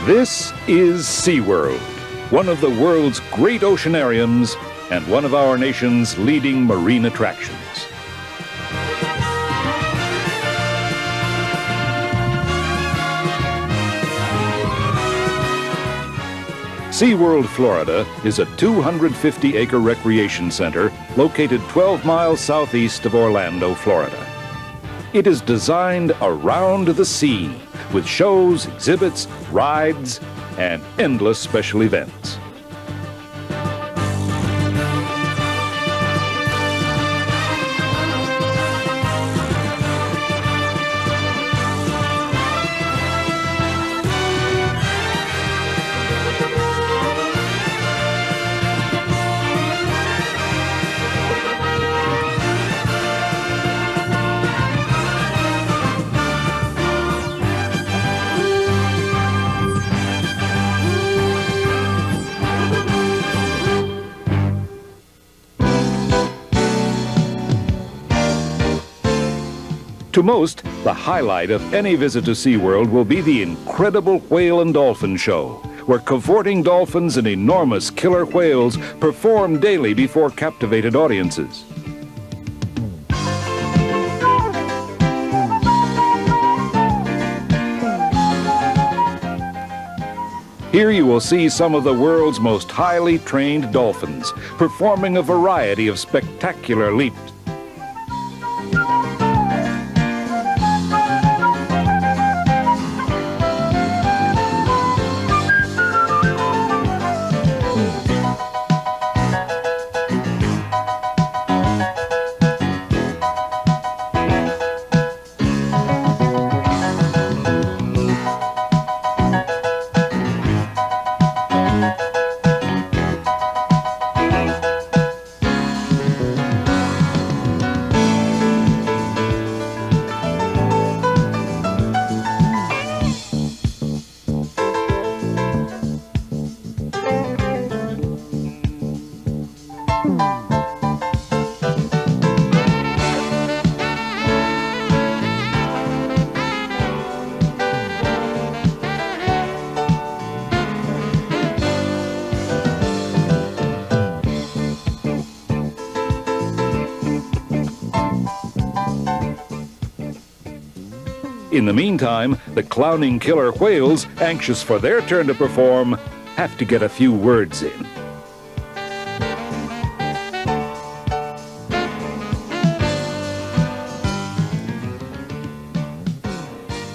This is SeaWorld, one of the world's great oceanariums and one of our nation's leading marine attractions. SeaWorld, Florida is a 250-acre recreation center located 12 miles southeast of Orlando, Florida. It is designed around the sea with shows, exhibits, rides, and endless special events. To most, the highlight of any visit to SeaWorld will be the incredible whale and dolphin show, where cavorting dolphins and enormous killer whales perform daily before captivated audiences. Here you will see some of the world's most highly trained dolphins, performing a variety of spectacular leaps. In the meantime, the clowning killer whales, anxious for their turn to perform, have to get a few words in.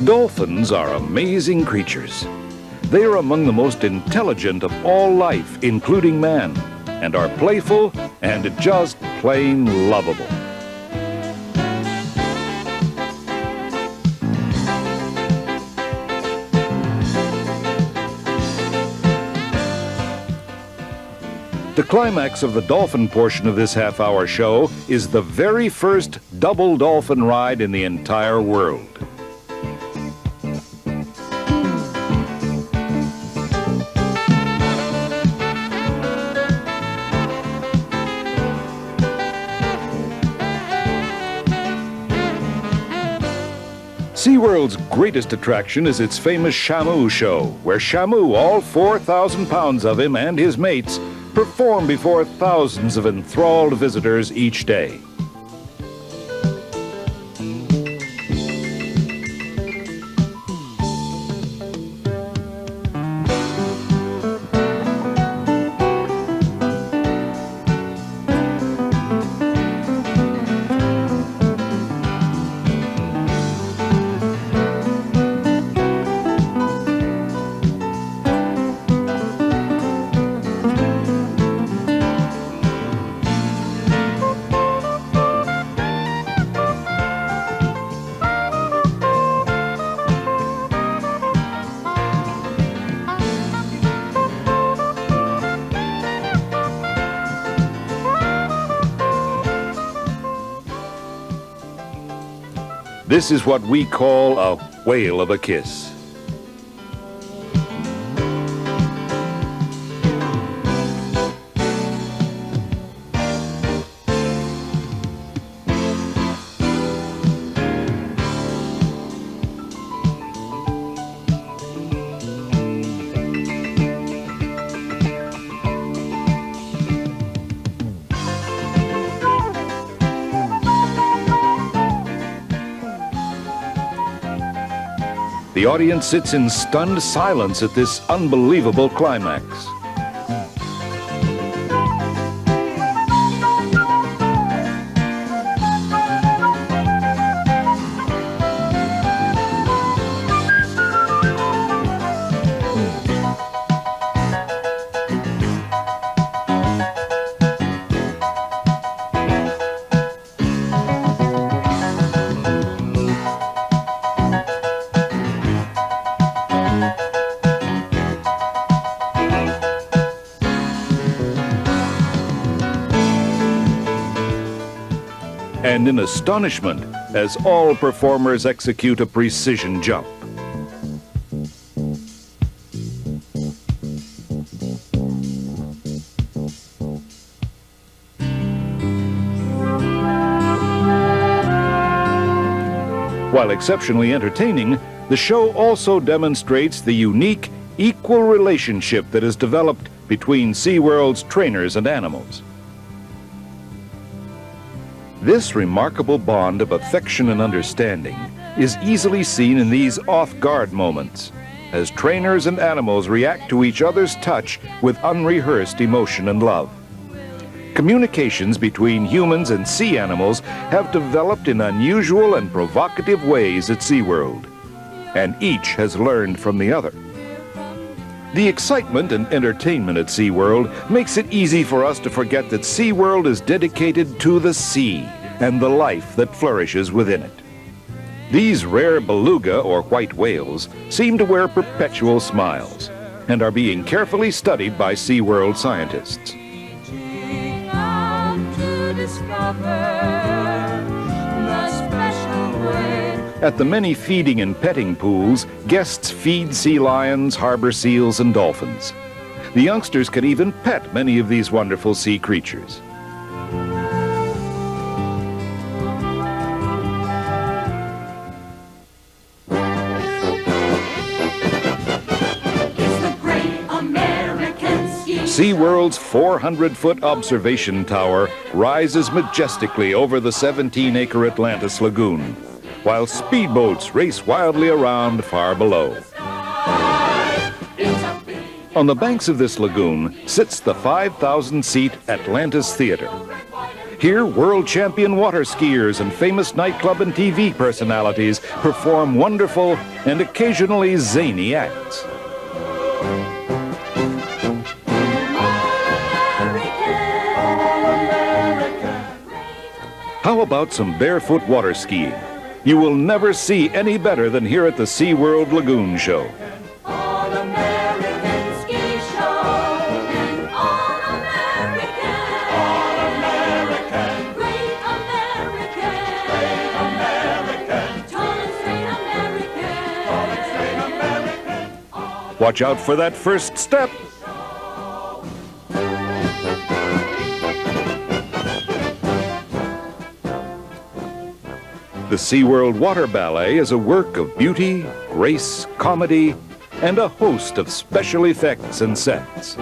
Dolphins are amazing creatures. They are among the most intelligent of all life, including man, and are playful and just plain lovable. The climax of the dolphin portion of this half-hour show is the very first double dolphin ride in the entire world. SeaWorld's greatest attraction is its famous Shamu show, where Shamu, all 4,000 pounds of him and his mates, perform before thousands of enthralled visitors each day. This is what we call a whale of a kiss. The audience sits in stunned silence at this unbelievable climax. And in astonishment as all performers execute a precision jump. While exceptionally entertaining, the show also demonstrates the unique, equal relationship that is developed between SeaWorld's trainers and animals. This remarkable bond of affection and understanding is easily seen in these off-guard moments, as trainers and animals react to each other's touch with unrehearsed emotion and love. Communications between humans and sea animals have developed in unusual and provocative ways at SeaWorld, and each has learned from the other. The excitement and entertainment at SeaWorld makes it easy for us to forget that SeaWorld is dedicated to the sea and the life that flourishes within it. These rare beluga or white whales seem to wear perpetual smiles and are being carefully studied by SeaWorld scientists. At the many feeding and petting pools, guests feed sea lions, harbor seals, and dolphins. The youngsters can even pet many of these wonderful sea creatures. SeaWorld's 400-foot observation tower rises majestically over the 17-acre Atlantis Lagoon, while speedboats race wildly around far below. On the banks of this lagoon sits the 5,000-seat Atlantis Theater. Here, world champion water skiers and famous nightclub and TV personalities perform wonderful and occasionally zany acts. How about some barefoot water skiing? You will never see any better than here at the SeaWorld Lagoon Show. All-American ski show, an all-American, all-American, great American, tall and straight American. Watch out for that first step. The SeaWorld Water Ballet is a work of beauty, grace, comedy, and a host of special effects and sets.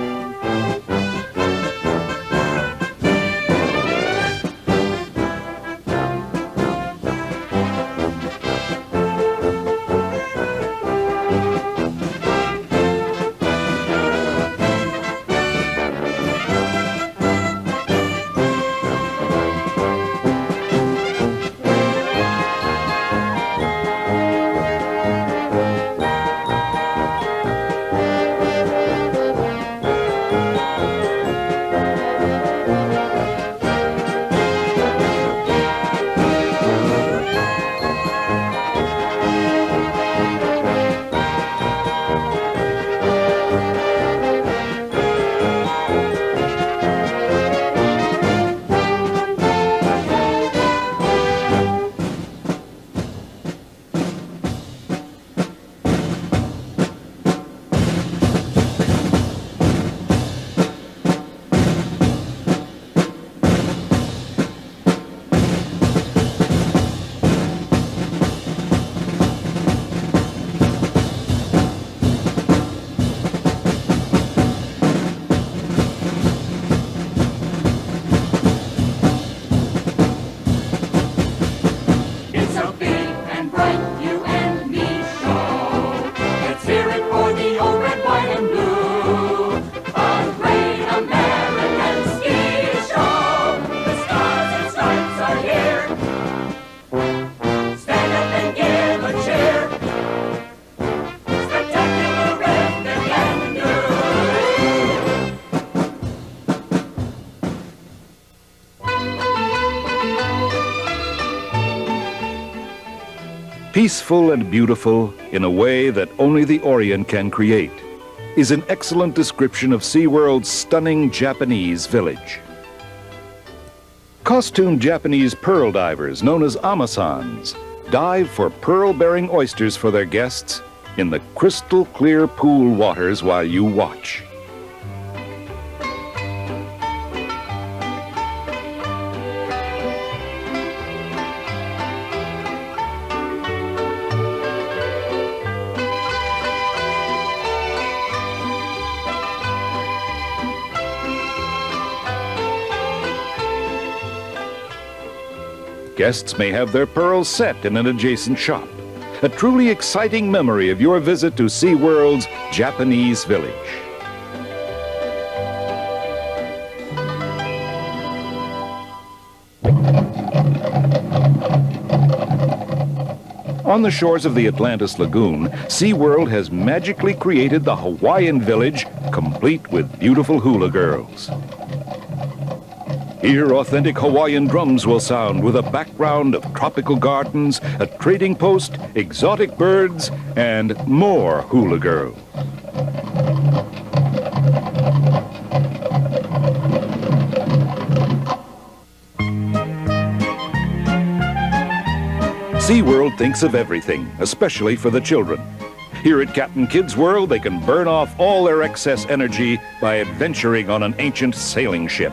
peaceful and beautiful in a way that only the Orient can create, is an excellent description of SeaWorld's stunning Japanese village. Costumed Japanese pearl divers known as Amasans dive for pearl-bearing oysters for their guests in the crystal-clear pool waters while you watch. Guests may have their pearls set in an adjacent shop. A truly exciting memory of your visit to SeaWorld's Japanese village. On the shores of the Atlantis Lagoon, SeaWorld has magically created the Hawaiian village, complete with beautiful hula girls. Here, authentic Hawaiian drums will sound with a background of tropical gardens, a trading post, exotic birds, and more hula girls. SeaWorld thinks of everything, especially for the children. Here at Captain Kidd's World, they can burn off all their excess energy by adventuring on an ancient sailing ship.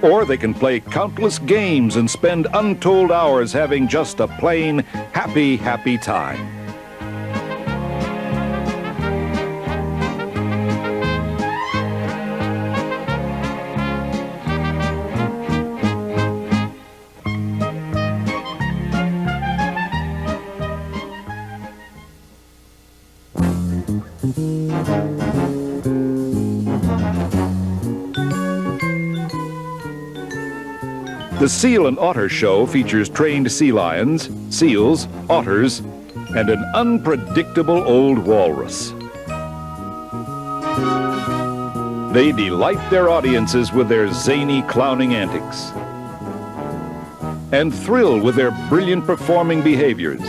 Or they can play countless games and spend untold hours having just a plain, happy, happy time. The Seal and Otter Show features trained sea lions, seals, otters, and an unpredictable old walrus. They delight their audiences with their zany clowning antics and thrill with their brilliant performing behaviors.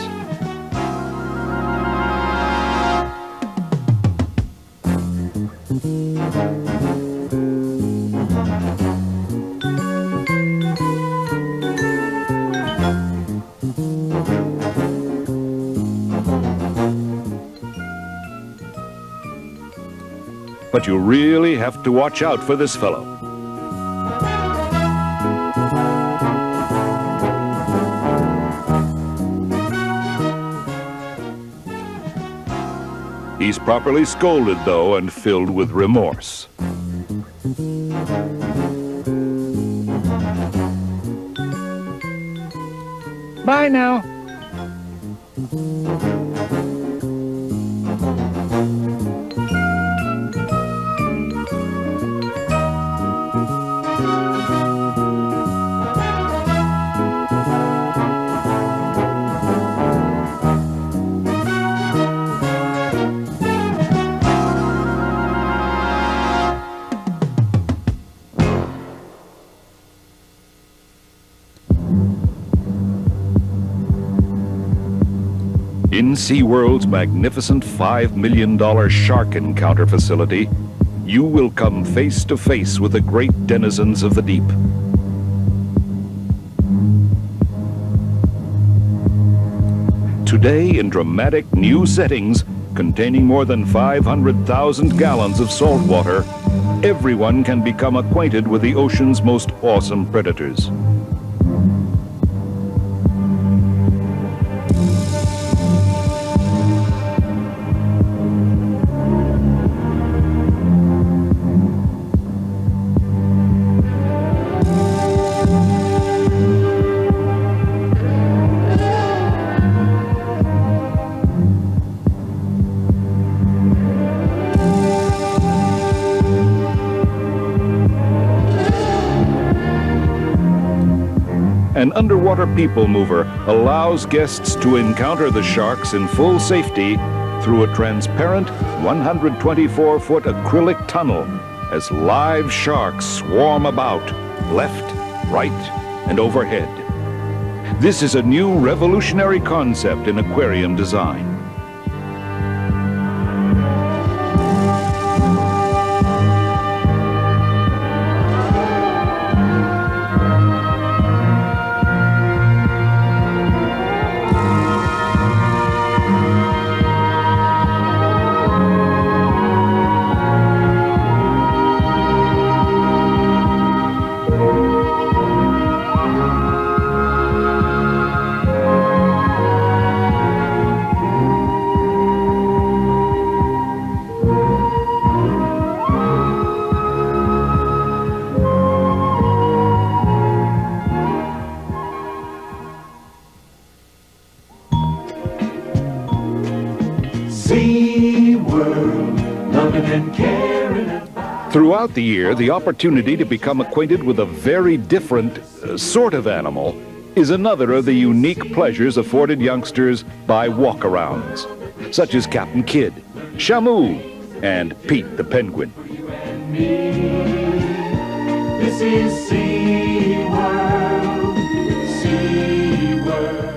But you really have to watch out for this fellow. He's properly scolded, though, and filled with remorse. Bye now. In SeaWorld's magnificent $5 million shark encounter facility, you will come face to face with the great denizens of the deep. Today, in dramatic new settings containing more than 500,000 gallons of salt water, everyone can become acquainted with the ocean's most awesome predators. An underwater people mover allows guests to encounter the sharks in full safety through a transparent 124-foot acrylic tunnel as live sharks swarm about, left, right, and overhead. This is a new revolutionary concept in aquarium design. SeaWorld, loving and caring about. Throughout the year, the opportunity to become acquainted with a very different sort of animal is another of the unique pleasures afforded youngsters by walk-arounds, such as Captain Kidd, Shamu, and Pete the Penguin. You and me, this is SeaWorld, SeaWorld.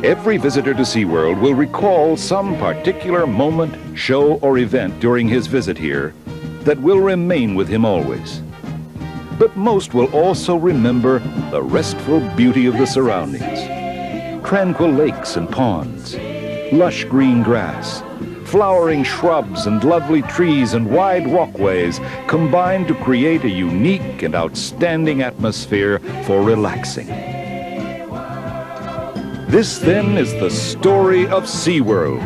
Every visitor to SeaWorld will recall some particular moment, show, or event during his visit here that will remain with him always. But most will also remember the restful beauty of the surroundings. Tranquil lakes and ponds, lush green grass, flowering shrubs and lovely trees and wide walkways combine to create a unique and outstanding atmosphere for relaxing. This, then, is the story of SeaWorld,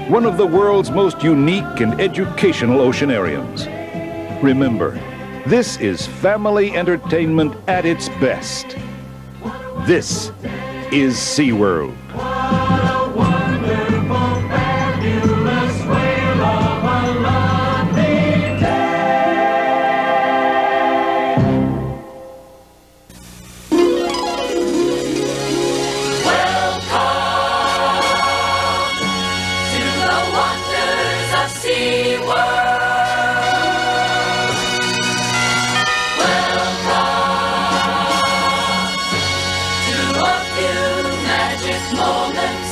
one of the world's most unique and educational oceanariums. Remember, this is family entertainment at its best. This is SeaWorld. What a wonderful, fabulous whale of a lovely day. Welcome to the wonders of SeaWorld. Welcome to a few magic moments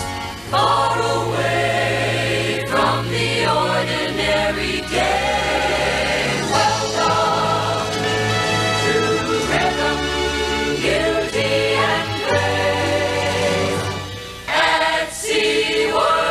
far away from the ordinary day. Welcome to rhythm, beauty, and grace at SeaWorld.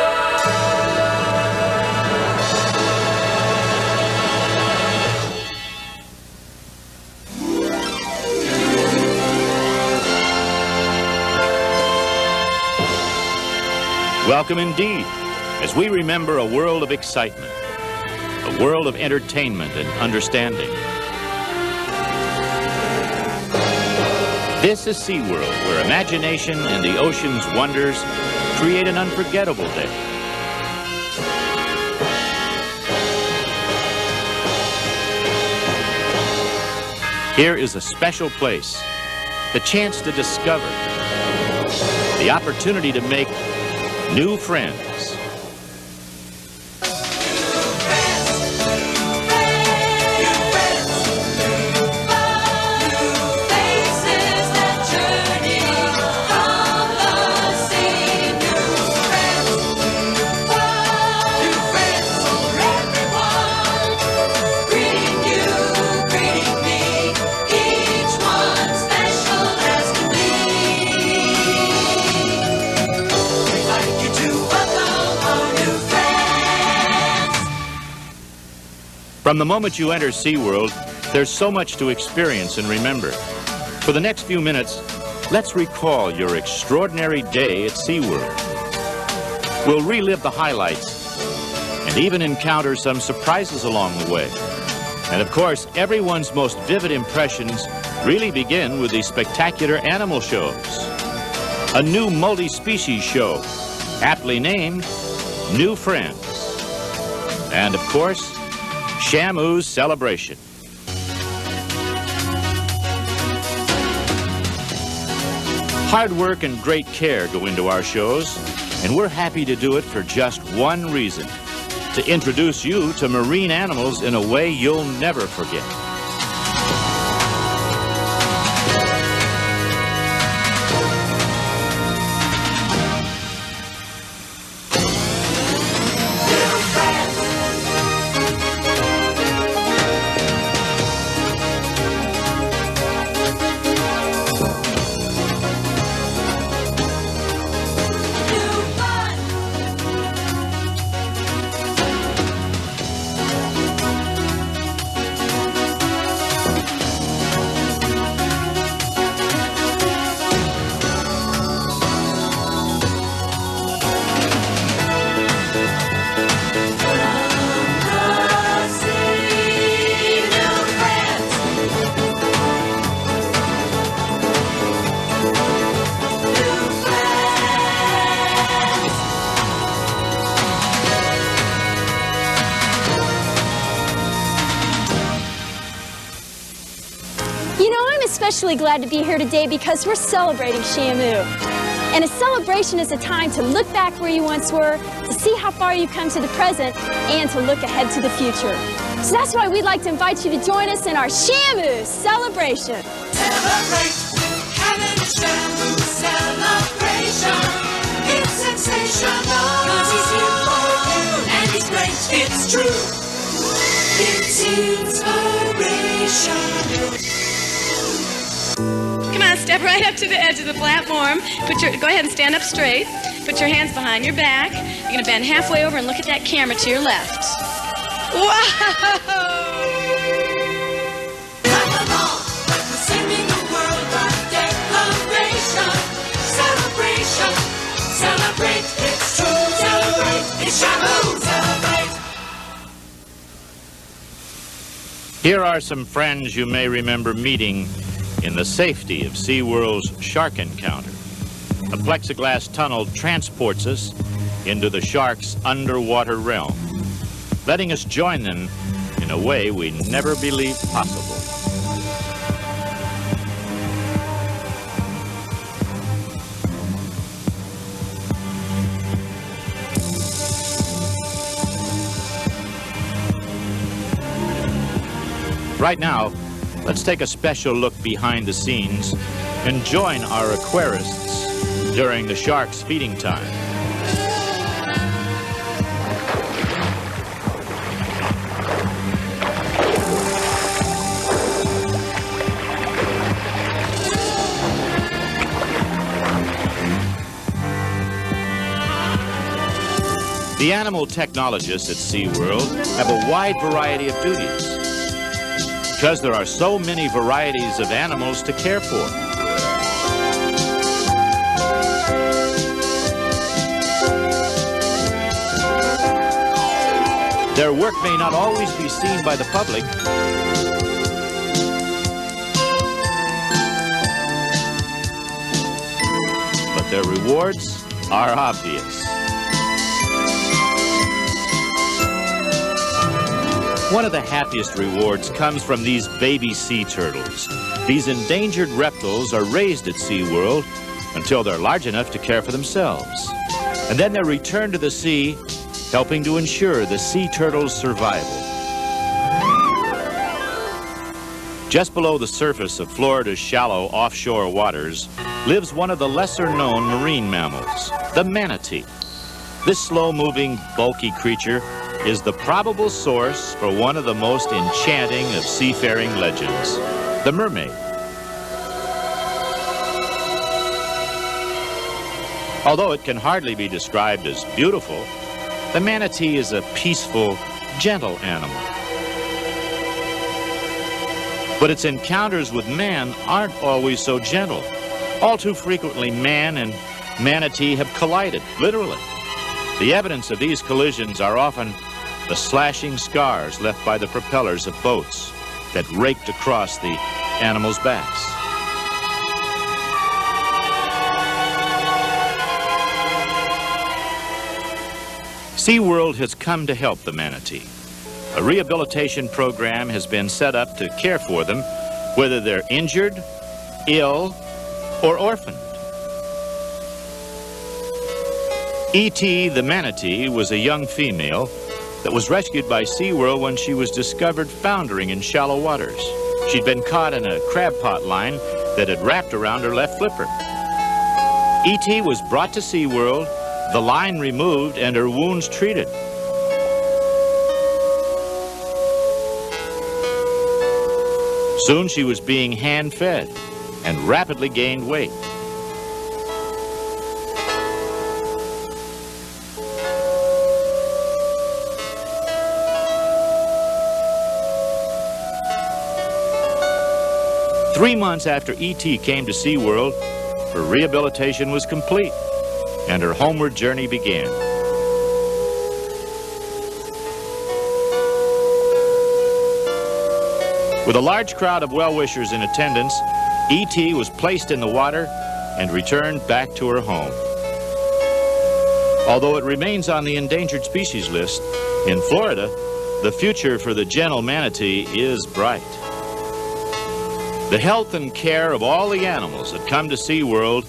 Welcome indeed, as we remember a world of excitement, a world of entertainment and understanding. This is SeaWorld, where imagination and the ocean's wonders create an unforgettable day. Here is a special place, the chance to discover, the opportunity to make new friends. From the moment you enter SeaWorld, there's so much to experience and remember. For the next few minutes, let's recall your extraordinary day at SeaWorld. We'll relive the highlights and even encounter some surprises along the way. And of course, everyone's most vivid impressions really begin with the spectacular animal shows. A new multi-species show, aptly named New Friends. And of course, Shamu's celebration. Hard work and great care go into our shows, And we're happy to do it for just one reason: to introduce you to marine animals in a way you'll never forget. Especially glad to be here today because we're celebrating Shamu. And a celebration is a time to look back where you once were, to see how far you've come to the present, and to look ahead to the future. So that's why we'd like to invite you to join us in our Shamu celebration. Celebrate, having a Shamu celebration. It's sensational. 'Cause he's here for you, and he's great. It's true. It's inspiration. Come on, step right up to the edge of the platform. Go ahead and stand up straight. Put your hands behind your back. You're going to bend halfway over and look at that camera to your left. Wow! Clap along, we're singing the worldwide declaration. Celebration, celebrate, it's true. Celebrate, it's Shamu. Celebrate. Here are some friends you may remember meeting in the safety of SeaWorld's shark encounter. A plexiglass tunnel transports us into the shark's underwater realm, letting us join them in a way we never believed possible. Right now, let's take a special look behind the scenes and join our aquarists during the shark's feeding time. The animal technologists at SeaWorld have a wide variety of duties, because there are so many varieties of animals to care for. Their work may not always be seen by the public, but their rewards are obvious. One of the happiest rewards comes from these baby sea turtles. These endangered reptiles are raised at SeaWorld until they're large enough to care for themselves. And then they're returned to the sea, helping to ensure the sea turtle's survival. Just below the surface of Florida's shallow offshore waters lives one of the lesser-known marine mammals, the manatee. This slow-moving, bulky creature is the probable source for one of the most enchanting of seafaring legends, the mermaid. Although it can hardly be described as beautiful, the manatee is a peaceful, gentle animal. But its encounters with man aren't always so gentle. All too frequently, man and manatee have collided, literally. The evidence of these collisions are often the slashing scars left by the propellers of boats that raked across the animals' backs. SeaWorld has come to help the manatee. A rehabilitation program has been set up to care for them, whether they're injured, ill, or orphaned. E.T. the manatee was a young female that was rescued by SeaWorld when she was discovered foundering in shallow waters. She'd been caught in a crab pot line that had wrapped around her left flipper. E.T. was brought to SeaWorld, the line removed, and her wounds treated. Soon she was being hand-fed and rapidly gained weight. Three months after E.T. came to SeaWorld, her rehabilitation was complete, and her homeward journey began. With a large crowd of well-wishers in attendance, E.T. was placed in the water and returned back to her home. Although it remains on the endangered species list, in Florida, the future for the gentle manatee is bright. The health and care of all the animals that come to SeaWorld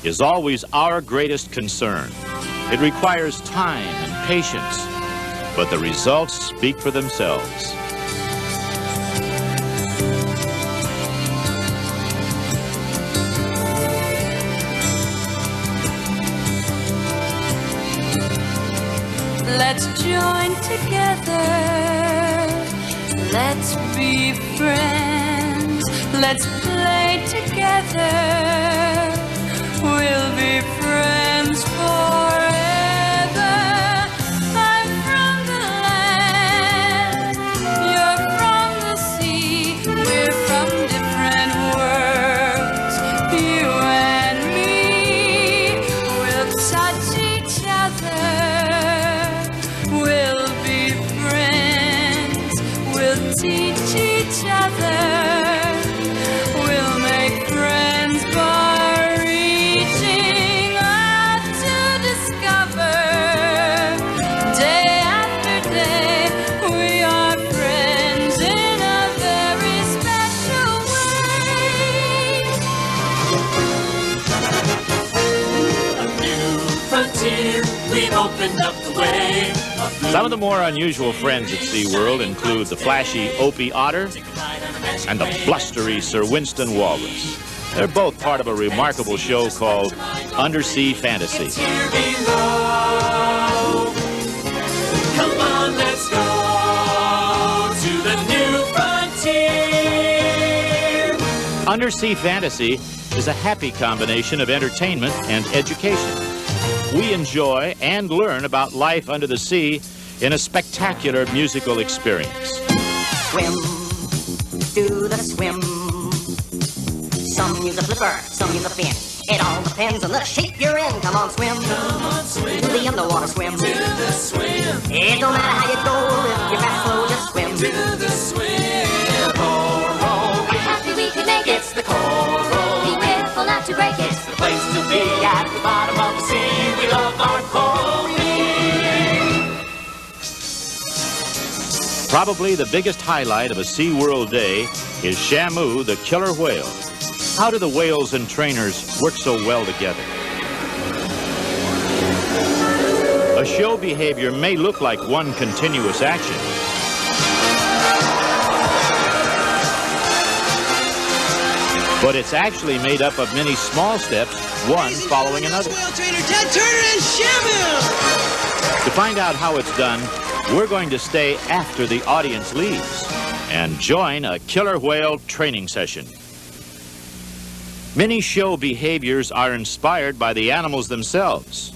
is always our greatest concern. It requires time and patience, but the results speak for themselves. Let's join together. Let's be friends. Let's play together. We'll be friends forever. I'm from the land. You're from the sea. We're from different worlds. You and me will touch each other. We'll be friends. We'll teach each other. We'll make friends by reaching out to discover. Day after day, we are friends in a very special way. A new frontier, we've opened up the way. Some of the more unusual friends at SeaWorld include the flashy Opie otter and the blustery Sir Winston walrus. They're both part of a remarkable show called Undersea Fantasy. It's here below. Come on, let's go to the new frontier. Undersea Fantasy is a happy combination of entertainment and education. We enjoy and learn about life under the sea in a spectacular musical experience. Swim, do the swim. Some use a flipper, some use a fin. It all depends on the shape you're in. Come on, swim. Come on, swim. Do the underwater swim. Do the swim. It don't matter how you go, if you're fast, slow, just swim. Do the swim. Coral, we're happy we can make it. It's the coral. Be careful not to break it. It's the place to be at the bottom of the sea. We love our coral reef. Probably the biggest highlight of a SeaWorld day is Shamu, the killer whale. How do the whales and trainers work so well together? A show behavior may look like one continuous action, but it's actually made up of many small steps, one following another. Whale trainer Ted Turner and Shamu. To find out how it's done, we're going to stay after the audience leaves and join a killer whale training session. Many show behaviors are inspired by the animals themselves.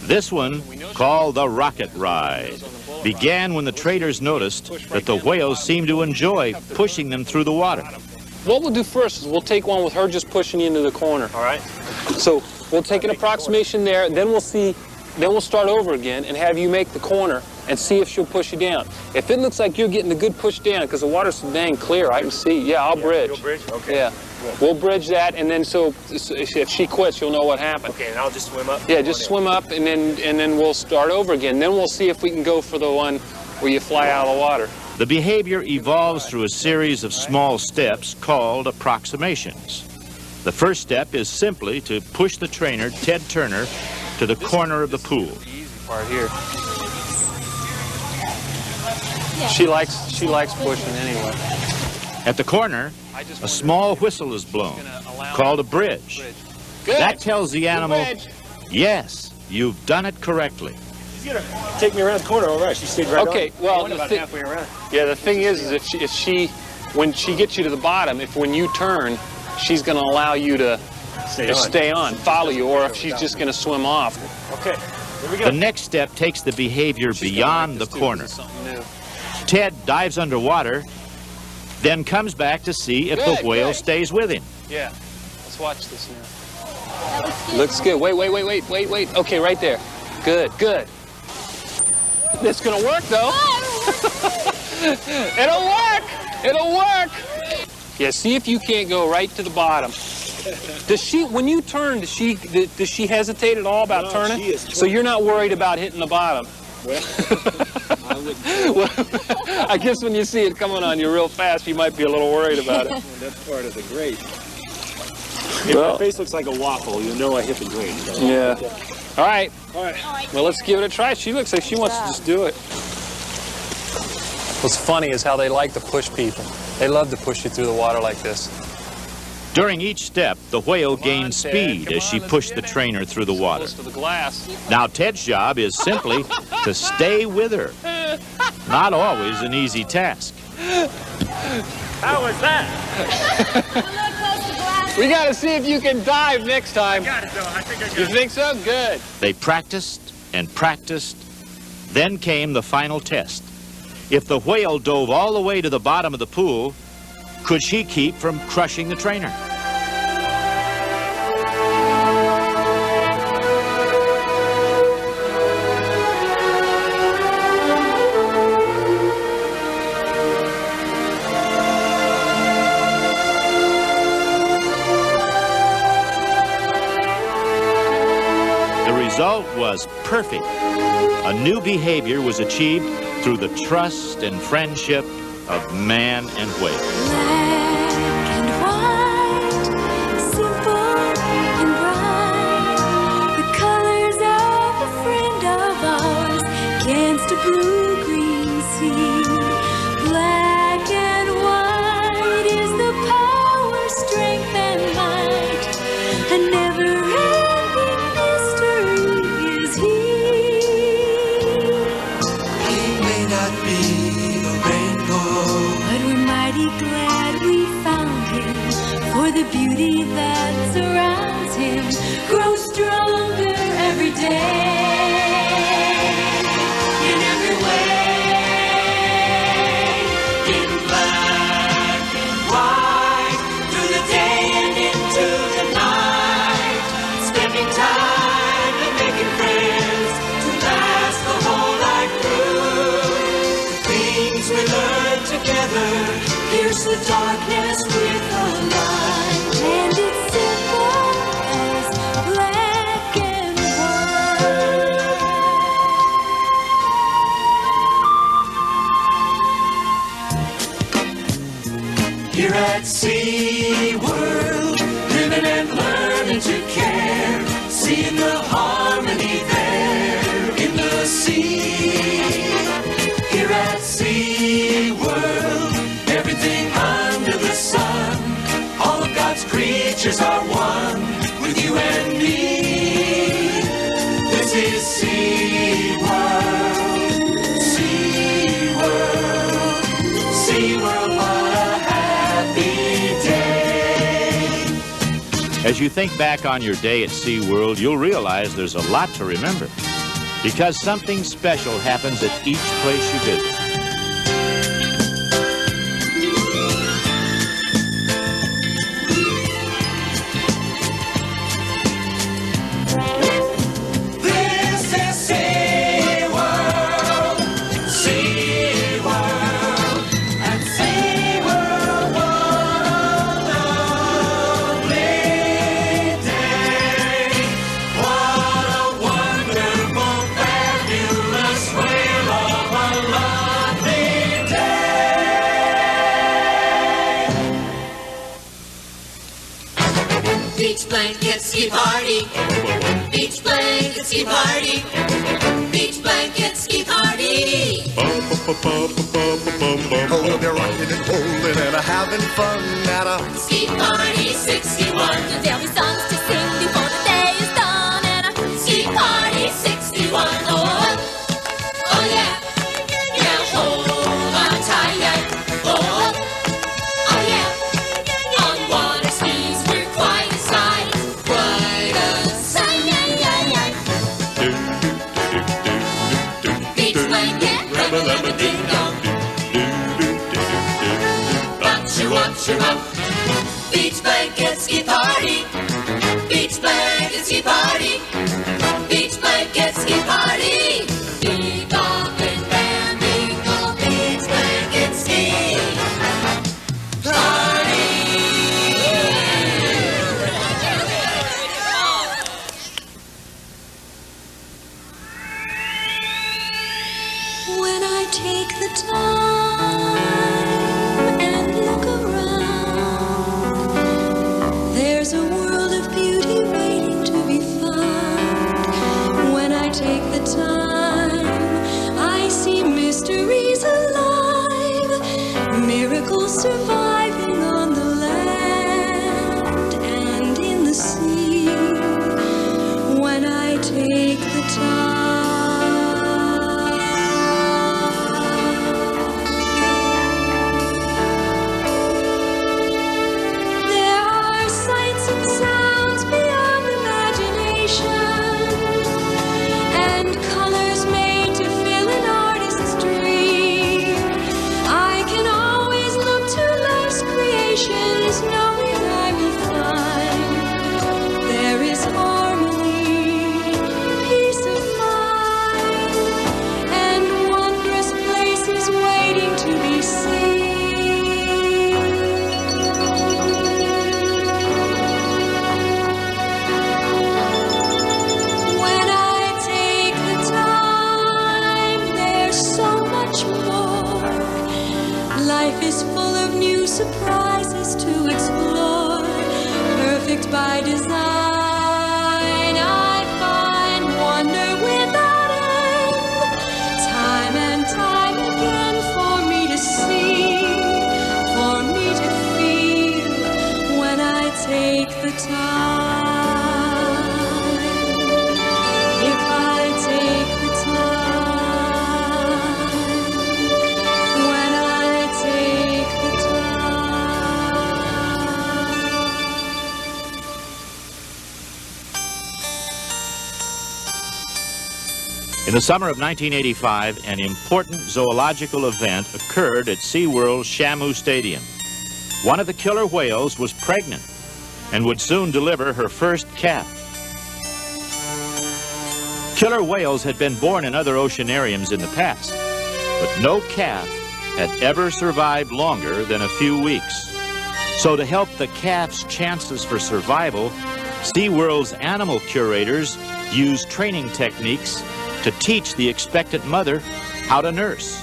This one, called the rocket ride, began when the traders noticed that the whales seemed to enjoy pushing them through the water. What we'll do first is we'll take one with her just pushing you into the corner. All right. So we'll take an approximation there, then we'll start over again and have you make the corner and see if she'll push you down. If it looks like you're getting a good push down, because the water's so dang clear, I can see. Yeah, I'll bridge. You'll bridge? Okay. Yeah. We'll bridge that, and then so if she quits, you'll know what happened. Okay, and I'll just swim up? Yeah, just swim up, and then we'll start over again. Then we'll see if we can go for the one where you fly out of the water. The behavior evolves through a series of small steps called approximations. The first step is simply to push the trainer, Ted Turner, to the corner of the pool. The easy part here. She likes pushing anyway. At the corner, a small whistle is blown, called a bridge. Good. That tells the animal, yes, you've done it correctly. She's gonna take me around the corner. All right, she stayed right on. Okay, well, about halfway around. Yeah, the thing is if she, when she gets you to the bottom, when you turn, she's gonna allow you to stay on, follow you, or if she's just gonna swim off. Okay, here we go. The next step takes the behavior beyond the corner. Ted dives underwater, then comes back to see if the whale stays with him. Yeah, let's watch this now. Looks good. Wait. Okay, right there. Good. It's gonna work though. It'll work. Yeah, see if you can't go right to the bottom. Does she, when you turn, does she hesitate at all about turning? So you're not worried about hitting the bottom? Well, I wouldn't. Well, I guess when you see it coming on you real fast, you might be a little worried about it. Well, that's part of the grade. If my face looks like a waffle, you know I hit the grade. So. Yeah. All right. Well, let's give it a try. She looks like she wants to just do it. What's funny is how they like to push people. They love to push you through the water like this. During each step, the whale gained speed as she pushed the trainer through the water. Close to the glass. Now Ted's job is simply to stay with her. Not always an easy task. How was that? We got to see if you can dive next time. Got it, though. I think I got it. You think so? Good. They practiced and practiced. Then came the final test. If the whale dove all the way to the bottom of the pool, could she keep from crushing the trainer? The result was perfect. A new behavior was achieved through the trust and friendship of man and whale. Black and white, simple and bright, the colors of a friend of ours, against a blue-green sea. Black and white is the power, strength, and might. A never-ending mystery is he. He may not be a rainbow, but we're mighty glad we found him, for the beauty that surrounds him grows stronger every day. In every way, in black and white, through the day and into the night, spending time and making friends to last the whole life through. The things we learn together pierce the darkness with a light. and it's simple as black and white. Here at SeaWorld, living and learning to care, seeing the harmony there in the sea. Here at SeaWorld, everything under the sun, all of God's creatures are one with you and me. This is SeaWorld, SeaWorld, SeaWorld, what a happy day. As you think back on your day at SeaWorld, you'll realize there's a lot to remember, because something special happens at each place you visit. This is SeaWorld, SeaWorld, and SeaWorld, what a lovely day. What a wonderful, fabulous whale of a lovely day. Beach blankets, ski party. Beach Beach blanket ski party. Beach blanket ski party. Oh, we'll be rocking and rolling and having fun at a Ski party 61. There'll be songs to sing before the day is done at a Ski party 61. Oh, oh yeah. Yeah, hold on tight. Yeah. Oh, oh yeah. On water skis we're quite a sight. Quite a sight. Yeah, yeah, yeah. Beach blanket, rubber, rubber, ding dong. Up. Beach blanket ski party. Beach blanket ski party. Beach blanket ski party. Bebop and bandingle. Beach blanket ski party. When I take the time and look around, there's a world of beauty waiting to be found. When I take the time, I see mysteries alive, miracles surviving on the land and in the sea. When I take the time. Surprises to explore, perfect by design. I find wonder without end, time and time again, for me to see, for me to feel. When I take the time, if I take the time, when I take the In the summer of 1985, an important zoological event occurred at SeaWorld's Shamu Stadium. One of the killer whales was pregnant and would soon deliver her first calf. Killer whales had been born in other oceanariums in the past, but no calf had ever survived longer than a few weeks. So to help the calf's chances for survival, SeaWorld's animal curators used training techniques to teach the expectant mother how to nurse.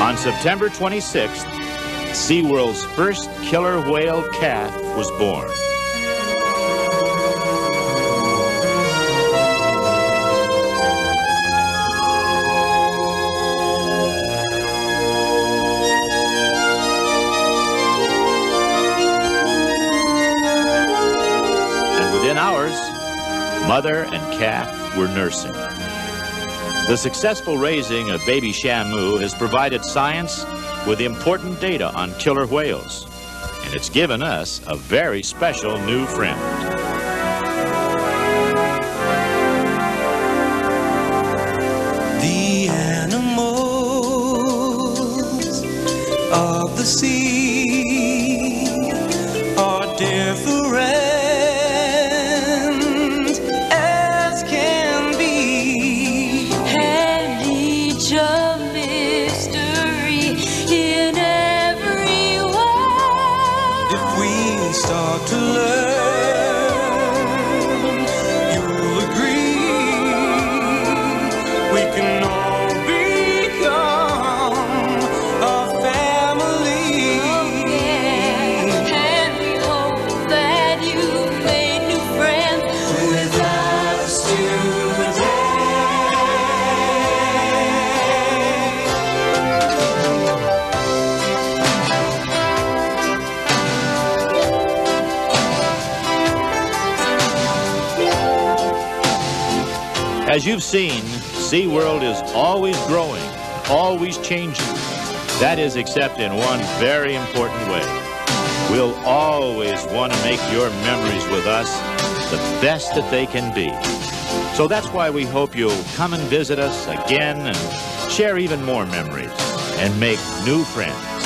On September 26th, SeaWorld's first killer whale calf was born. Mother and calf were nursing. The successful raising of baby Shamu has provided science with important data on killer whales, and it's given us a very special new friend. The animals of the sea are different. Start to learn, you'll As you've seen, SeaWorld is always growing, always changing. That is, except in one very important way. We'll always want to make your memories with us the best that they can be. So that's why we hope you'll come and visit us again and share even more memories and make new friends.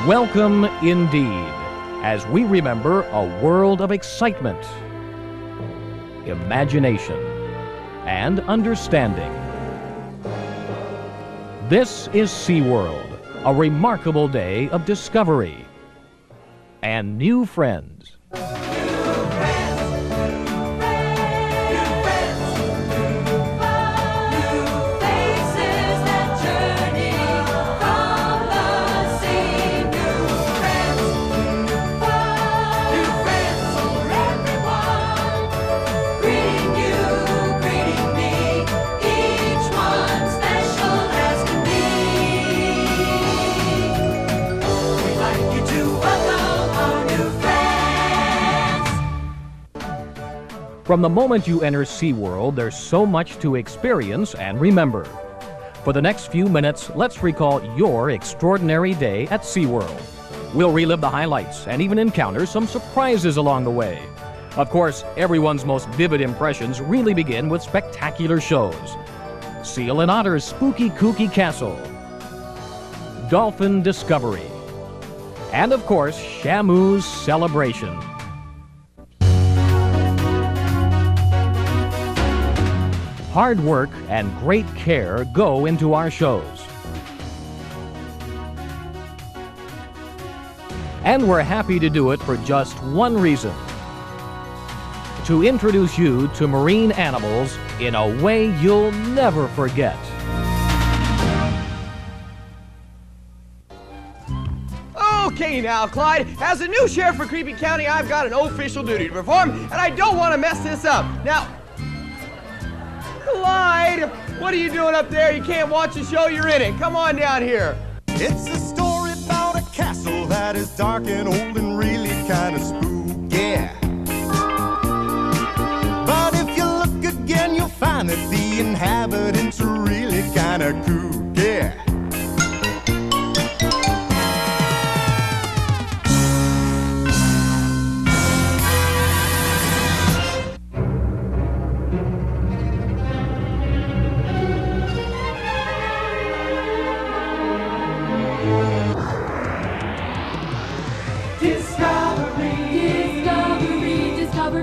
Welcome indeed, as we remember a world of excitement, imagination, and understanding. This is SeaWorld, a remarkable day of discovery and new friends. From the moment you enter SeaWorld, there's so much to experience and remember. For the next few minutes, let's recall your extraordinary day at SeaWorld. We'll relive the highlights and even encounter some surprises along the way. Of course, everyone's most vivid impressions really begin with spectacular shows. Seal and Otter's Spooky Kooky Castle, Dolphin Discovery, and of course, Shamu's Celebration. Hard work and great care go into our shows. And we're happy to do it for just one reason: to introduce you to marine animals in a way you'll never forget. Okay now, Clyde, as a new sheriff for Creepy County, I've got an official duty to perform, and I don't want to mess this up. Now, Clyde, what are you doing up there? You can't watch the show, you're in it. Come on down here. It's a story about a castle that is dark and old and really kind of spooky. But if you look again, you'll find that the inhabitants are really kind of kooky.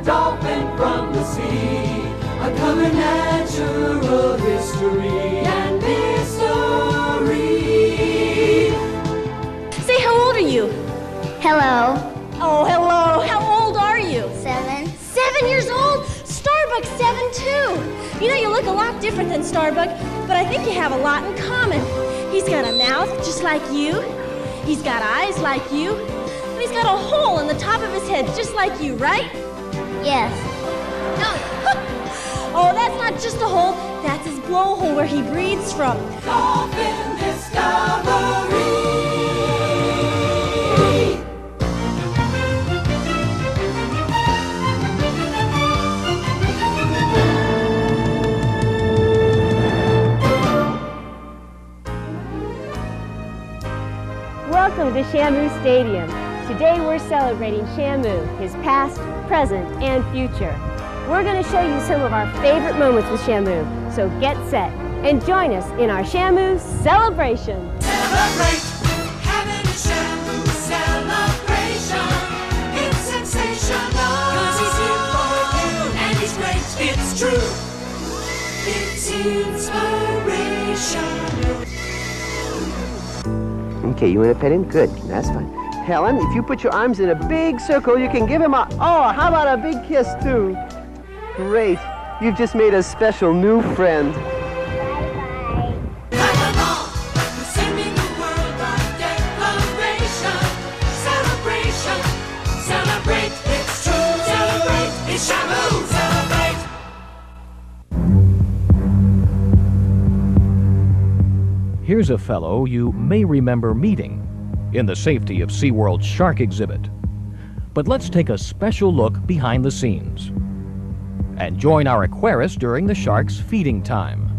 Dolphin from the sea, uncover natural history and mystery. Say, how old are you? Hello. Oh, hello. How old are you? 7. 7 years old? Starbuck's 7 too. You know, you look a lot different than Starbuck, but I think you have a lot in common. He's got a mouth just like you. He's got eyes like you. And he's got a hole in the top of his head just like you, right? Yes. Oh, that's not just a hole. That's his blowhole where he breathes from. Dolphin Discovery. Welcome to Shamu Stadium. Today we're celebrating Shamu, his past, present, and future. We're going to show you some of our favorite moments with Shamu, so get set and join us in our Shamu celebration. Celebrate, having a Shamu celebration. It's sensational, 'cause he's here for you, and he's great, it's true. It's inspirational. Okay, you want to pet him? Good, that's fine. Helen, if you put your arms in a big circle, you can give him a, oh, how about a big kiss too? Great, you've just made a special new friend. Clap along, singing the world of declaration. Celebration, celebrate, it's true. Celebrate, it's Shamu, celebrate. Here's a fellow you may remember meeting in the safety of SeaWorld's shark exhibit. But let's take a special look behind the scenes and join our aquarist during the shark's feeding time.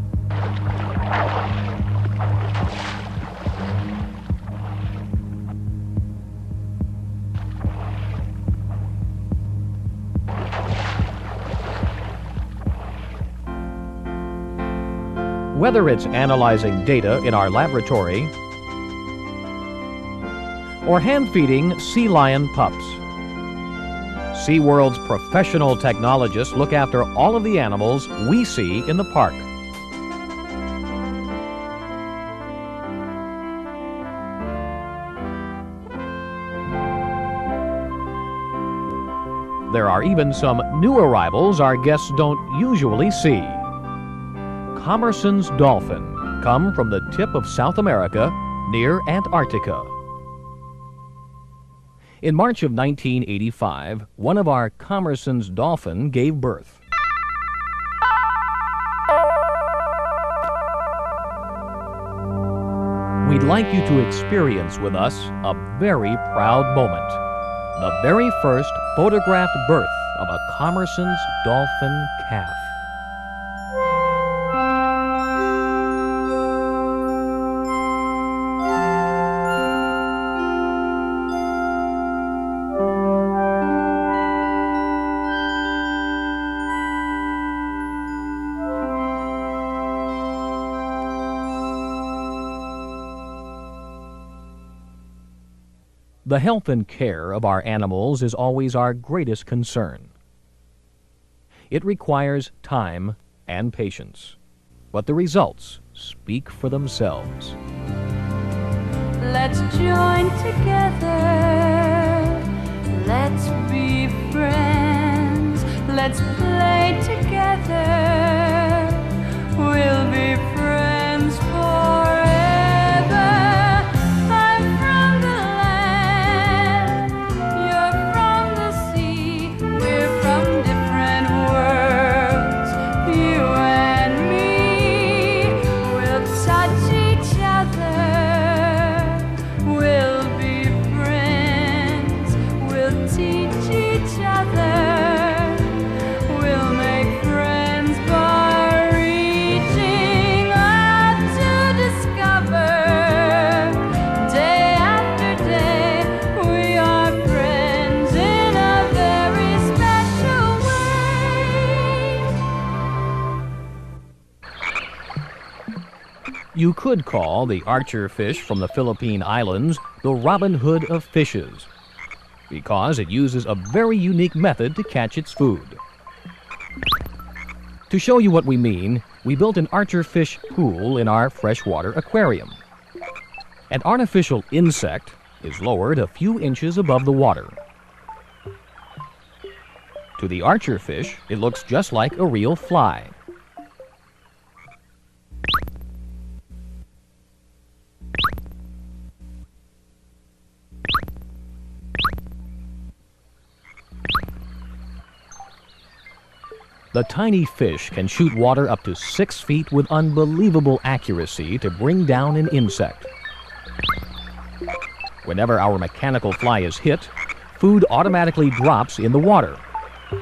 Whether it's analyzing data in our laboratory or hand-feeding sea lion pups, SeaWorld's professional technologists look after all of the animals we see in the park. There are even some new arrivals our guests don't usually see. Commerson's dolphin come from the tip of South America near Antarctica. In March of 1985, one of our Commerson's dolphin gave birth. We'd like you to experience with us a very proud moment. The very first photographed birth of a Commerson's dolphin calf. The health and care of our animals is always our greatest concern. It requires time and patience, but the results speak for themselves. Let's join together. Let's be friends. Let's play together. We'll be friends forever. I'm from the land. You're from the sea. We're from different worlds. You and me will touch each other. We'll be friends. We'll teach each other. We'll make friends by reaching out to discover. Day after day, we are friends in a very special way. You could call the archer fish from the Philippine Islands the Robin Hood of fishes, because it uses a very unique method to catch its food. To show you what we mean, we built an archer fish pool in our freshwater aquarium. An artificial insect is lowered a few inches above the water. To the archer fish, it looks just like a real fly. The tiny fish can shoot water up to 6 feet with unbelievable accuracy to bring down an insect. Whenever our mechanical fly is hit, food automatically drops in the water.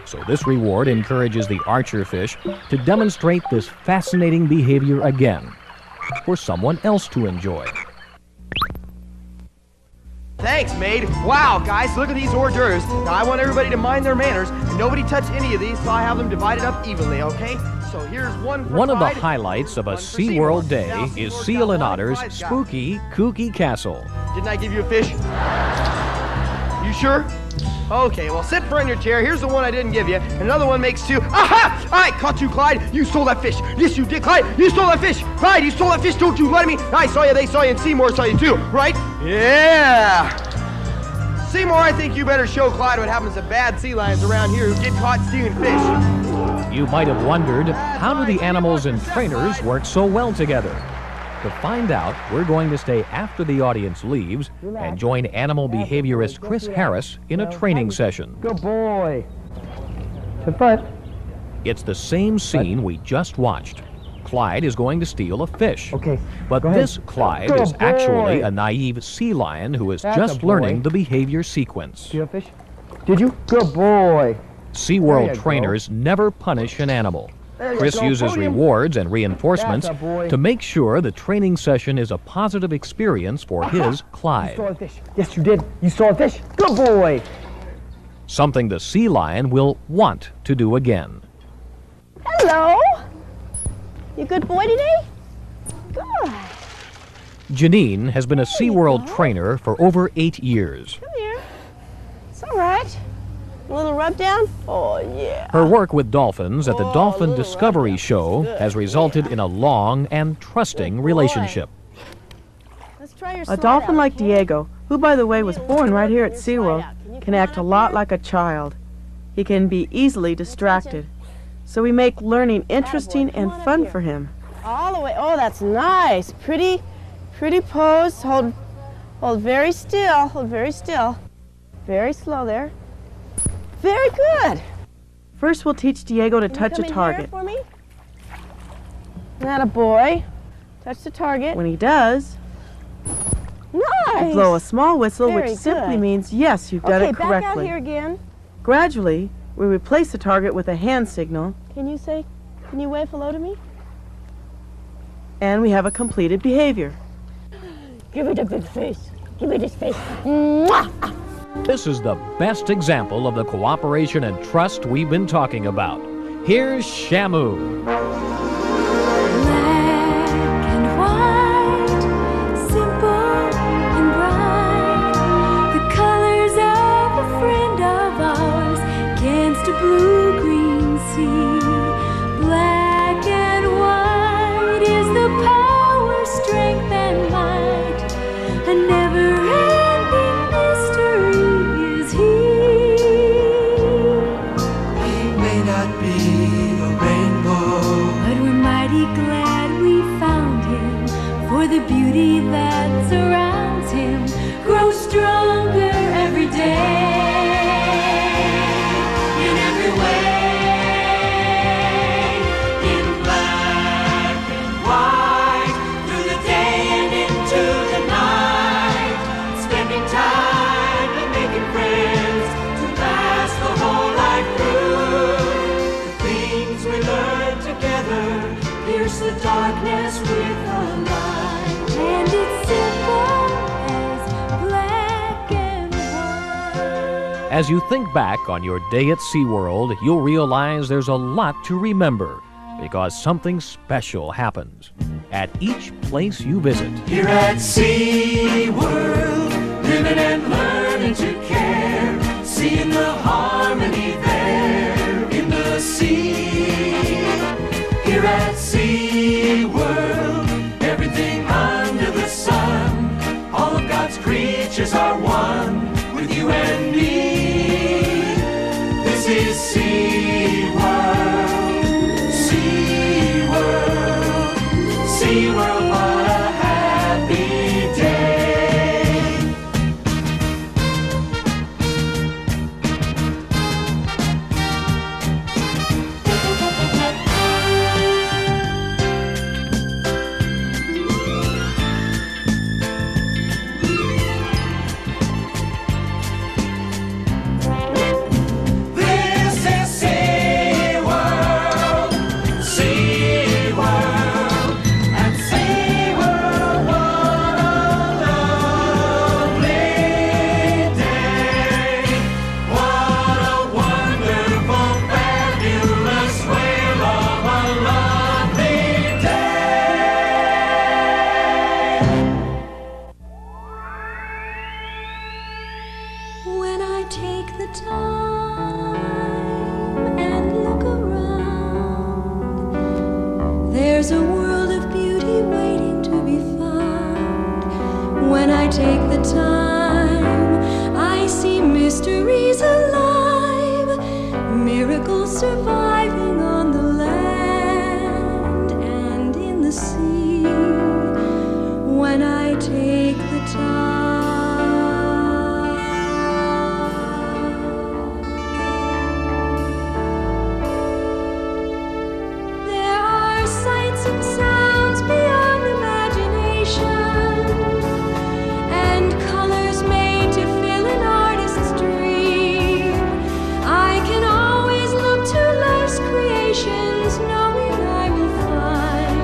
So this reward encourages the archer fish to demonstrate this fascinating behavior again, for someone else to enjoy. Thanks, maid. Wow, guys, look at these hors d'oeuvres. Now, I want everybody to mind their manners, and nobody touch any of these, so I have them divided up evenly, okay? So here's one for One of the Clyde, highlights of a one for SeaWorld day Now, is SeaWorld's Seal got and one, Otter's Clyde's got- spooky, kooky castle. Didn't I give you a fish? You sure? Okay, well, sit in front of your chair. Here's the one I didn't give you. Another one makes two. Aha! I caught you, Clyde. You stole that fish. Yes, you did, Clyde. You stole that fish. Clyde, you stole that fish. Don't you let me. I saw you. They saw you. And Seymour saw you, too. Right? Yeah! Seymour, I think you better show Clyde what happens to bad sea lions around here who get caught stealing fish. You might have wondered, how do the animals and trainers work so well together? To find out, we're going to stay after the audience leaves and join animal behaviorist Chris Harris in a training session. Good boy. Have fun. It's the same scene we just watched. Clyde is going to steal a fish. Okay. But go ahead. this Clyde Good is actually boy. a naive sea lion who is That's just a boy. learning the behavior sequence. Steal a fish? Did you? Good boy. There SeaWorld you trainers never punish an animal. There you Chris go. uses Podium. rewards and reinforcements That's a boy. to make sure the training session is a positive experience for his You stole Clyde. a fish. Yes, you did. You stole a fish. Good boy. Something the sea lion will want to do again. Hello. You good boy today? Good. Janine has been a SeaWorld trainer for over 8 years. Come here. It's all right. A little rub down? Oh, yeah. Her work with dolphins at the Oh, Dolphin little Discovery rub-down. Show Good. has resulted in a long and trusting relationship. Let's try your A slide dolphin out, like okay? Diego, who by the way was born right here at SeaWorld, Can you can come act a on up lot here? like a child. He can be easily distracted. So we make learning interesting come and on up fun here. for him. All the way. Oh, that's nice. Pretty pose. Hold very still. Hold very still. Very slow there. Very good. First we'll teach Diego to Can you touch come a in target. here for me? Not a boy. Touch the target. When he does, Nice. blow a small whistle, Very which simply good. means yes, you've done Okay, it back out correctly. here again. Gradually, we replace the target with a hand signal, Can you wave hello to me? and we have a completed behavior. Give it a big face. Give it his face. Mwah! This is the best example of the cooperation and trust we've been talking about. Here's Shamu. Black and white, simple and bright, the color for the beauty that surrounds him grows stronger every day. In every way, in black and white, through the day and into the night, spending time and making friends to last the whole life through. The things we learn together pierce the darkness with a light, and it's simple as black and white. As you think back on your day at SeaWorld, you'll realize there's a lot to remember because something special happens at each place you visit. Here at SeaWorld, living and learning to care, seeing the harmony there in the sea. Here at SeaWorld, everything under the sun, all of God's creatures are one with you and me. This is SeaWorld, SeaWorld, SeaWorld, what a happy day. This is SeaWorld, SeaWorld, and SeaWorld, what a lovely day. What a wonderful, fabulous, whale of a lovely day. When I take the time and look around, there's a world of beauty waiting to be found. When I take the time, I see mysteries alive, miracles surviving on the land and in the sea. When I take the time, there are sights and sounds beyond imagination, and colors made to fill an artist's dream. I can always look to life's creations, knowing I will find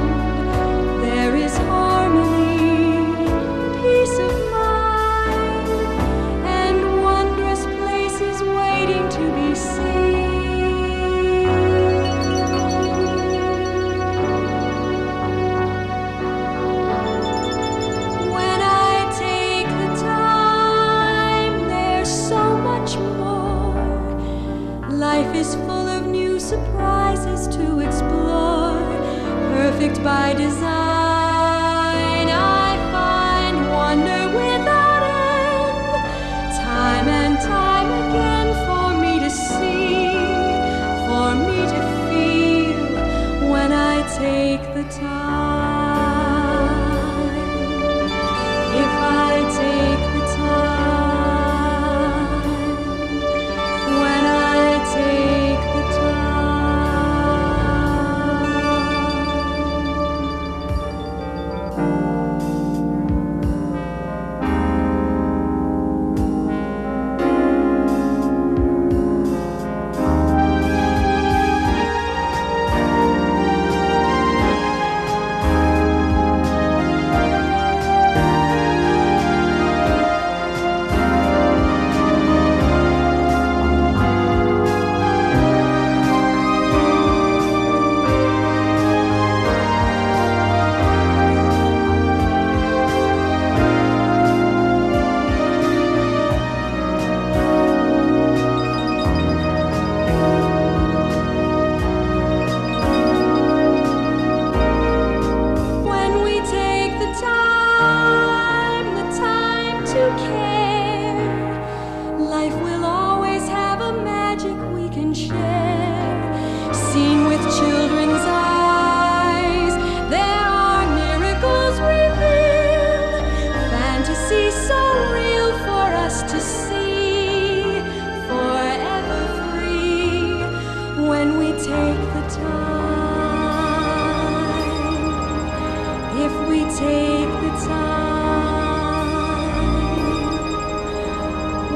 if we take the time,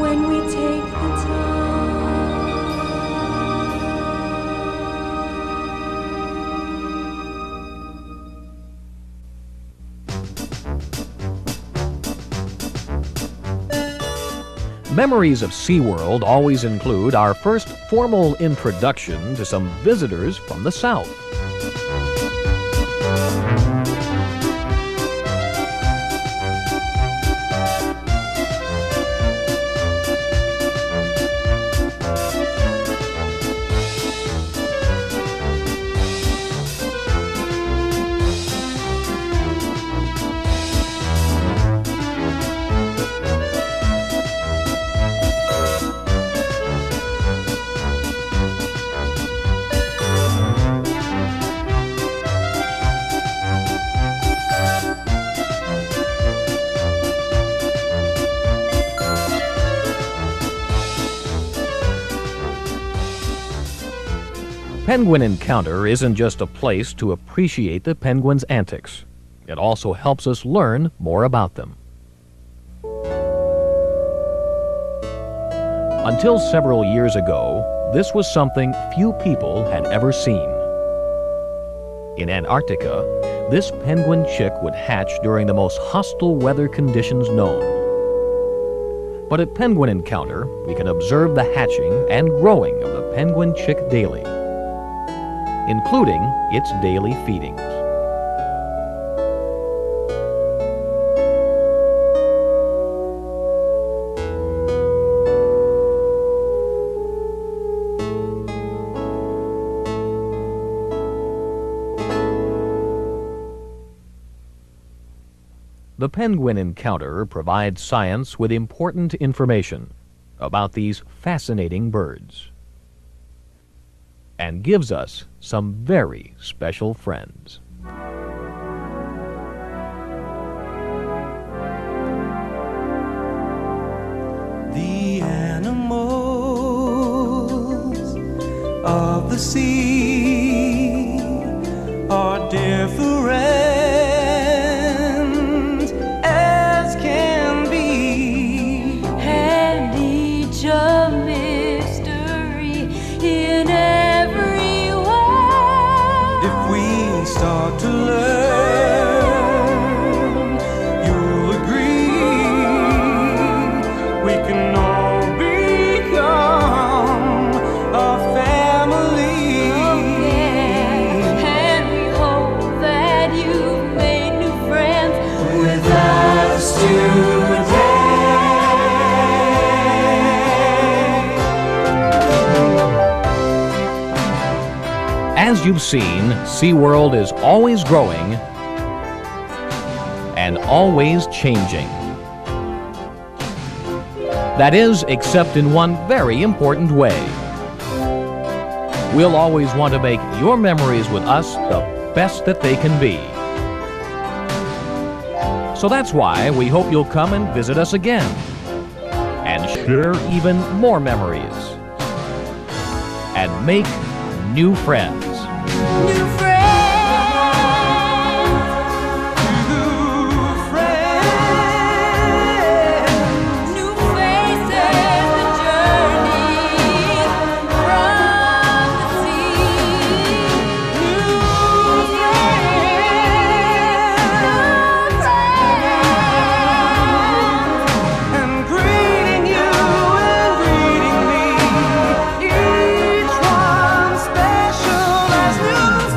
when we take the time. Memories of SeaWorld always include our first formal introduction to some visitors from the South. Penguin Encounter isn't just a place to appreciate the penguins' antics. It also helps us learn more about them. Until several years ago, this was something few people had ever seen. In Antarctica, this penguin chick would hatch during the most hostile weather conditions known. But at Penguin Encounter, we can observe the hatching and growing of the penguin chick daily, including its daily feedings. The Penguin Encounter provides science with important information about these fascinating birds, and gives us some very special friends. The animals of the sea are different as can be, And each a mystery in every way. if we start to learn. You'll agree we can all become a family. And we hope that you've made new friends With us today. As you've seen, SeaWorld is always growing and always changing. That is, except in one very important way. We'll always want to make your memories with us the best that they can be. So that's why we hope you'll come and visit us again and share even more memories and make new friends. new friends. New faces, the journey from the sea. New friends. And greeting you and greeting me, each one special as new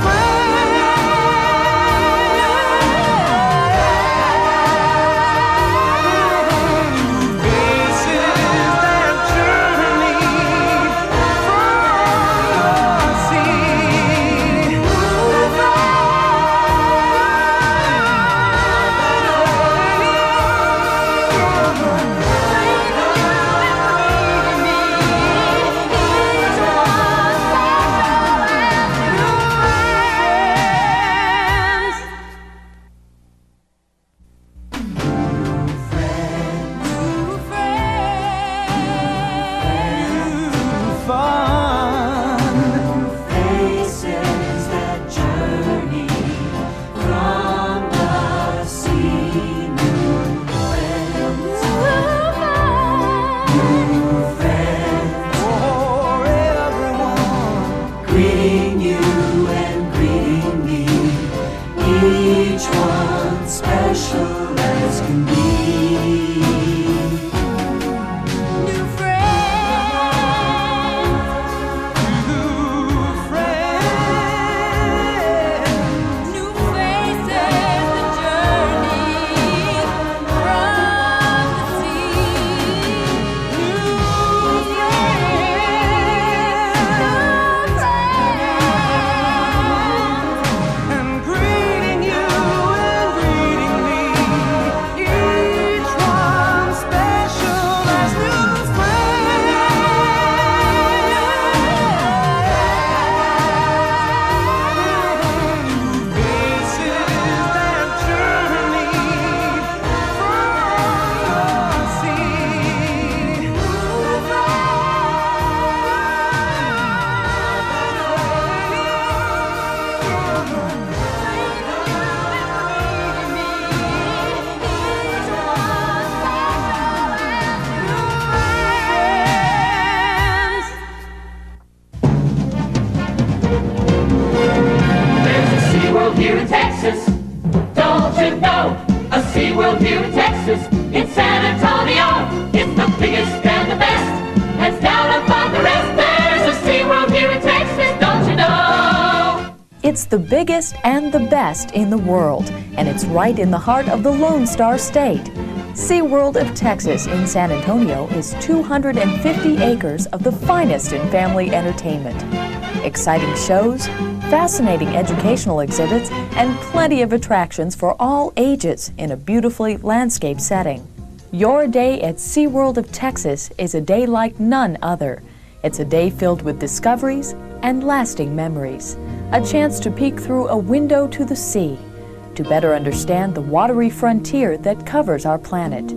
should know. A SeaWorld here in Texas, in San Antonio. It's the biggest and the best, hands down above the rest. There's a SeaWorld here in Texas, don't you know? It's the biggest and the best in the world, and it's right in the heart of the Lone Star State. SeaWorld of Texas in San Antonio is 250 acres of the finest in family entertainment. Exciting shows, fascinating educational exhibits, and plenty of attractions for all ages in a beautifully landscaped setting. Your day at SeaWorld of Texas is a day like none other. It's a day filled with discoveries and lasting memories. A chance to peek through a window to the sea, to better understand the watery frontier that covers our planet.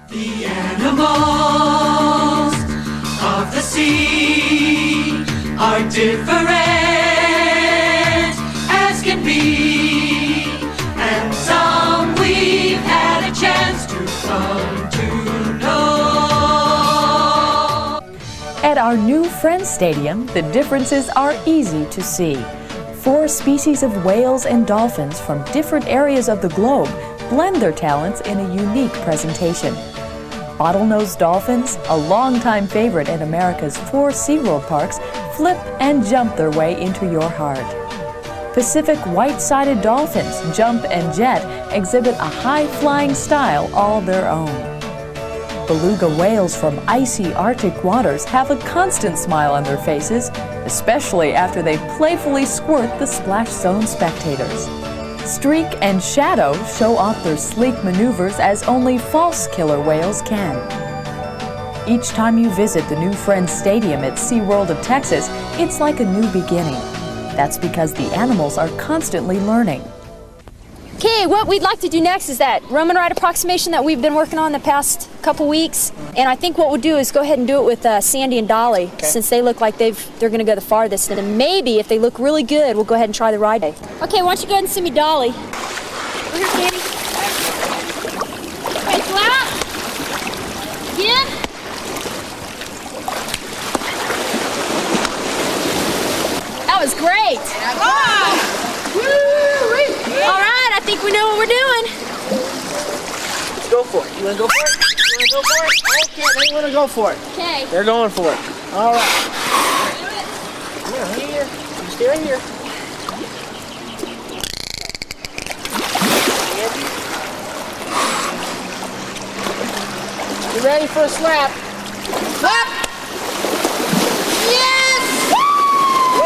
The animals of the sea are different as can be, and some we've had a chance to come to know. At our new Friends Stadium, the differences are easy to see. 4 species of whales and dolphins from different areas of the globe blend their talents in a unique presentation. Bottlenose dolphins, a longtime favorite in America's 4 SeaWorld parks, flip and jump their way into your heart. Pacific white-sided dolphins, jump and jet, exhibit a high-flying style all their own. Beluga whales from icy Arctic waters have a constant smile on their faces, especially after they playfully squirt the splash zone spectators. Streak and Shadow show off their sleek maneuvers as only false killer whales can. Each time you visit the new Friends Stadium at SeaWorld of Texas, it's like a new beginning. That's because the animals are constantly learning. Okay, what we'd like to do next is that Roman ride approximation that we've been working on the past couple weeks. And I think what we'll do is go ahead and do it with Sandy and Dolly, since they look like they're going to go the farthest. And then maybe if they look really good, we'll go ahead and try the ride. Okay, why don't you go ahead and send me Dolly. Over here, Sandy. Okay, flat. Again. That was great. All right, I think we know what we're doing. Let's go for it. You want to go for it? You want to go for it? Okay, they want to go for it. Okay. They're going for it. All right. Come here, hang here. You stay right here. You ready for a slap? Slap! Yes! Woo!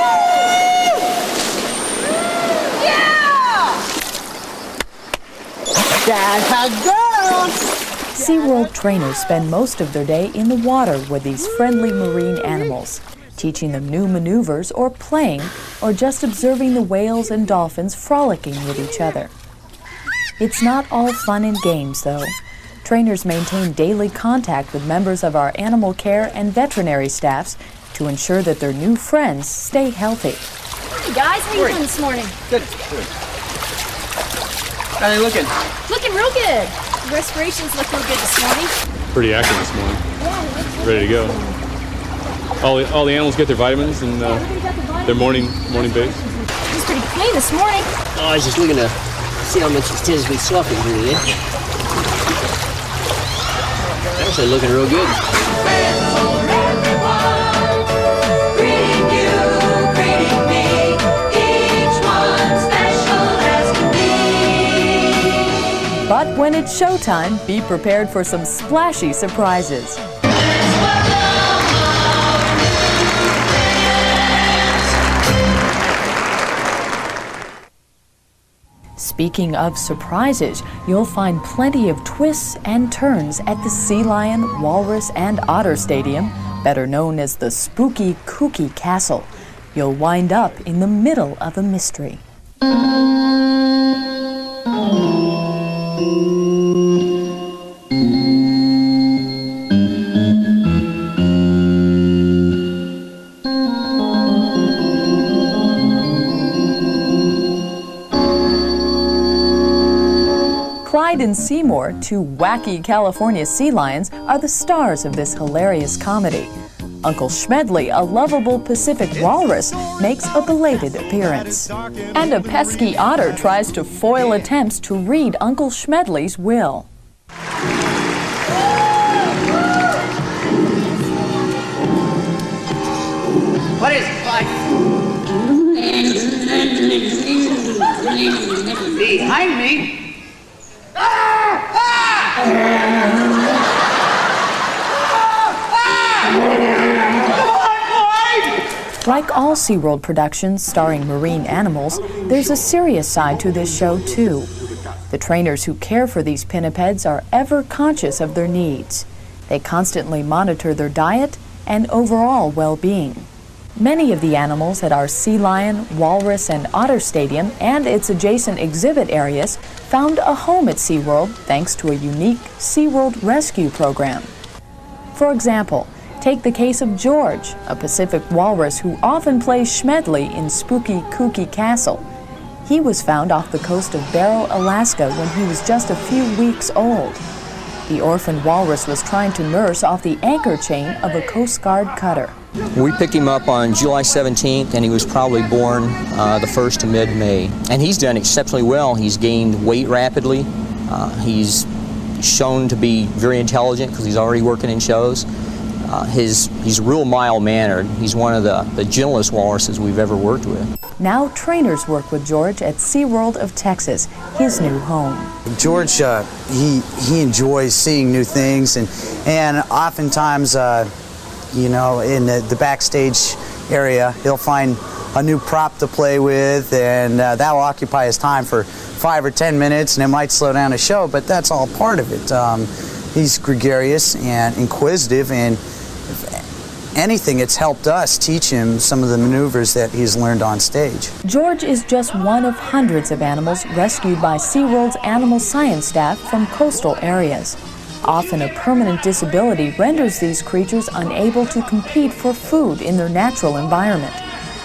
That's a girl! SeaWorld trainers spend most of their day in the water with these friendly marine animals, teaching them new maneuvers or playing, or just observing the whales and dolphins frolicking with each other. It's not all fun and games, though. Trainers maintain daily contact with members of our animal care and veterinary staffs to ensure that their new friends stay healthy. Hey guys, how you doing this morning? Good. How are they looking? Looking real good. The respirations look real good this morning. Pretty active this morning. Ready to go. All the animals get their vitamins and their morning base. It's pretty clean this morning. Oh, I was just looking to see how much it is we swapping through the edge. Actually looking real good. But when it's showtime, be prepared for some splashy surprises. Speaking of surprises, you'll find plenty of twists and turns at the Sea Lion, Walrus, and Otter Stadium, better known as the Spooky Kooky Castle. You'll wind up in the middle of a mystery. Clyde and Seymour, two wacky California sea lions, are the stars of this hilarious comedy. Uncle Schmedley, a lovable Pacific walrus, makes a belated appearance. And a pesky otter tries to foil attempts to read Uncle Schmedley's will. What is it, Clyde? Behind me? Like all SeaWorld productions starring marine animals, there's a serious side to this show too. The trainers who care for these pinnipeds are ever conscious of their needs. They constantly monitor their diet and overall well-being. Many of the animals at our sea lion, walrus, and otter stadium and its adjacent exhibit areas found a home at SeaWorld thanks to a unique SeaWorld rescue program. For example, take the case of George, a Pacific walrus who often plays Schmedley in Spooky Kooky Castle. He was found off the coast of Barrow, Alaska when he was just a few weeks old. The orphaned walrus was trying to nurse off the anchor chain of a Coast Guard cutter. We picked him up on July 17th, and he was probably born the 1st to mid-May. And he's done exceptionally well. He's gained weight rapidly. He's shown to be very intelligent because he's already working in shows. He's real mild-mannered. He's one of the gentlest walruses we've ever worked with. Now trainers work with George at SeaWorld of Texas, his new home. George, he enjoys seeing new things, and oftentimes, you know, in the backstage area, he'll find a new prop to play with, and that will occupy his time for 5 or 10 minutes, and it might slow down a show, but that's all part of it. He's gregarious and inquisitive, and if anything, it's helped us teach him some of the maneuvers that he's learned on stage. George is just one of hundreds of animals rescued by SeaWorld's animal science staff from coastal areas. Often a permanent disability renders these creatures unable to compete for food in their natural environment.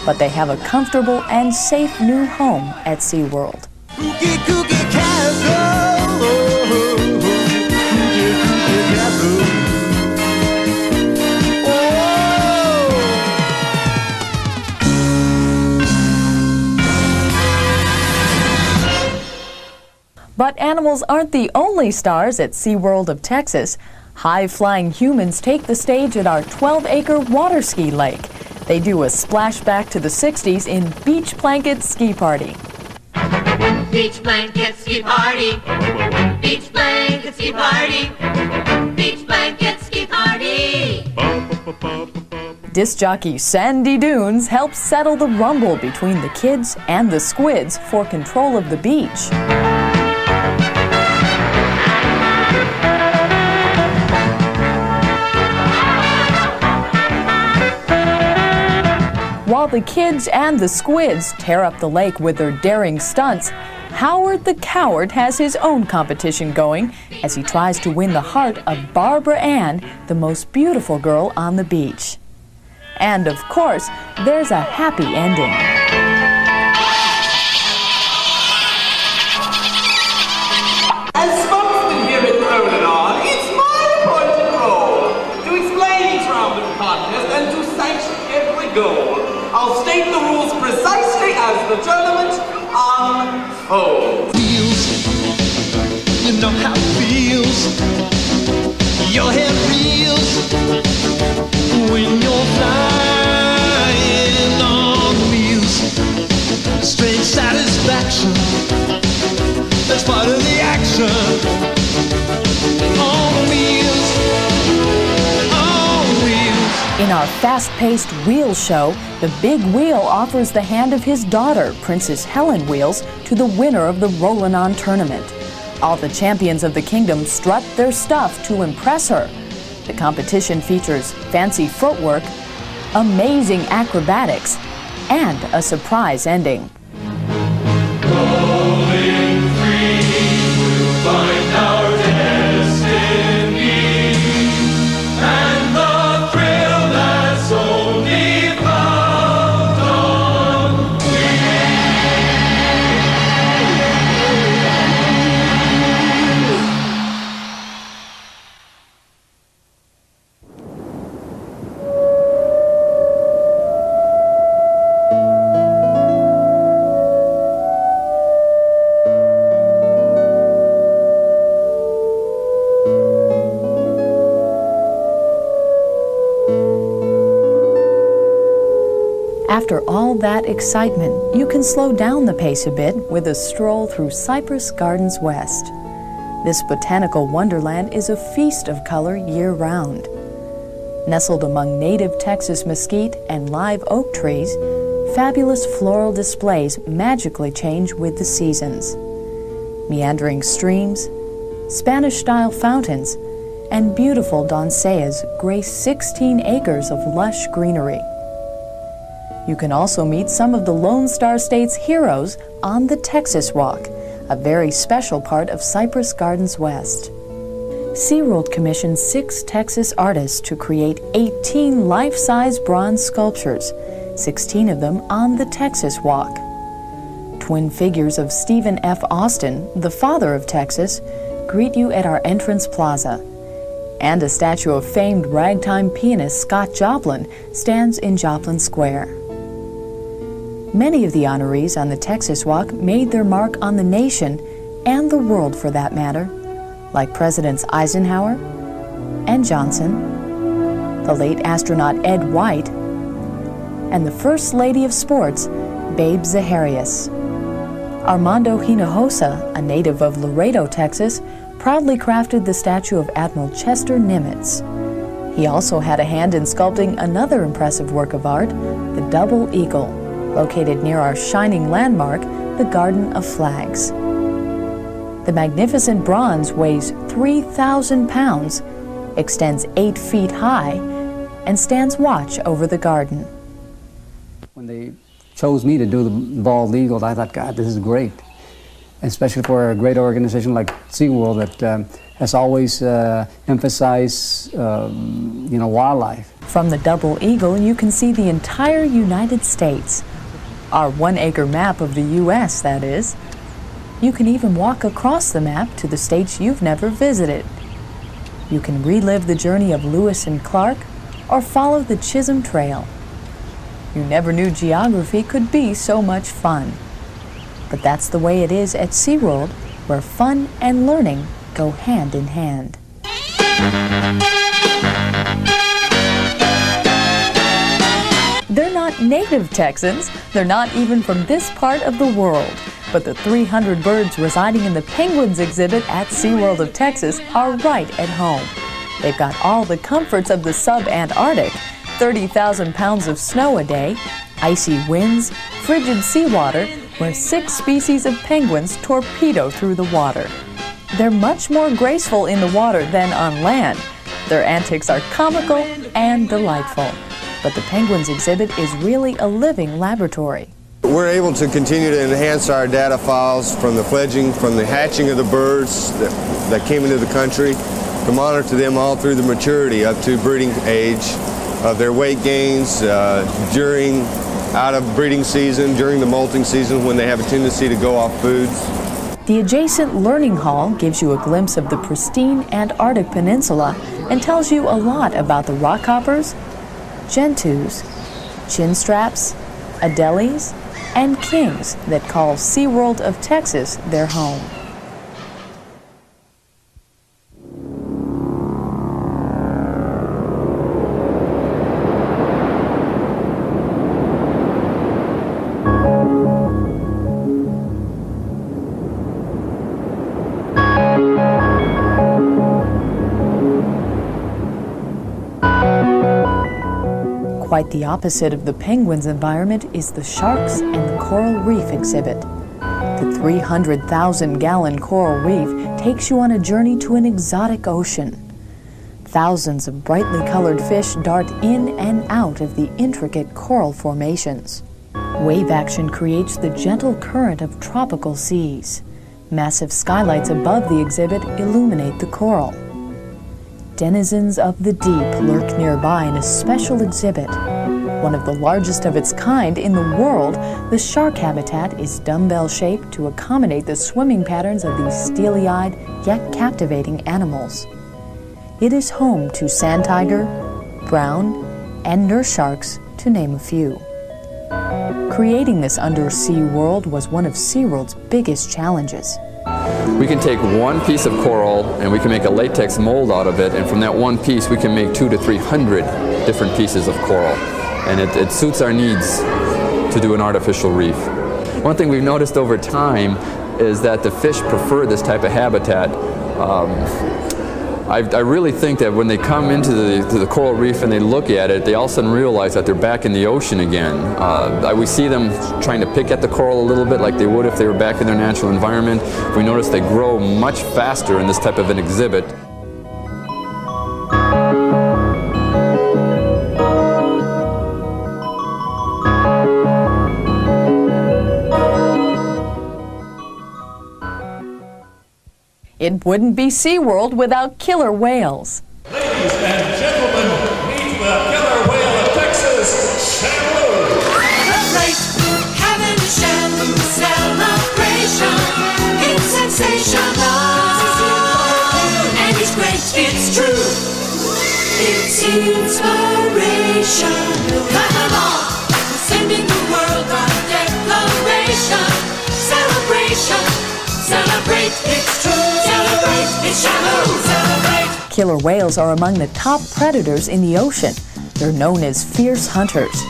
But they have a comfortable and safe new home at SeaWorld. But animals aren't the only stars at SeaWorld of Texas. High-flying humans take the stage at our 12-acre water ski lake. They do a splashback to the 60s in Beach Blanket Ski Party. Beach blanket ski party. Beach blanket ski party. Beach blanket ski party. Disc jockey Sandy Dunes helps settle the rumble between the kids and the squids for control of the beach. While the kids and the squids tear up the lake with their daring stunts, Howard the Coward has his own competition going as he tries to win the heart of Barbara Ann, the most beautiful girl on the beach. And of course, there's a happy ending. As spokesman here at Relive, it's my appointed role to explain each round of contest and to sanction every goal. I'll state the rules precisely as the tournament unfolds. You know how it feels. Your head reels when you're flying on wheels. Strange satisfaction, that's part of the action. On wheels, on wheels. In our fast-paced wheel show, the big wheel offers the hand of his daughter, Princess Helen Wheels, to the winner of the Roll-On tournament. All the champions of the kingdom strut their stuff to impress her. The competition features fancy footwork, amazing acrobatics, and a surprise ending. Going free, we'll find our destiny, and the thrill that's only found on wings. After all that excitement, you can slow down the pace a bit with a stroll through Cypress Gardens West. This botanical wonderland is a feast of color year-round. Nestled among native Texas mesquite and live oak trees, fabulous floral displays magically change with the seasons. Meandering streams, Spanish-style fountains, and beautiful doncellas grace 16 acres of lush greenery. You can also meet some of the Lone Star State's heroes on the Texas Walk, a very special part of Cypress Gardens West. SeaWorld commissioned 6 Texas artists to create 18 life-size bronze sculptures, 16 of them on the Texas Walk. Twin figures of Stephen F. Austin, the father of Texas, greet you at our entrance plaza. And a statue of famed ragtime pianist Scott Joplin stands in Joplin Square. Many of the honorees on the Texas Walk made their mark on the nation and the world for that matter, like Presidents Eisenhower and Johnson, the late astronaut Ed White, and the First Lady of Sports, Babe Zaharias. Armando Hinojosa, a native of Laredo, Texas, proudly crafted the statue of Admiral Chester Nimitz. He also had a hand in sculpting another impressive work of art, the Double Eagle, located near our shining landmark, the Garden of Flags. The magnificent bronze weighs 3,000 pounds, extends 8 feet high, and stands watch over the garden. When they chose me to do the bald eagle, I thought, God, this is great. Especially for a great organization like SeaWorld that has always emphasized, wildlife. From the Double Eagle, you can see the entire United States. Our 1-acre map of the U.S., that is. You can even walk across the map to the states you've never visited. You can relive the journey of Lewis and Clark or follow the Chisholm Trail. You never knew geography could be so much fun. But that's the way it is at SeaWorld, where fun and learning go hand in hand. They're not native Texans. They're not even from this part of the world. But the 300 birds residing in the Penguins exhibit at SeaWorld of Texas are right at home. They've got all the comforts of the sub-Antarctic, 30,000 pounds of snow a day, icy winds, frigid seawater, where 6 species of penguins torpedo through the water. They're much more graceful in the water than on land. Their antics are comical and delightful. But the Penguins exhibit is really a living laboratory. We're able to continue to enhance our data files from the fledging, from the hatching of the birds that came into the country, to monitor them all through the maturity up to breeding age, of their weight gains during out of breeding season, during the molting season when they have a tendency to go off foods. The adjacent learning hall gives you a glimpse of the pristine Antarctic Peninsula and tells you a lot about the rockhoppers, gentoos, chinstraps, adelies, and kings that call SeaWorld of Texas their home. Quite the opposite of the penguins' environment is the sharks and the coral reef exhibit. The 300,000-gallon coral reef takes you on a journey to an exotic ocean. Thousands of brightly colored fish dart in and out of the intricate coral formations. Wave action creates the gentle current of tropical seas. Massive skylights above the exhibit illuminate the coral. Denizens of the deep lurk nearby in a special exhibit. One of the largest of its kind in the world, the shark habitat is dumbbell-shaped to accommodate the swimming patterns of these steely-eyed yet captivating animals. It is home to sand tiger, brown, and nurse sharks, to name a few. Creating this undersea world was one of SeaWorld's biggest challenges. We can take one piece of coral and we can make a latex mold out of it, and from that one piece we can make 200 to 300 different pieces of coral, and it suits our needs to do an artificial reef. One thing we've noticed over time is that the fish prefer this type of habitat. I really think that when they come into the coral reef and they look at it, they all of a sudden realize that they're back in the ocean again. We see them trying to pick at the coral a little bit like they would if they were back in their natural environment. We notice they grow much faster in this type of an exhibit. It wouldn't be SeaWorld without killer whales. Ladies and gentlemen, meet the killer whale of Texas, Shamu! Celebrate, having a Shamu celebration. It's sensational, and it's great, it's true. It's inspirational. Come on, sending the world a declaration. Celebration, celebrate, it's true. Killer whales are among the top predators in the ocean. They're known as fierce hunters.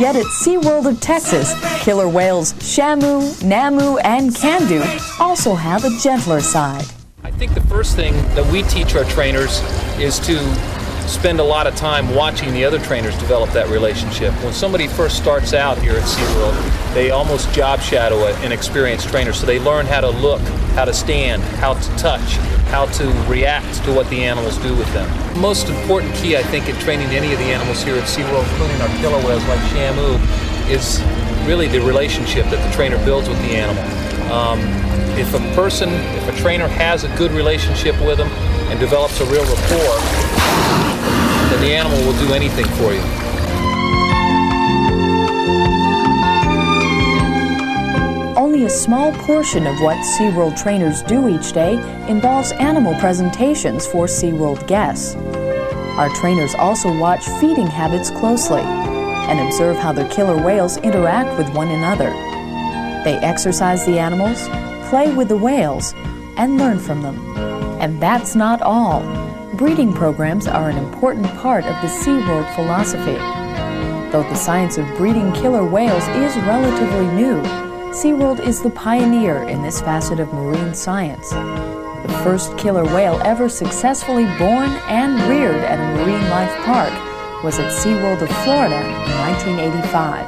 Yet at SeaWorld of Texas, killer whales Shamu, Namu, and Candu also have a gentler side. I think the first thing that we teach our trainers is to spend a lot of time watching the other trainers develop that relationship. When somebody first starts out here at SeaWorld, they almost job shadow an experienced trainer, so they learn how to look, how to stand, how to touch, how to react to what the animals do with them. The most important key, I think, in training any of the animals here at SeaWorld, including our killer whales like Shamu, is really the relationship that the trainer builds with the animal. If a trainer has a good relationship with them and develops a real rapport, then the animal will do anything for you. Only a small portion of what SeaWorld trainers do each day involves animal presentations for SeaWorld guests. Our trainers also watch feeding habits closely and observe how the killer whales interact with one another. They exercise the animals, play with the whales, and learn from them. And that's not all. Breeding programs are an important part of the SeaWorld philosophy. Though the science of breeding killer whales is relatively new, SeaWorld is the pioneer in this facet of marine science. The first killer whale ever successfully born and reared at a marine life park was at SeaWorld of Florida in 1985.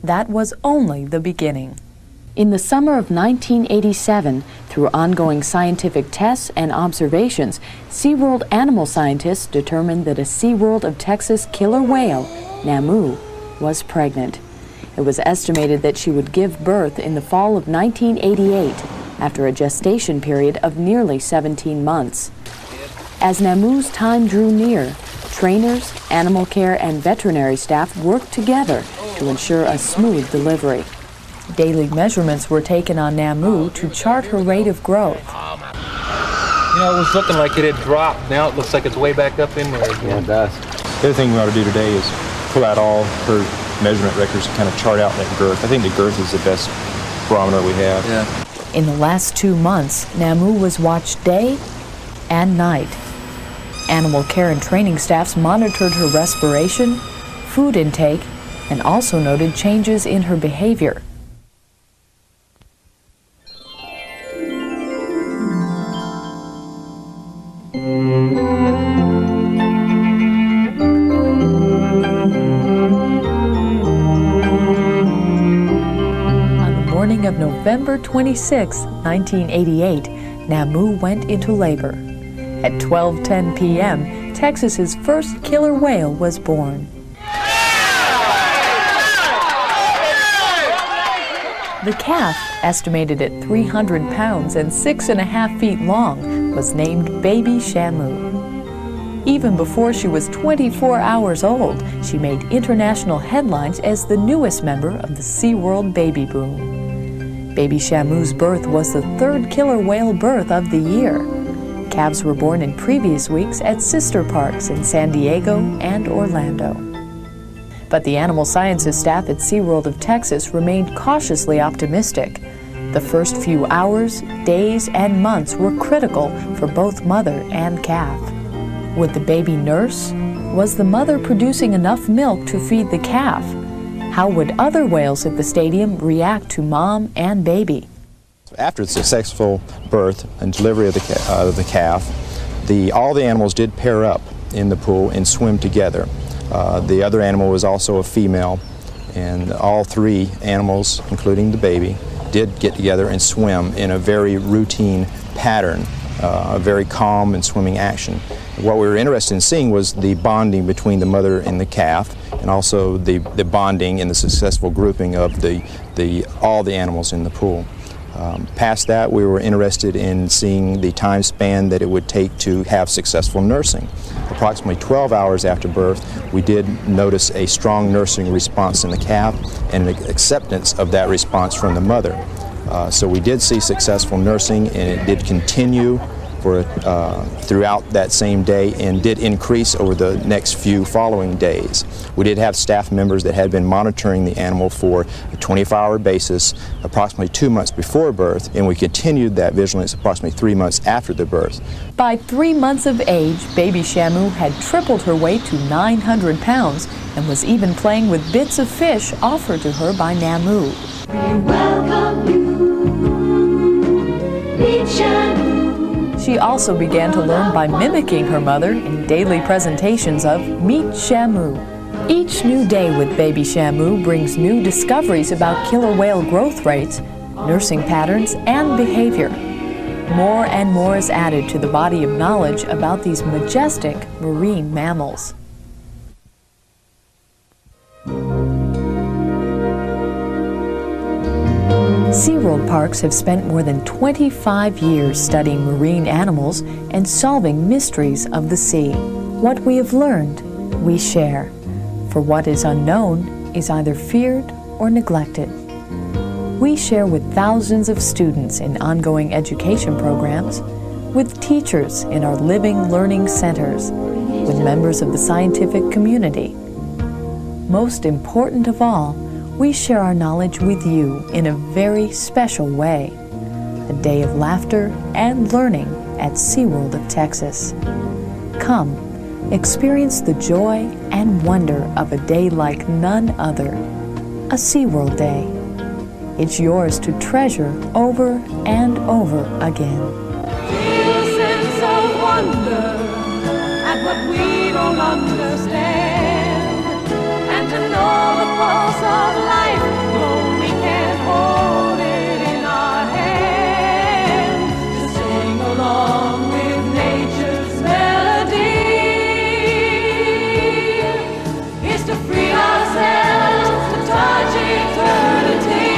That was only the beginning. In the summer of 1987, through ongoing scientific tests and observations, SeaWorld animal scientists determined that a SeaWorld of Texas killer whale, Namu, was pregnant. It was estimated that she would give birth in the fall of 1988, after a gestation period of nearly 17 months. As Namu's time drew near, trainers, animal care, and veterinary staff worked together to ensure a smooth delivery. Daily measurements were taken on Namu to chart her rate of growth. You know, it was looking like it had dropped. Now it looks like it's way back up in there again. Yeah, it does. The other thing we ought to do today is pull out all her measurement records and kind of chart out that girth. I think the girth is the best barometer we have. Yeah. In the last 2 months, Namu was watched day and night. Animal care and training staffs monitored her respiration, food intake, and also noted changes in her behavior. Of November 26, 1988, Namu went into labor. At 12:10 p.m., Texas's first killer whale was born. The calf, estimated at 300 pounds and 6.5 feet long, was named Baby Shamu. Even before she was 24 hours old, she made international headlines as the newest member of the SeaWorld baby boom. Baby Shamu's birth was the third killer whale birth of the year. Calves were born in previous weeks at sister parks in San Diego and Orlando. But the animal sciences staff at SeaWorld of Texas remained cautiously optimistic. The first few hours, days, and months were critical for both mother and calf. Would the baby nurse? Was the mother producing enough milk to feed the calf? How would other whales at the stadium react to mom and baby? After the successful birth and delivery of the calf, all the animals did pair up in the pool and swim together. The other animal was also a female, and all three animals, including the baby, did get together and swim in a very routine pattern, a very calm and swimming action. What we were interested in seeing was the bonding between the mother and the calf, and also the bonding and the successful grouping of all the animals in the pool. Past that, we were interested in seeing the time span that it would take to have successful nursing. Approximately 12 hours after birth, we did notice a strong nursing response in the calf and an acceptance of that response from the mother. So we did see successful nursing, and it did continue throughout that same day and did increase over the next few following days. We did have staff members that had been monitoring the animal for a 24-hour basis approximately 2 months before birth, and we continued that vigilance approximately 3 months after the birth. By 3 months of age, baby Shamu had tripled her weight to 900 pounds and was even playing with bits of fish offered to her by Namu. We welcome you, meet Shamu. She also began to learn by mimicking her mother in daily presentations of Meet Shamu. Each new day with baby Shamu brings new discoveries about killer whale growth rates, nursing patterns, and behavior. More and more is added to the body of knowledge about these majestic marine mammals. SeaWorld parks have spent more than 25 years studying marine animals and solving mysteries of the sea. What we have learned, we share. For what is unknown is either feared or neglected. We share with thousands of students in ongoing education programs, with teachers in our living learning centers, with members of the scientific community. Most important of all, we share our knowledge with you in a very special way. A day of laughter and learning at SeaWorld of Texas. Come, experience the joy and wonder of a day like none other. A SeaWorld Day. It's yours to treasure over and over again. Feel a sense of wonder at what we don't understand, and to know the pulse of life, though we can't hold it in our hands, to sing along with nature's melody is to free ourselves to touch eternity.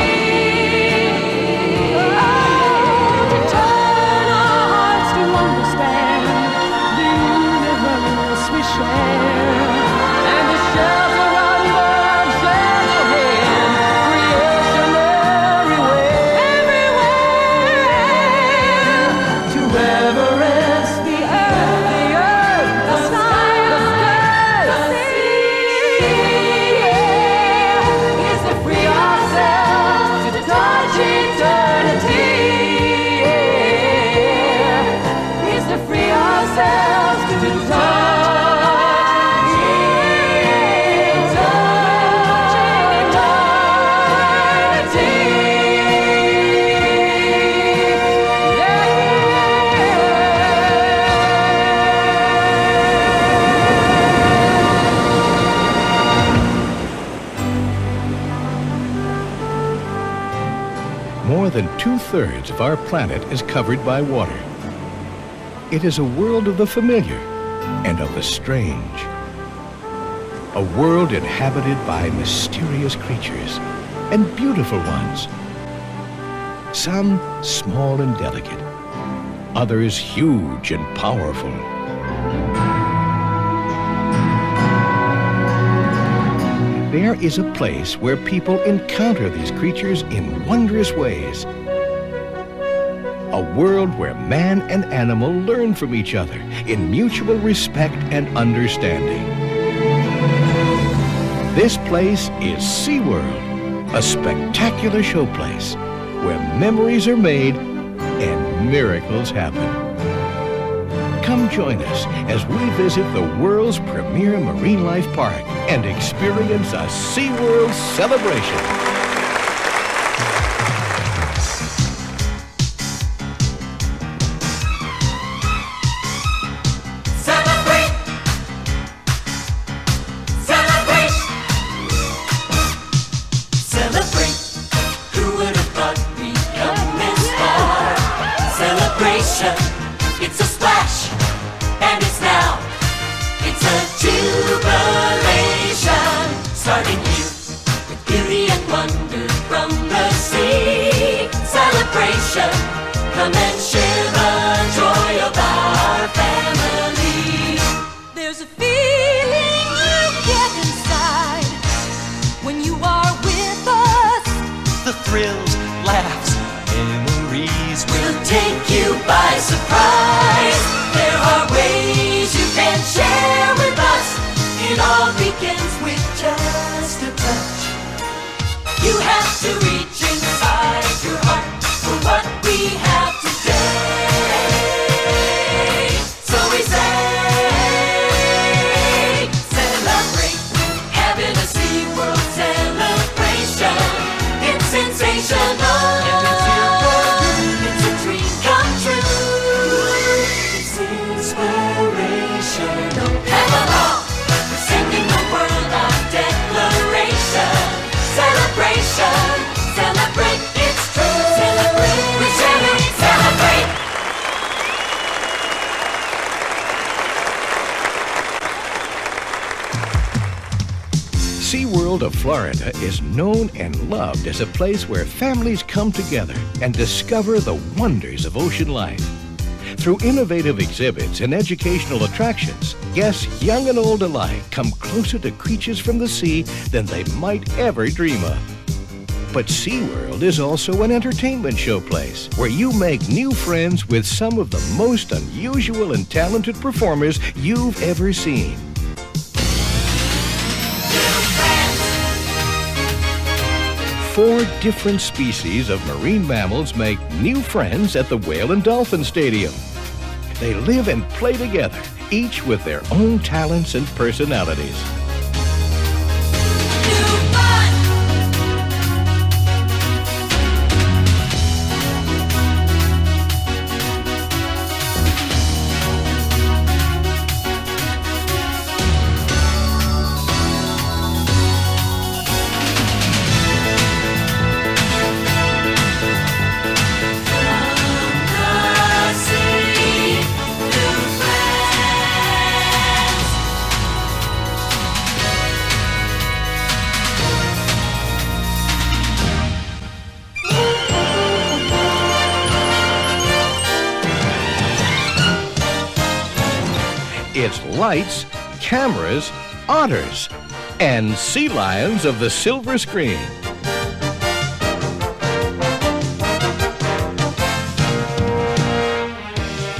To turn our hearts to understand the universe we share, and to shelter under gentle hand creation everywhere. To reverence the earth, the sky, the sea, is to free ourselves to touch eternity. Is to free ourselves to touch More than 2/3 of our planet is covered by water. It is a world of the familiar and of the strange. A world inhabited by mysterious creatures and beautiful ones. Some small and delicate, others huge and powerful. There is a place where people encounter these creatures in wondrous ways. A world where man and animal learn from each other in mutual respect and understanding. This place is SeaWorld, a spectacular showplace where memories are made and miracles happen. Come join us as we visit the world's premier marine life park and experience a SeaWorld celebration. It's a splash, and it's now. It's a jubilation, starting here with beauty and wonder from the sea. Celebration, come and share the joy of our family. There's a feeling you get inside when you are with us. The thrills, laughs, memories will take you by surprise. There are ways you can share with us. It all begins with just a touch. You have to reach inside your heart for what we have today. So we say, celebrate, having a SeaWorld celebration. It's sensational. It's a dream come true. It's inspirational. Have a ball. We're singing the world of declaration. Celebration. Celebrate. It's true. Celebrate. We celebrate. Celebrate. SeaWorld of Florida is known and loved as a place where families come together and discover the wonders of ocean life. Through innovative exhibits and educational attractions, guests young and old alike come closer to creatures from the sea than they might ever dream of. But SeaWorld is also an entertainment showplace where you make new friends with some of the most unusual and talented performers you've ever seen. 4 different species of marine mammals make new friends at the Whale and Dolphin Stadium. They live and play together, each with their own talents and personalities. It's lights, cameras, otters, and sea lions of the silver screen.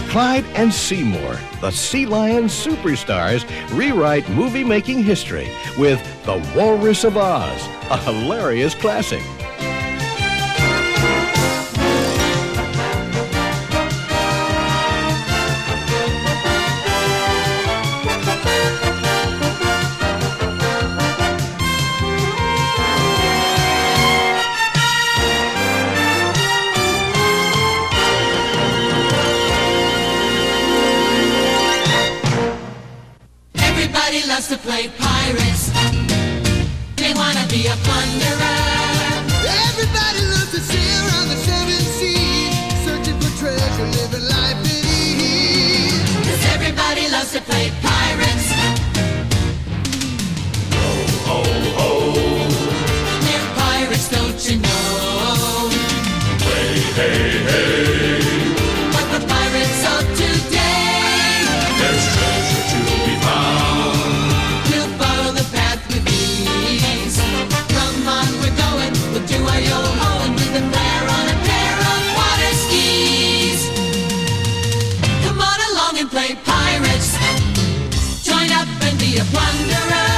Clyde and Seymour, the Sea Lion superstars, rewrite movie-making history with The Walrus of Oz, a hilarious classic. Everybody loves to play pirates. They wanna be a plunderer. Everybody loves to sail around the 7 seas, searching for treasure, living life at ease. 'Cause everybody loves to play pirates. Oh, oh, oh. They're pirates, don't you know? Hey, hey, hey. What the pirates of today? There's treasure to be found. We'll follow the path with ease. Come on, we're going. We'll do our yo-ho and with a flare on a pair of water skis. Come on along and play pirates. Join up and be a plunderer.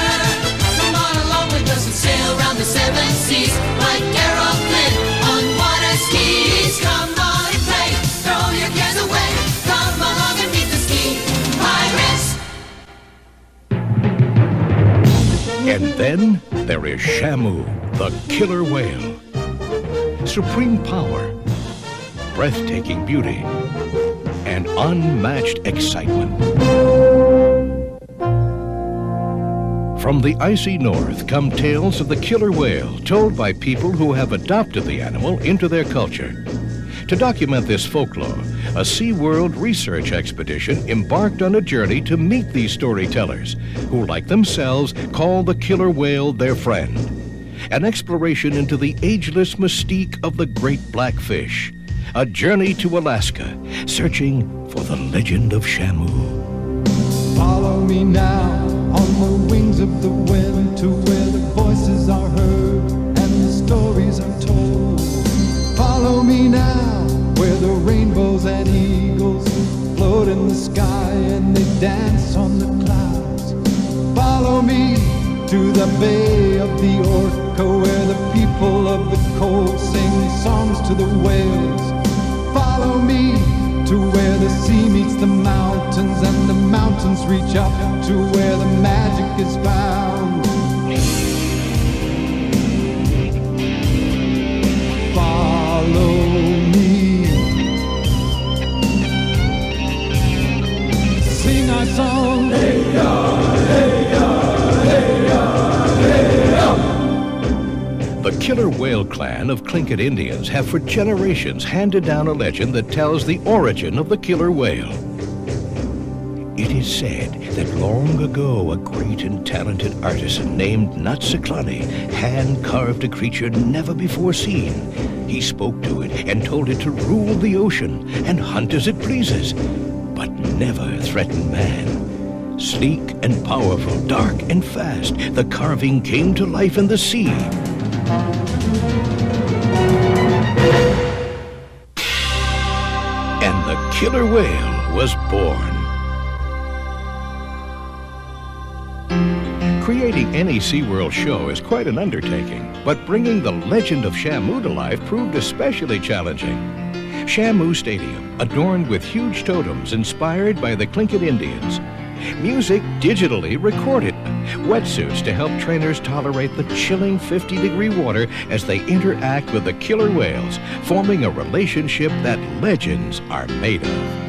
Come on along with us and sail around the 7 seas like Carol Flynn on water skis. Come on and play, throw your cares away. Come along and meet the ski pirates. And then there is Shamu, the killer whale. Supreme power, breathtaking beauty, and unmatched excitement. From the icy north come tales of the killer whale told by people who have adopted the animal into their culture. To document this folklore, a SeaWorld research expedition embarked on a journey to meet these storytellers, who, like themselves, call the killer whale their friend. An exploration into the ageless mystique of the great black fish. A journey to Alaska, searching for the legend of Shamu. Follow me now on the wings of the wind to where the voices are heard and the stories are told. Follow me now where the rainbows and eagles float in the sky and they dance on the clouds. Follow me to the bay of the Orca where the people of the cold sing songs to the whales. Follow me to where the sea meets the mountains and the mountains reach up to where the magic is found. Follow me. Sing our song. Hey ya, hey ya, hey ya, hey ya. The killer whale clan of Tlingit Indians have for generations handed down a legend that tells the origin of the killer whale. It is said that long ago a great and talented artisan named Natsiklani hand-carved a creature never before seen. He spoke to it and told it to rule the ocean and hunt as it pleases, but never threaten man. Sleek and powerful, dark and fast, the carving came to life in the sea. And the killer whale was born. Creating any SeaWorld show is quite an undertaking, but bringing the legend of Shamu to life proved especially challenging. Shamu Stadium, adorned with huge totems inspired by the Tlingit Indians. Music digitally recorded. Wetsuits to help trainers tolerate the chilling 50-degree water as they interact with the killer whales, forming a relationship that legends are made of.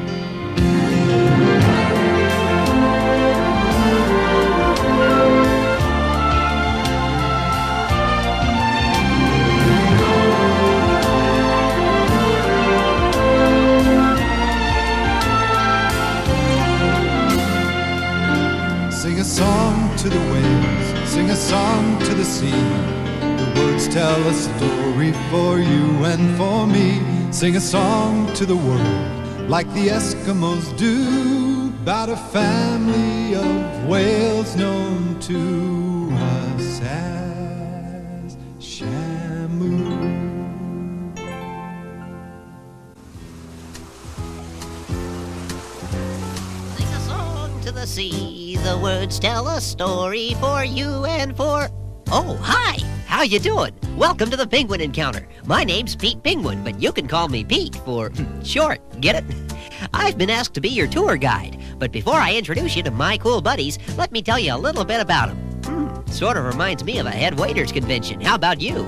Sing a song to the winds, sing a song to the sea. The words tell a story for you and for me. Sing a song to the world, like the Eskimos do, about a family of whales known to us as Shamu. Sing a song to the sea, the words tell a story for you and for... Oh, hi! How you doing? Welcome to the Penguin Encounter. My name's Pete Penguin, but you can call me Pete for short, get it? I've been asked to be your tour guide, but before I introduce you to my cool buddies, let me tell you a little bit about them. Sort of reminds me of a head waiters convention. How about you?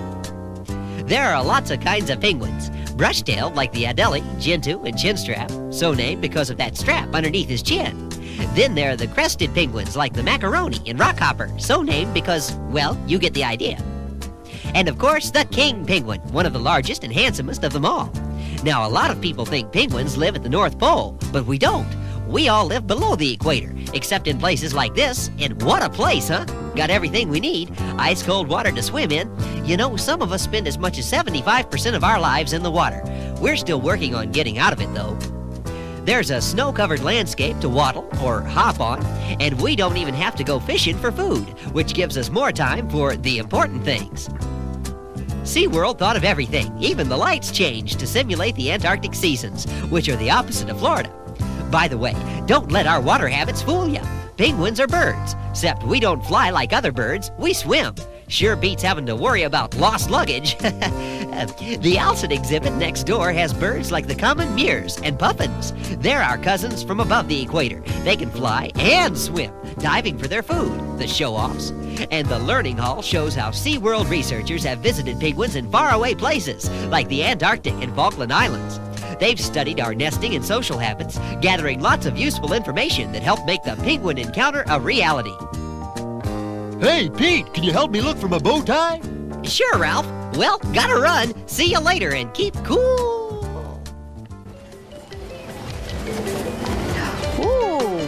There are lots of kinds of penguins. Brush-tailed like the Adelie, Gentoo, and Chinstrap, so named because of that strap underneath his chin. Then there are the crested penguins like the Macaroni and Rockhopper, so named because, well, you get the idea. And of course, the king penguin, one of the largest and handsomest of them all. Now, a lot of people think penguins live at the North Pole, but we don't. We all live below the equator, except in places like this, and what a place, huh? Got everything we need, ice-cold water to swim in. You know, some of us spend as much as 75% of our lives in the water. We're still working on getting out of it, though. There's a snow-covered landscape to waddle or hop on, and we don't even have to go fishing for food, which gives us more time for the important things. SeaWorld thought of everything, even the lights changed to simulate the Antarctic seasons, which are the opposite of Florida. By the way, don't let our water habits fool you. Penguins are birds, except we don't fly like other birds, we swim. Sure beats having to worry about lost luggage. The Alson exhibit next door has birds like the common mears and puffins. They're our cousins from above the equator. They can fly and swim, diving for their food, the show-offs. And the Learning Hall shows how SeaWorld researchers have visited penguins in faraway places, like the Antarctic and Falkland Islands. They've studied our nesting and social habits, gathering lots of useful information that help make the penguin encounter a reality. Hey, Pete, can you help me look for my bow tie? Sure, Ralph. Well, gotta run. See you later and keep cool. Ooh,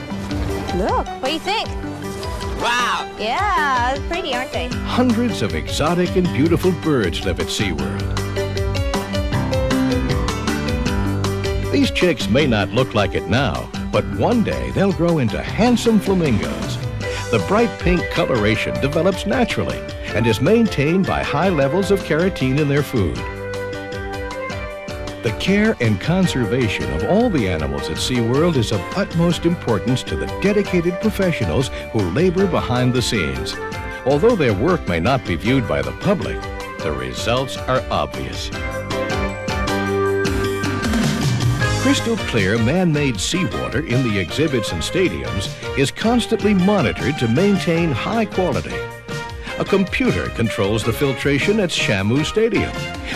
look, what do you think? Wow. Yeah, it's pretty, aren't they? Hundreds of exotic and beautiful birds live at SeaWorld. These chicks may not look like it now, but one day they'll grow into handsome flamingos. The bright pink coloration develops naturally and is maintained by high levels of carotene in their food. The care and conservation of all the animals at SeaWorld is of utmost importance to the dedicated professionals who labor behind the scenes. Although their work may not be viewed by the public, the results are obvious. Crystal clear man-made seawater in the exhibits and stadiums is constantly monitored to maintain high quality. A computer controls the filtration at Shamu Stadium,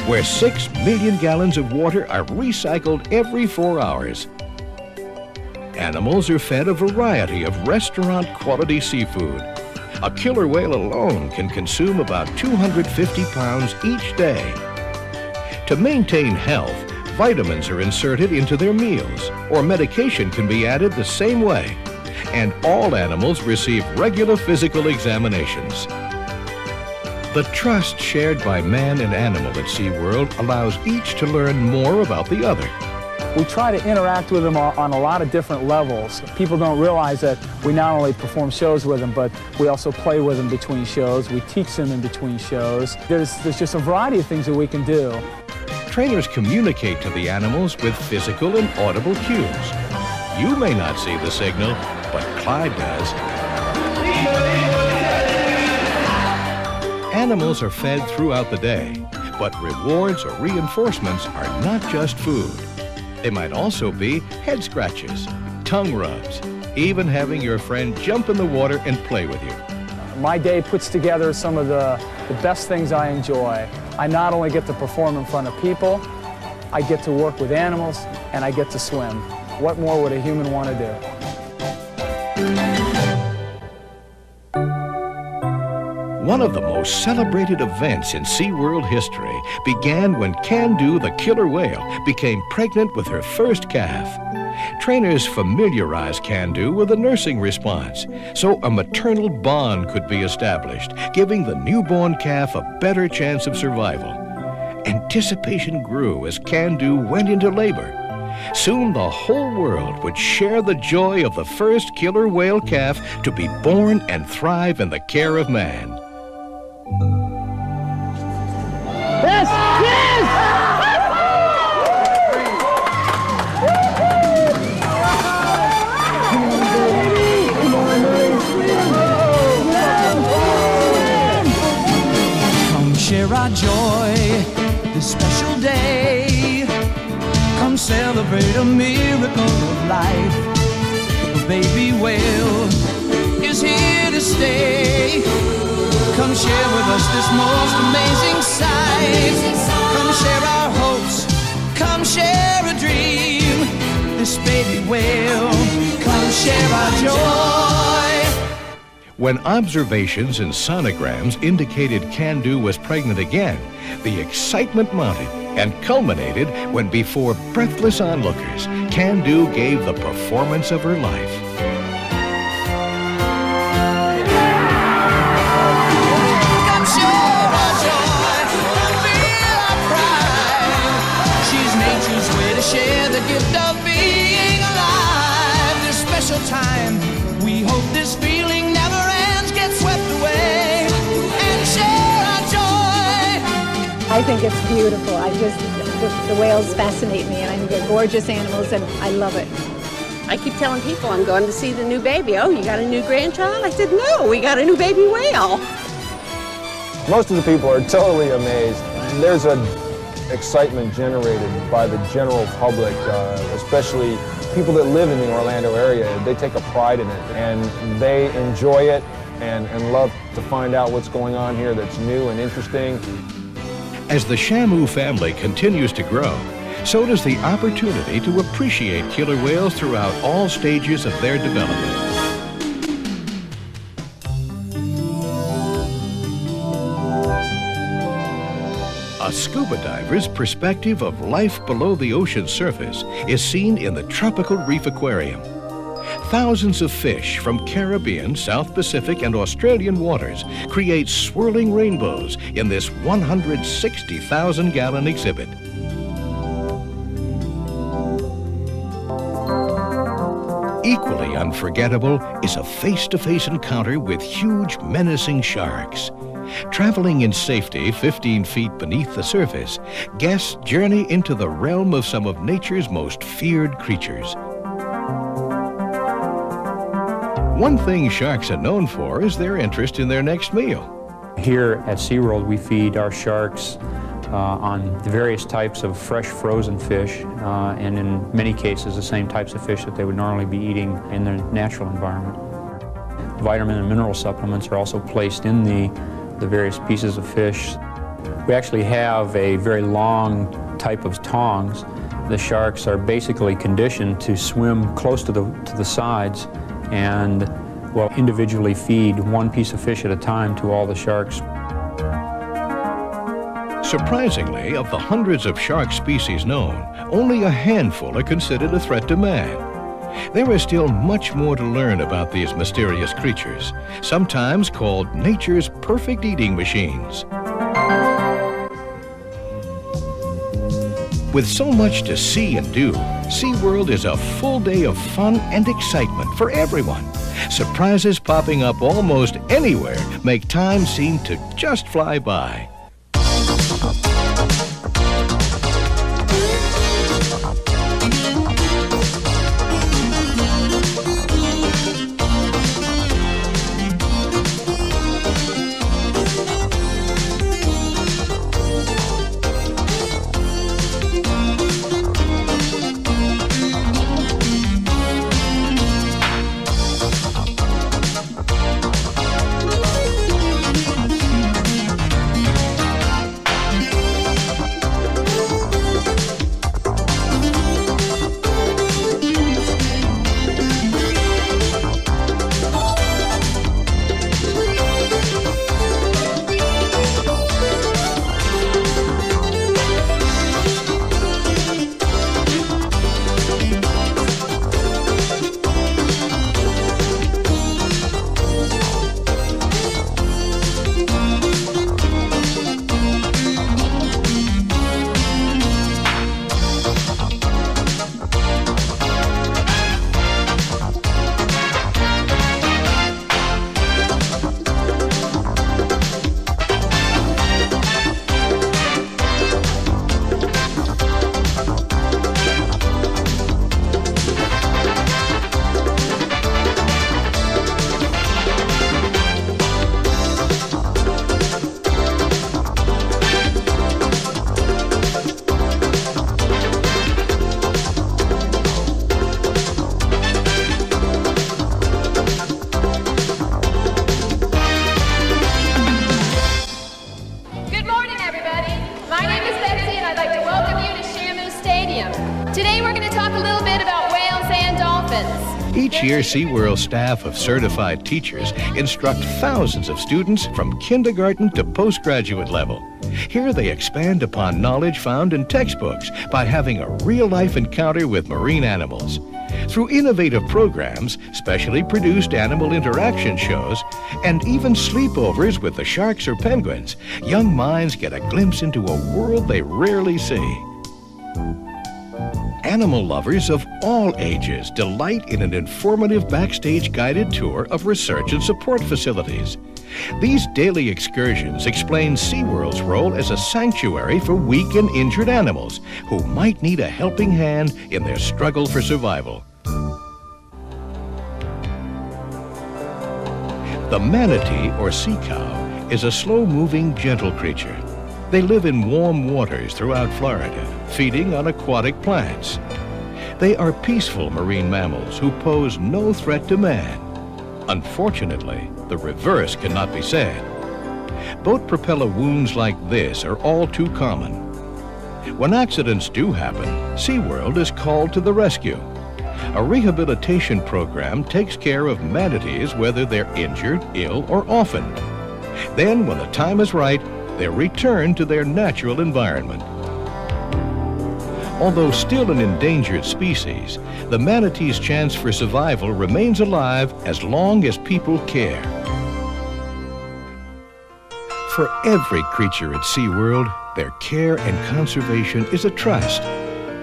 where 6 million gallons of water are recycled every 4 hours. Animals are fed a variety of restaurant-quality seafood. A killer whale alone can consume about 250 pounds each day. To maintain health, vitamins are inserted into their meals, or medication can be added the same way. And all animals receive regular physical examinations. The trust shared by man and animal at SeaWorld allows each to learn more about the other. We try to interact with them on a lot of different levels. People don't realize that we not only perform shows with them, but we also play with them between shows. We teach them in between shows. There's just a variety of things that we can do. Trainers communicate to the animals with physical and audible cues. You may not see the signal, but Clyde does. Animals are fed throughout the day, but rewards or reinforcements are not just food. They might also be head scratches, tongue rubs, even having your friend jump in the water and play with you. My day puts together some of the best things I enjoy. I not only get to perform in front of people, I get to work with animals, and I get to swim. What more would a human want to do? One of the most celebrated events in SeaWorld history began when Can-Do the killer whale became pregnant with her first calf. Trainers familiarized Can-Do with a nursing response, so a maternal bond could be established, giving the newborn calf a better chance of survival. Anticipation grew as Can-Do went into labor. Soon the whole world would share the joy of the first killer whale calf to be born and thrive in the care of man. Yes! Yes! Come share our joy this special day. Come celebrate a miracle of life. A baby whale is here to stay. Come share with us this most amazing sight. Come share our hopes. Come share a dream. This baby whale. Come share our joy. When observations and sonograms indicated Can-Do was pregnant again, the excitement mounted and culminated when, before breathless onlookers, Can-Do gave the performance of her life. Share the gift of being alive. This special time, we hope this feeling never ends, get swept away, and share our joy. I think it's beautiful. The whales fascinate me, and I think they're gorgeous animals, and I love it. I keep telling people I'm going to see the new baby. Oh, you got a new grandchild? I said, no, we got a new baby whale. Most of the people are totally amazed. There's an excitement generated by the general public, especially people that live in the Orlando area. They take a pride in it, and they enjoy it and love to find out what's going on here that's new and interesting. As the Shamu family continues to grow, so does the opportunity to appreciate killer whales throughout all stages of their development. A scuba diver's perspective of life below the ocean surface is seen in the Tropical Reef Aquarium. Thousands of fish from Caribbean, South Pacific, and Australian waters create swirling rainbows in this 160,000-gallon exhibit. Equally unforgettable is a face-to-face encounter with huge, menacing sharks. Traveling in safety 15 feet beneath the surface, guests journey into the realm of some of nature's most feared creatures. One thing sharks are known for is their interest in their next meal. Here at SeaWorld, we feed our sharks on the various types of fresh frozen fish, and in many cases the same types of fish that they would normally be eating in their natural environment. Vitamin and mineral supplements are also placed in the various pieces of fish. We actually have a very long type of tongs. The sharks are basically conditioned to swim close to the sides and will individually feed one piece of fish at a time to all the sharks. Surprisingly, of the hundreds of shark species known, only a handful are considered a threat to man. There is still much more to learn about these mysterious creatures, sometimes called nature's perfect eating machines. With so much to see and do, SeaWorld is a full day of fun and excitement for everyone. Surprises popping up almost anywhere make time seem to just fly by. Each year, SeaWorld staff of certified teachers instruct thousands of students from kindergarten to postgraduate level. Here they expand upon knowledge found in textbooks by having a real-life encounter with marine animals. Through innovative programs, specially produced animal interaction shows, and even sleepovers with the sharks or penguins, young minds get a glimpse into a world they rarely see. Animal lovers of all ages delight in an informative backstage guided tour of research and support facilities. These daily excursions explain SeaWorld's role as a sanctuary for weak and injured animals who might need a helping hand in their struggle for survival. The manatee, or sea cow, is a slow-moving, gentle creature. They live in warm waters throughout Florida, feeding on aquatic plants. They are peaceful marine mammals who pose no threat to man. Unfortunately, the reverse cannot be said. Boat propeller wounds like this are all too common. When accidents do happen, SeaWorld is called to the rescue. A rehabilitation program takes care of manatees whether they're injured, ill, or orphaned. Then, when the time is right, they're returned to their natural environment. Although still an endangered species, the manatee's chance for survival remains alive as long as people care. For every creature at SeaWorld, their care and conservation is a trust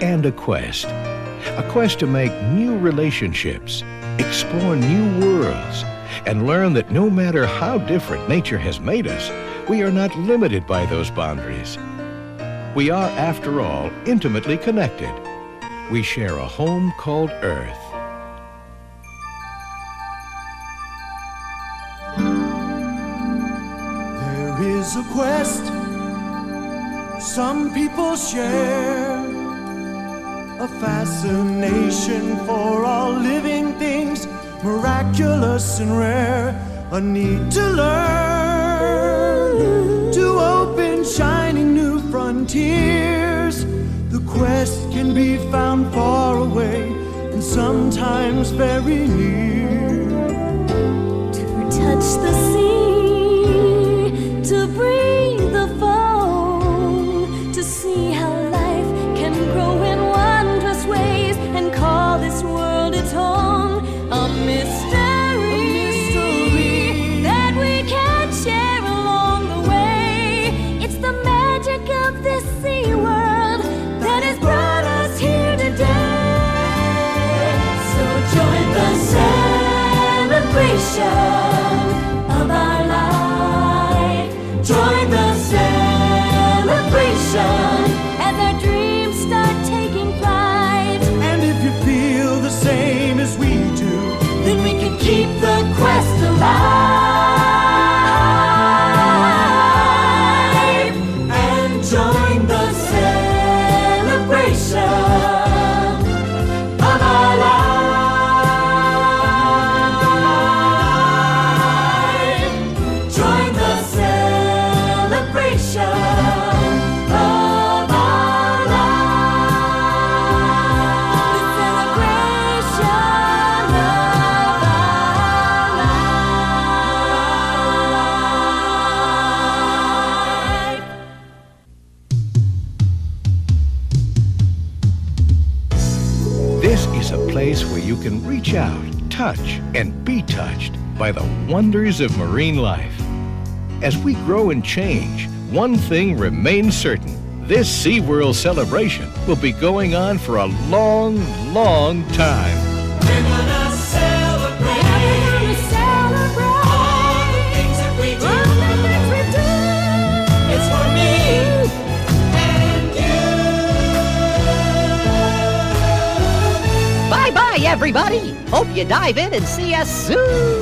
and a quest. A quest to make new relationships, explore new worlds, and learn that no matter how different nature has made us, we are not limited by those boundaries. We are, after all, intimately connected. We share a home called Earth. There is a quest some people share, a fascination for all living things, miraculous and rare, a need to learn, to open shining new frontiers. The quest can be found far away and sometimes very near. To touch the sea, to breathe the foam, to see how life can grow in wondrous ways and call this world its home. A mystery that we can share along the way. It's the magic of this sea world that has brought us here today. So join the celebration of our life. Join the celebration as our dreams start taking flight. And if you feel the same as we do, then we can keep the quest alive and join the celebration of our life. Join the celebration of our life. The celebration of This is a place where you can reach out, touch, and be touched by the wonders of marine life. As we grow and change, one thing remains certain. This SeaWorld celebration will be going on for a long, long time. we're gonna celebrate all the things that we do. It's for me and you. Bye-bye, everybody. Hope you dive in and see us soon.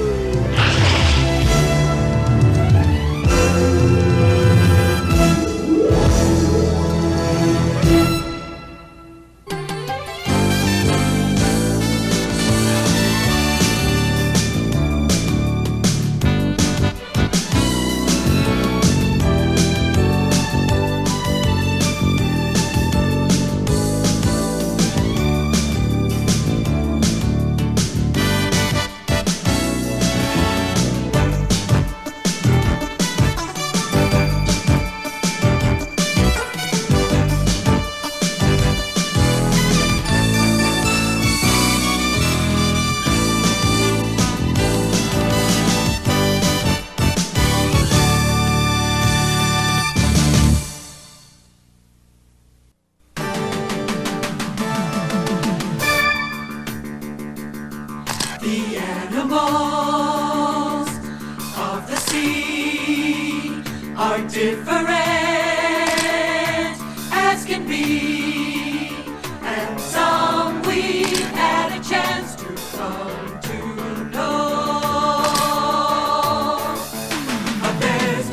The animals of the sea are different as can be, and some we've had a chance to come to know. But there's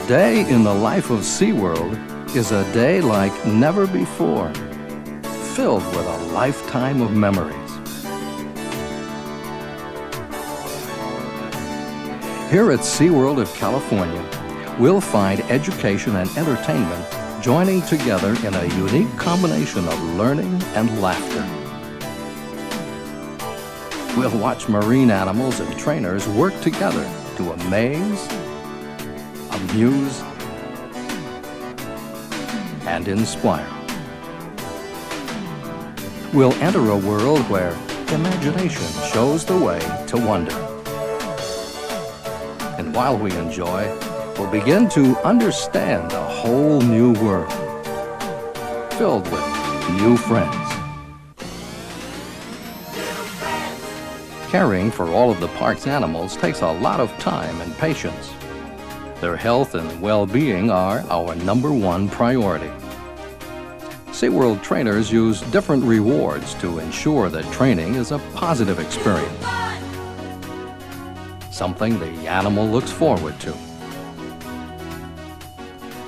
day in the life of SeaWorld is a day like never before, filled with a lifetime of memories. Here at SeaWorld of California, we'll find education and entertainment joining together in a unique combination of learning and laughter. We'll watch marine animals and trainers work together to amaze, amuse, and inspire. We'll enter a world where imagination shows the way to wonder. And while we enjoy, we'll begin to understand a whole new world, filled with new friends. Caring for all of the park's animals takes a lot of time and patience. Their health and well-being are our #1 priority. SeaWorld trainers use different rewards to ensure that training is a positive experience, something the animal looks forward to.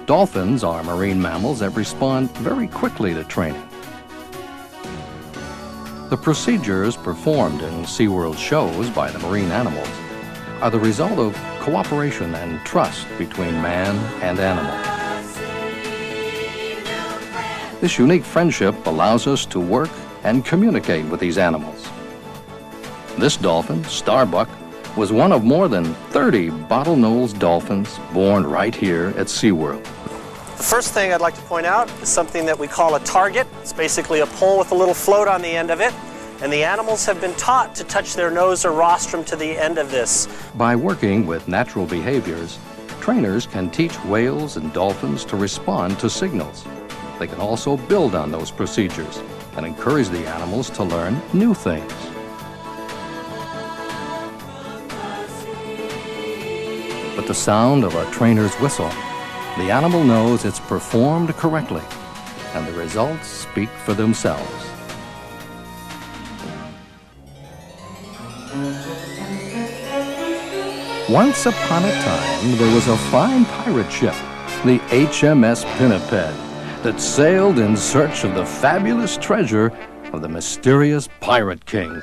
Dolphins are marine mammals that respond very quickly to training. The procedures performed in SeaWorld shows by the marine animals are the result of cooperation and trust between man and animal. This unique friendship allows us to work and communicate with these animals. This dolphin, Starbuck, was one of more than 30 bottlenose dolphins born right here at SeaWorld. The first thing I'd like to point out is something that we call a target. It's basically a pole with a little float on the end of it, and the animals have been taught to touch their nose or rostrum to the end of this. By working with natural behaviors, trainers can teach whales and dolphins to respond to signals. They can also build on those procedures and encourage the animals to learn new things. With the sound of a trainer's whistle, the animal knows it's performed correctly, and the results speak for themselves. Once upon a time, there was a fine pirate ship, the HMS Pinniped, that sailed in search of the fabulous treasure of the mysterious Pirate King.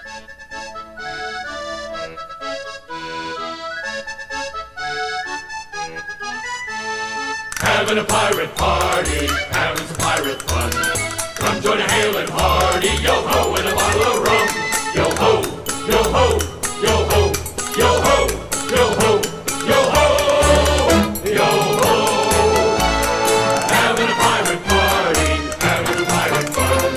Having a pirate party, having some pirate fun. Come join a hale and hearty, yo-ho, and a bottle of rum. Yo-ho, yo-ho, yo-ho, yo-ho, yo-ho, yo-ho, yo-ho. Having a pirate party, having a pirate fun.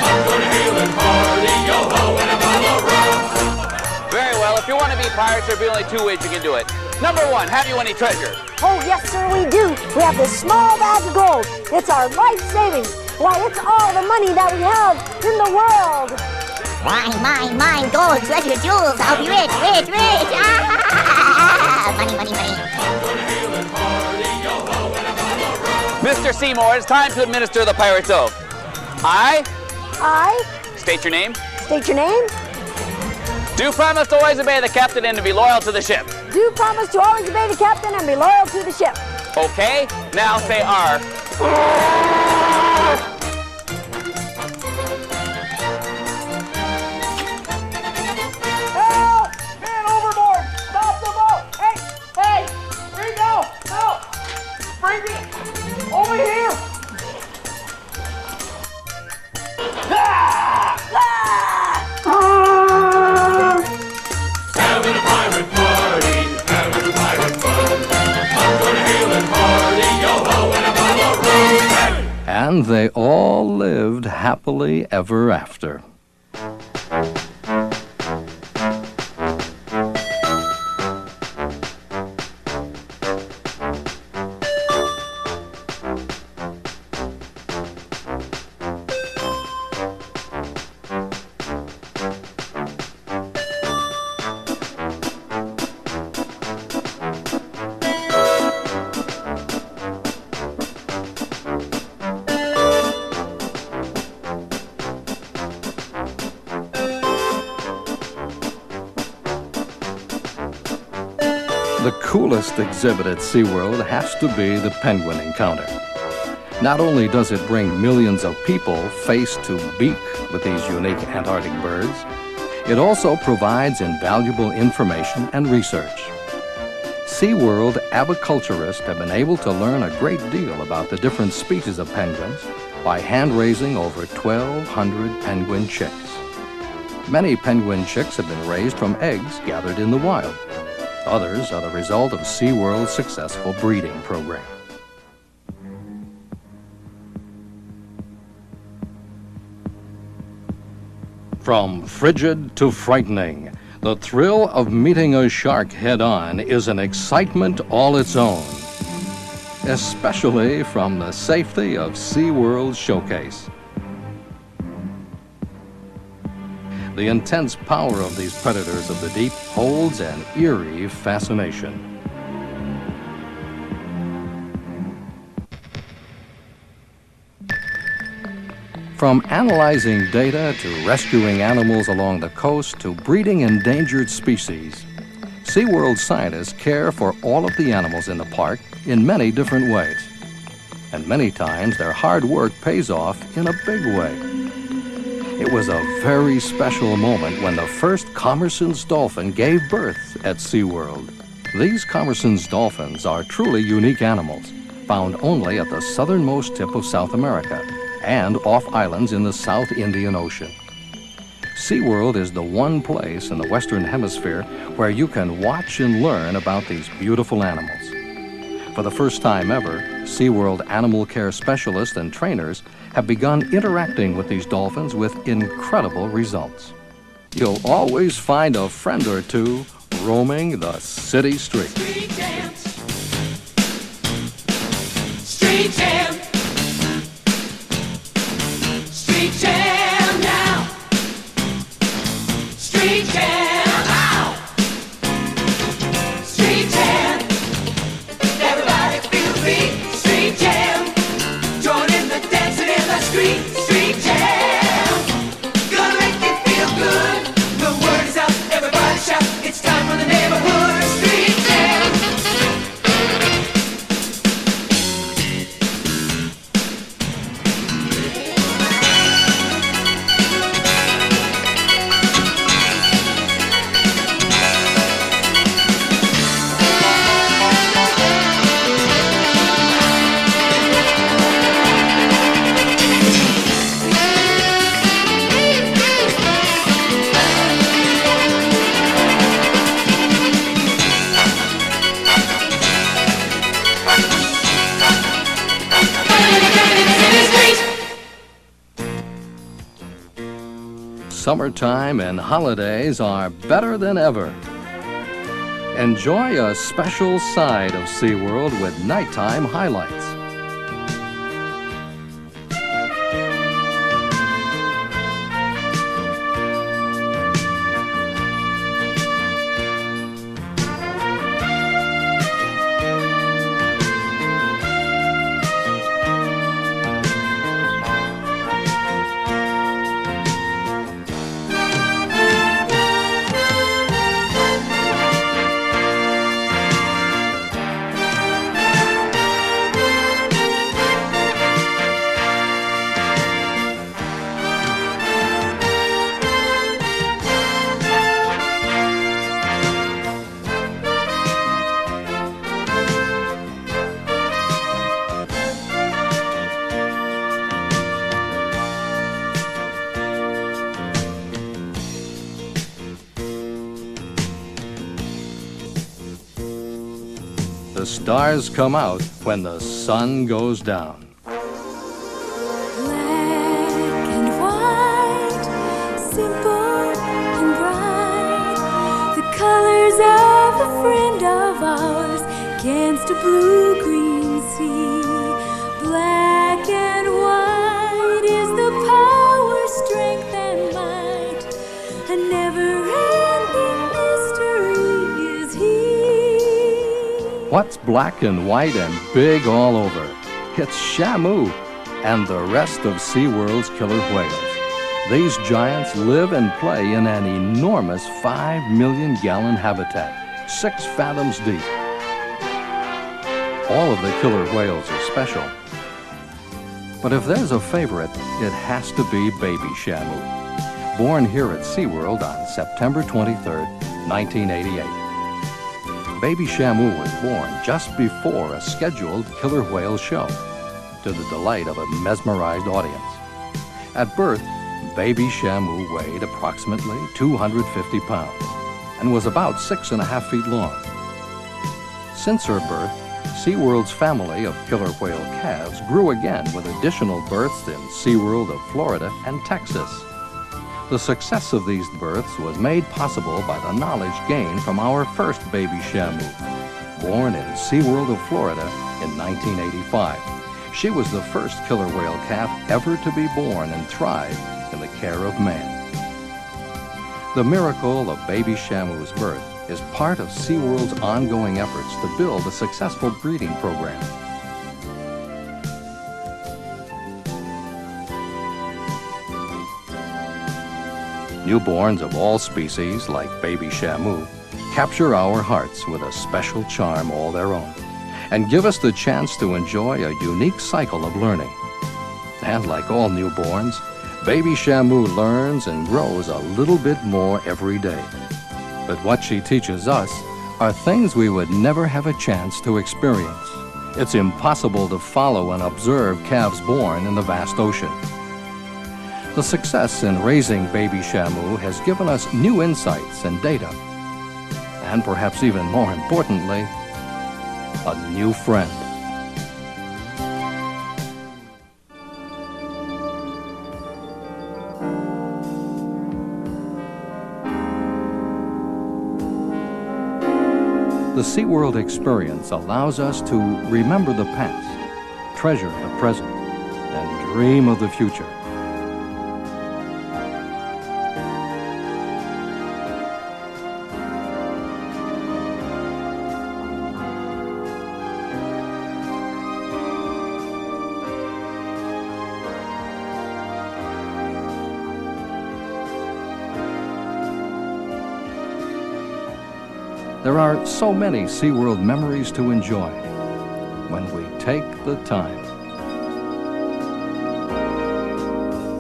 Come join a hale and hearty, yo-ho, and a bottle of rum. Very well, if you want to be pirates, there'll be only 2 ways you can do it. Number 1, have you any treasure? Oh, yes, sir, we do. We have this small bag of gold. It's our life savings. Why, it's all the money that we have in the world. Mine, gold, treasure, jewels. I'll be rich, rich, rich. Ah, money, money, money. Mr. Seymour, it's time to administer the pirate's oath. I State your name. State your name. Do promise to always obey the captain and to be loyal to the ship. Do promise to always obey the captain and be loyal to the ship. Okay, now say R. Help! Man overboard! Stop the boat! Hey! Bring go! Help! Bring me over here! Having a pirate party, having a pirate fun. I'm gonna hail and party, yo-ho, and a bottle of rum. And they all lived happily ever after. The coolest exhibit at SeaWorld has to be the penguin encounter. Not only does it bring millions of people face to beak with these unique Antarctic birds, it also provides invaluable information and research. SeaWorld aviculturists have been able to learn a great deal about the different species of penguins by hand-raising over 1,200 penguin chicks. Many penguin chicks have been raised from eggs gathered in the wild. Others are the result of SeaWorld's successful breeding program. From frigid to frightening, the thrill of meeting a shark head-on is an excitement all its own, especially from the safety of SeaWorld's showcase. The intense power of these predators of the deep holds an eerie fascination. From analyzing data to rescuing animals along the coast to breeding endangered species, SeaWorld scientists care for all of the animals in the park in many different ways. And many times their hard work pays off in a big way. It was a very special moment when the first Commerson's dolphin gave birth at SeaWorld. These Commerson's dolphins are truly unique animals, found only at the southernmost tip of South America and off islands in the South Indian Ocean. SeaWorld is the one place in the Western Hemisphere where you can watch and learn about these beautiful animals. For the first time ever, SeaWorld animal care specialists and trainers have begun interacting with these dolphins with incredible results. You'll always find a friend or two roaming the city streets. Street dance. Street jam. Street jam now. Street jam now. Street jam. Everybody feel free. Street jam. Join in the dancing in the street. Street jam. Gonna make you feel good. The word is out. Everybody shout. It's time for the neighborhood. Street jam. Summertime and holidays are better than ever. Enjoy a special side of SeaWorld with nighttime highlights. The stars come out when the sun goes down. And white, simple and bright, the colors of a friend of ours against a blue-green sea. Black and white is the power, strength and might, a never-ending mystery is he. What's black and white and big all over? It's Shamu and the rest of SeaWorld's killer whales. These giants live and play in an enormous 5 million gallon habitat, 6 fathoms deep. All of the killer whales are special. But if there's a favorite, it has to be Baby Shamu, born here at SeaWorld on September 23, 1988. Baby Shamu was born just before a scheduled killer whale show, to the delight of a mesmerized audience. At birth, Baby Shamu weighed approximately 250 pounds and was about 6.5 feet long. Since her birth, SeaWorld's family of killer whale calves grew again with additional births in SeaWorld of Florida and Texas. The success of these births was made possible by the knowledge gained from our first Baby Shamu, born in SeaWorld of Florida in 1985. She was the first killer whale calf ever to be born and thrive in the care of man. The miracle of Baby Shamu's birth is part of SeaWorld's ongoing efforts to build a successful breeding program. Newborns of all species, like Baby Shamu, capture our hearts with a special charm all their own and give us the chance to enjoy a unique cycle of learning. And like all newborns, Baby Shamu learns and grows a little bit more every day. But what she teaches us are things we would never have a chance to experience. It's impossible to follow and observe calves born in the vast ocean. The success in raising Baby Shamu has given us new insights and data, and perhaps even more importantly, a new friend. The SeaWorld experience allows us to remember the past, treasure the present, and dream of the future. There are so many SeaWorld memories to enjoy when we take the time.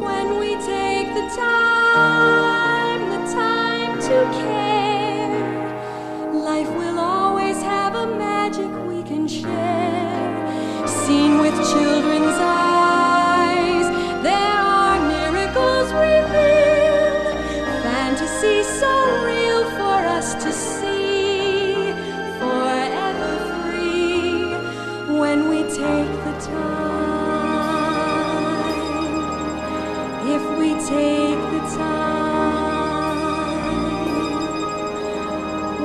When we take the time to care, life will always have a magic we can share. Seen with children's eyes, there are miracles revealed, fantasy so real for us to see. When we take the time, if we take the time,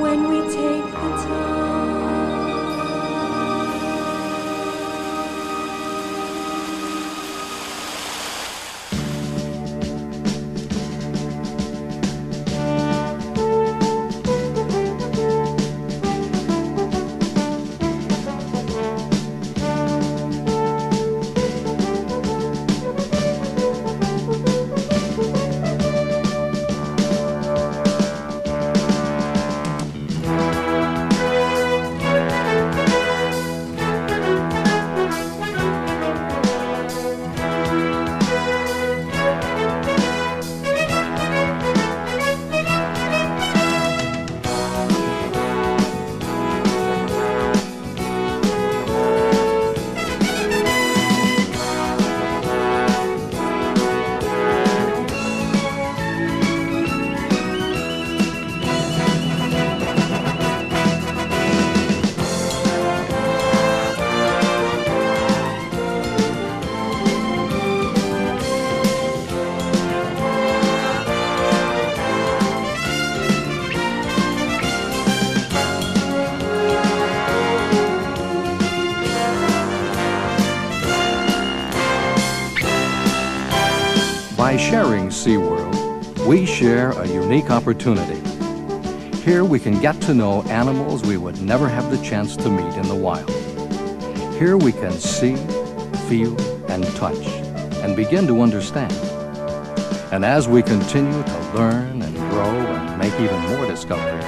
when we take the time. By sharing SeaWorld, we share a unique opportunity. Here we can get to know animals we would never have the chance to meet in the wild. Here we can see, feel, and touch, and begin to understand. And as we continue to learn and grow and make even more discoveries,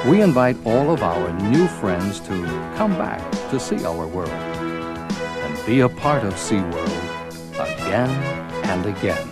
We invite all of our new friends to come back to see our world and be a part of SeaWorld again and again.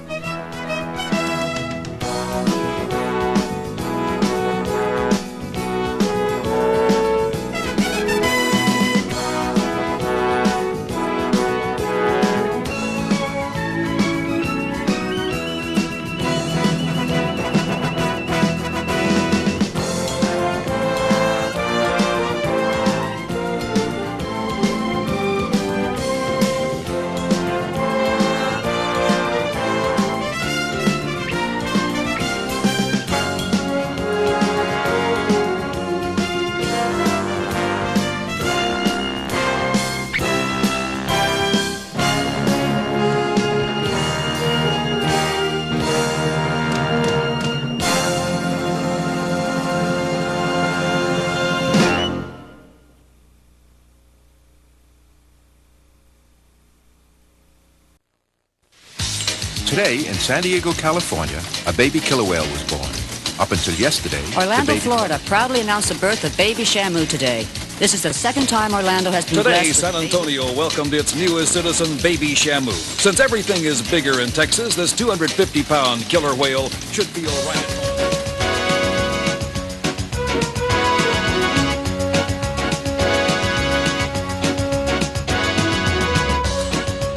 Today, in San Diego, California, a baby killer whale was born. Up until yesterday, Orlando, Florida proudly announced the birth of baby Shamu today. This is the second time Orlando has been Today, blessed San Antonio welcomed its newest citizen, baby Shamu. Since everything is bigger in Texas, this 250-pound killer whale should feel right at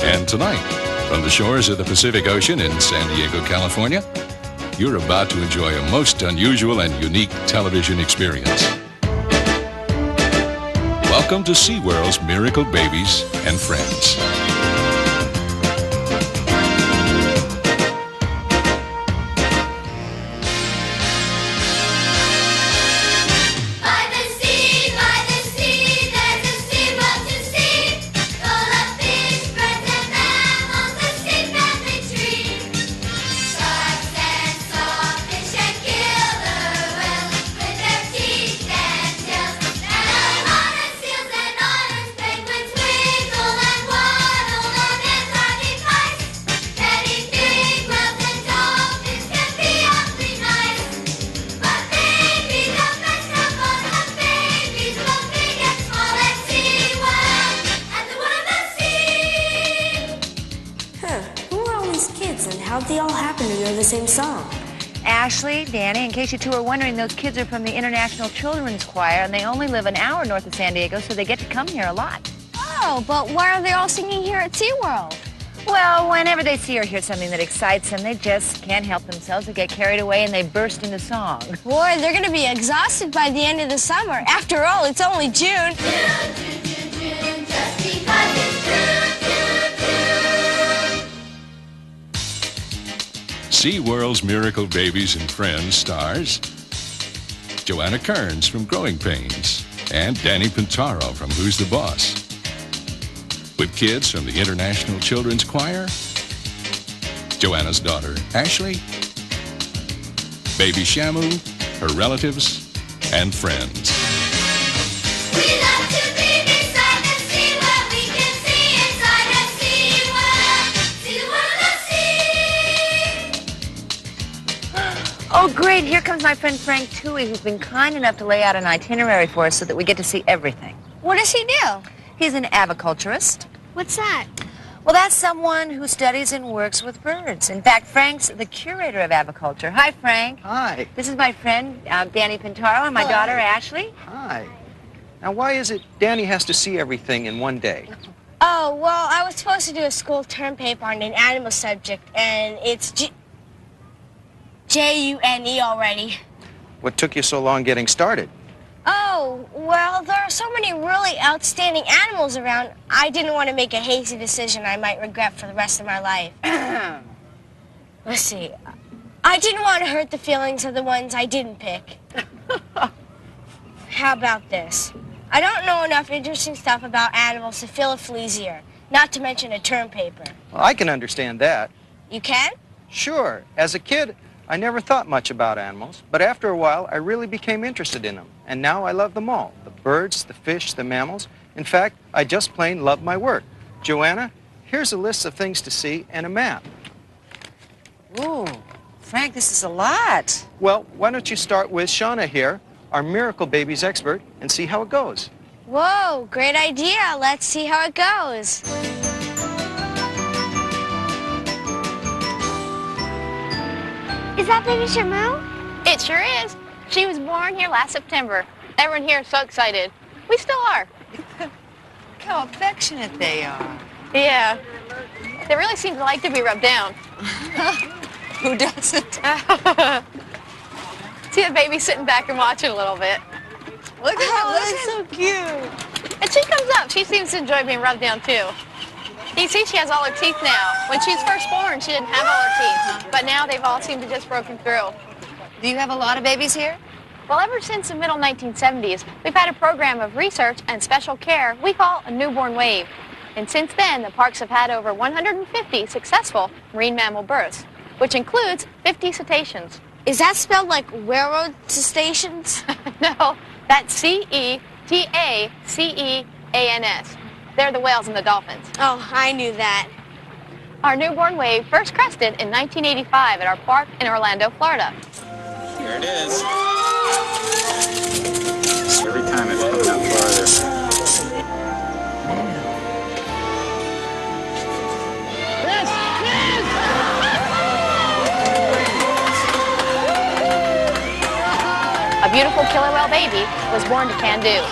home. And tonight, from the shores of the Pacific Ocean in San Diego, California, you're about to enjoy a most unusual and unique television experience. Welcome to SeaWorld's Miracle Babies and Friends. How'd they all happen to know the same song? Ashley, Danny, in case you two are wondering, those kids are from the International Children's Choir, and they only live an hour north of San Diego, so they get to come here a lot. Oh, but why are they all singing here at SeaWorld? Well, whenever they see or hear something that excites them, they just can't help themselves. They get carried away, and they burst into song. Boy, they're going to be exhausted by the end of the summer. After all, it's only June. June, just because it's June. SeaWorld's Miracle Babies and Friends stars Joanna Kearns from Growing Pains and Danny Pintaro from Who's the Boss. With kids from the International Children's Choir, Joanna's daughter, Ashley, baby Shamu, her relatives, and friends. We love to be beside the sea where we can see inside the SeaWorld. See the world of sea. Oh, great. Here comes my friend Frank Toohey, who's been kind enough to lay out an itinerary for us so that we get to see everything. What does he do? He's an aviculturist. What's that? Well, that's someone who studies and works with birds. In fact, Frank's the curator of aviculture. Hi, Frank. Hi. This is my friend, Danny Pintaro, and my daughter, Ashley. Hi. Now, why is it Danny has to see everything in one day? Oh, well, I was supposed to do a school term paper on an animal subject, and it's J-U-N-E already. What took you so long getting started? Oh, well, there are so many really outstanding animals around, I didn't want to make a hasty decision I might regret for the rest of my life. Let's see. I didn't want to hurt the feelings of the ones I didn't pick. How about this? I don't know enough interesting stuff about animals to fill a flea's ear, not to mention a term paper. Well, I can understand that. You can? Sure. As a kid, I never thought much about animals, but after a while, I really became interested in them. And now I love them all. The birds, the fish, the mammals. In fact, I just plain love my work. Joanna, here's a list of things to see and a map. Ooh, Frank, this is a lot. Well, why don't you start with Shauna here, our Miracle Babies expert and see how it goes. Whoa, great idea. Let's see how it goes. Is that baby Shamu? It sure is. She was born here last September. Everyone here is so excited. We still are. Look how affectionate they are. Yeah. They really seem to like to be rubbed down. Who doesn't? See the baby sitting back and watching a little bit. Look at her, that's so cute. And she comes up. She seems to enjoy being rubbed down, too. You see, she has all her teeth now. When she was first born, she didn't have all her teeth. But now they've all seemed to just broken through. Do you have a lot of babies here? Well, ever since the middle 1970s, we've had a program of research and special care we call a newborn wave. And since then, the parks have had over 150 successful marine mammal births, which includes 50 cetaceans. Is that spelled like railroad stations? No, that's C-E-T-A-C-E-A-N-S. They're the whales and the dolphins. Oh, I knew that. Our newborn wave first crested in 1985 at our park in Orlando, Florida. Here it is. Every time it's coming up farther. A beautiful killer whale baby was born to can do.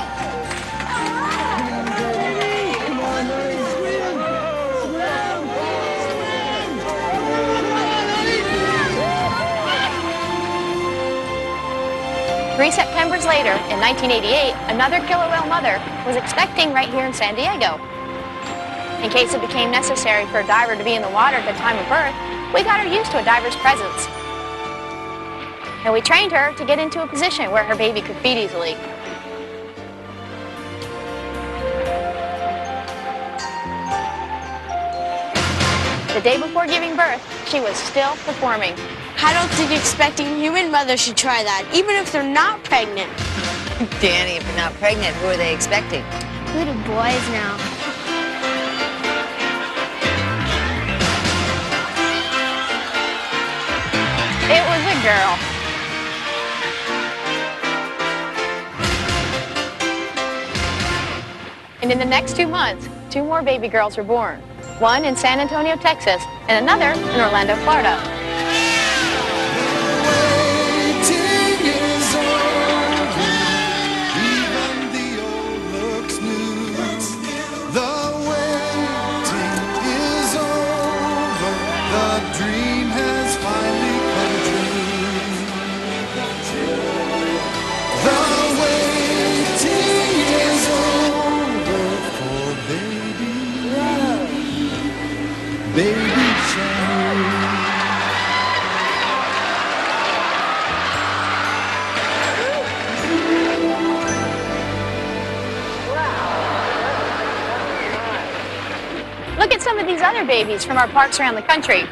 Three Septembers later, in 1988, another killer whale mother was expecting right here in San Diego. In case it became necessary for a diver to be in the water at the time of birth, we got her used to a diver's presence. And we trained her to get into a position where her baby could feed easily. The day before giving birth, she was still performing. I don't think expecting human mothers should try that, even if they're not pregnant. Danny, if they're not pregnant, who are they expecting? Little boys now. It was a girl. And in the next 2 months, 2 more baby girls were born. One in San Antonio, Texas, and another in Orlando, Florida. Look at some of these other babies from our parks around the country.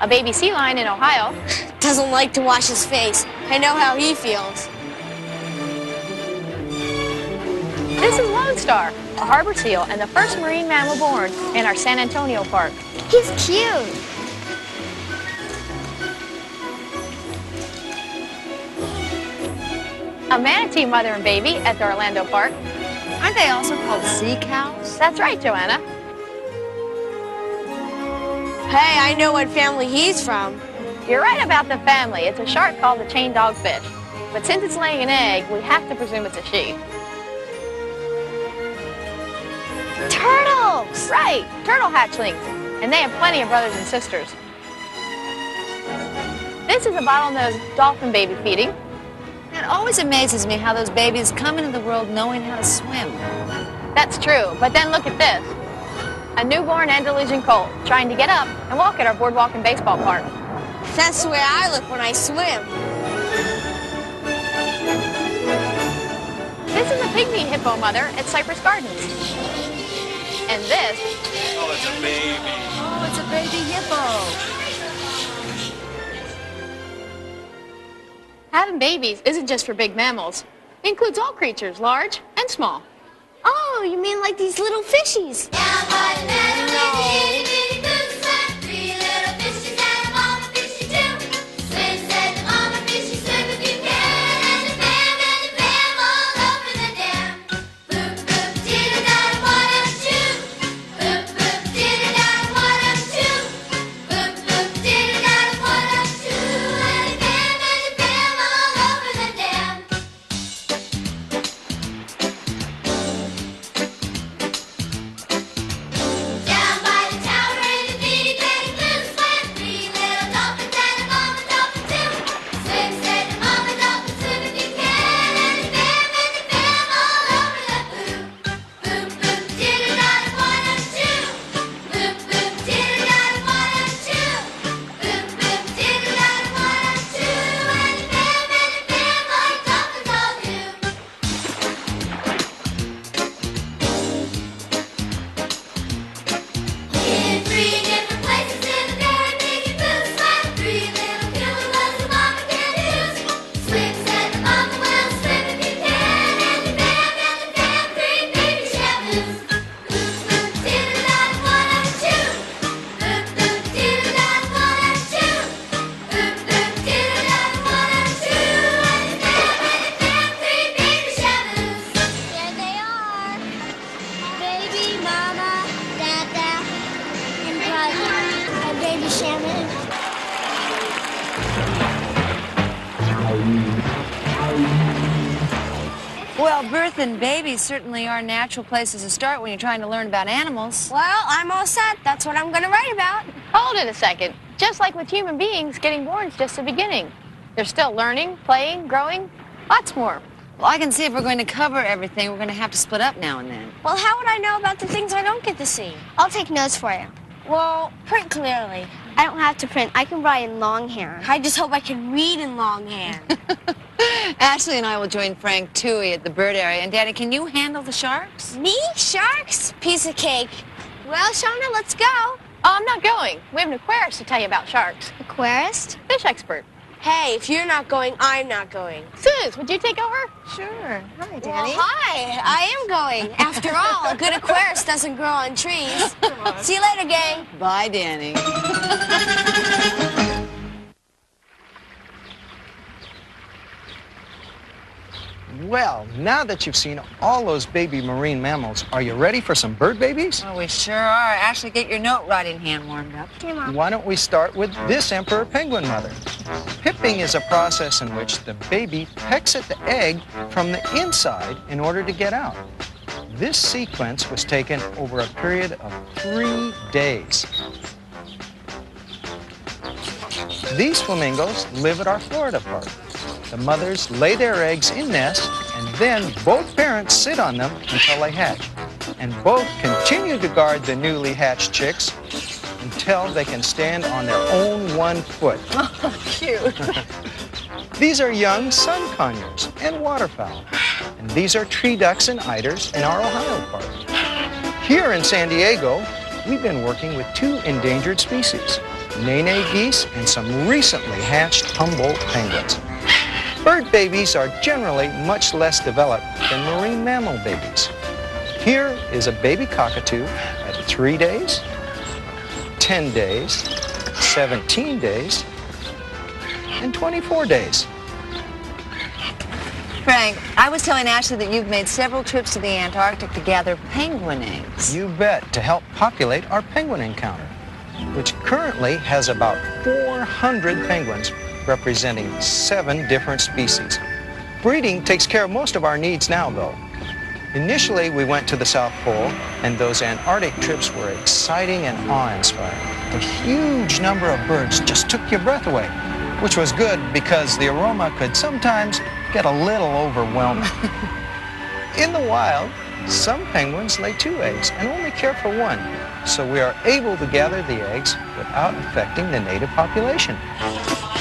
A baby sea lion in Ohio. Doesn't like to wash his face. I know how he feels. This is Lone Star, a harbor seal and the first marine mammal born in our San Antonio park. He's cute. A manatee mother and baby at the Orlando park. Aren't they also called sea cows? That's right, Joanna. Hey, I know what family he's from. You're right about the family. It's a shark called the chain dogfish. But since it's laying an egg, we have to presume it's a she. Turtles! Right, turtle hatchlings. And they have plenty of brothers and sisters. This is a bottlenose dolphin baby feeding. It always amazes me how those babies come into the world knowing how to swim. That's true, but then look at this. A newborn Andalusian colt trying to get up and walk at our boardwalk and baseball park. That's the way I look when I swim. This is a pygmy hippo mother at Cypress Gardens. And this... Oh, it's a baby. Oh, it's a baby hippo. Having babies isn't just for big mammals. It includes all creatures, large and small. Oh, you mean like these little fishies? Well, birth and babies certainly are natural places to start when you're trying to learn about animals. Well, I'm all set. That's what I'm going to write about. Hold it a second. Just like with human beings, getting born is just the beginning. They're still learning, playing, growing, lots more. Well, I can see if we're going to cover everything, we're going to have to split up now and then. Well, how would I know about the things I don't get to see? I'll take notes for you. Well, print clearly. I don't have to print. I can write in longhand. I just hope I can read in longhand. Ashley and I will join Frank Toohey at the bird area. And Daddy, can you handle the sharks? Me? Sharks? Piece of cake. Well, Shauna, let's go. Oh, I'm not going. We have an aquarist to tell you about sharks. Aquarist? Fish expert. Hey, if you're not going, I'm not going. Suze, would you take over? Sure. Hi, Daddy. Well, hi. I am going. After all, a good aquarist doesn't grow on trees. See you later, gang. Bye, Danny. Well, now that you've seen all those baby marine mammals, are you ready for some bird babies? Oh, we sure are. Ashley, get your note writing hand warmed up. Okay, Mom. Why don't we start with this emperor penguin mother? Pipping is a process in which the baby pecks at the egg from the inside in order to get out. This sequence was taken over a period of 3 days. These flamingos live at our Florida park. The mothers lay their eggs in nests, and then both parents sit on them until they hatch. And both continue to guard the newly hatched chicks until they can stand on their own 1 foot. Oh, cute. These are young sun conures and waterfowl. And these are tree ducks and eiders in our Ohio park. Here in San Diego, we've been working with 2 endangered species, nene geese and some recently hatched Humboldt penguins. Bird babies are generally much less developed than marine mammal babies. Here is a baby cockatoo at 3 days, 10 days, 17 days, and 24 days. Frank, I was telling Ashley that you've made several trips to the Antarctic to gather penguin eggs. You bet, to help populate our penguin encounter, which currently has about 400 penguins representing 7 different species. Breeding takes care of most of our needs now, though. Initially, we went to the South Pole, and those Antarctic trips were exciting and awe-inspiring. The huge number of birds just took your breath away, which was good because the aroma could sometimes get a little overwhelming. In the wild, some penguins lay 2 eggs and only care for 1, so we are able to gather the eggs without affecting the native population.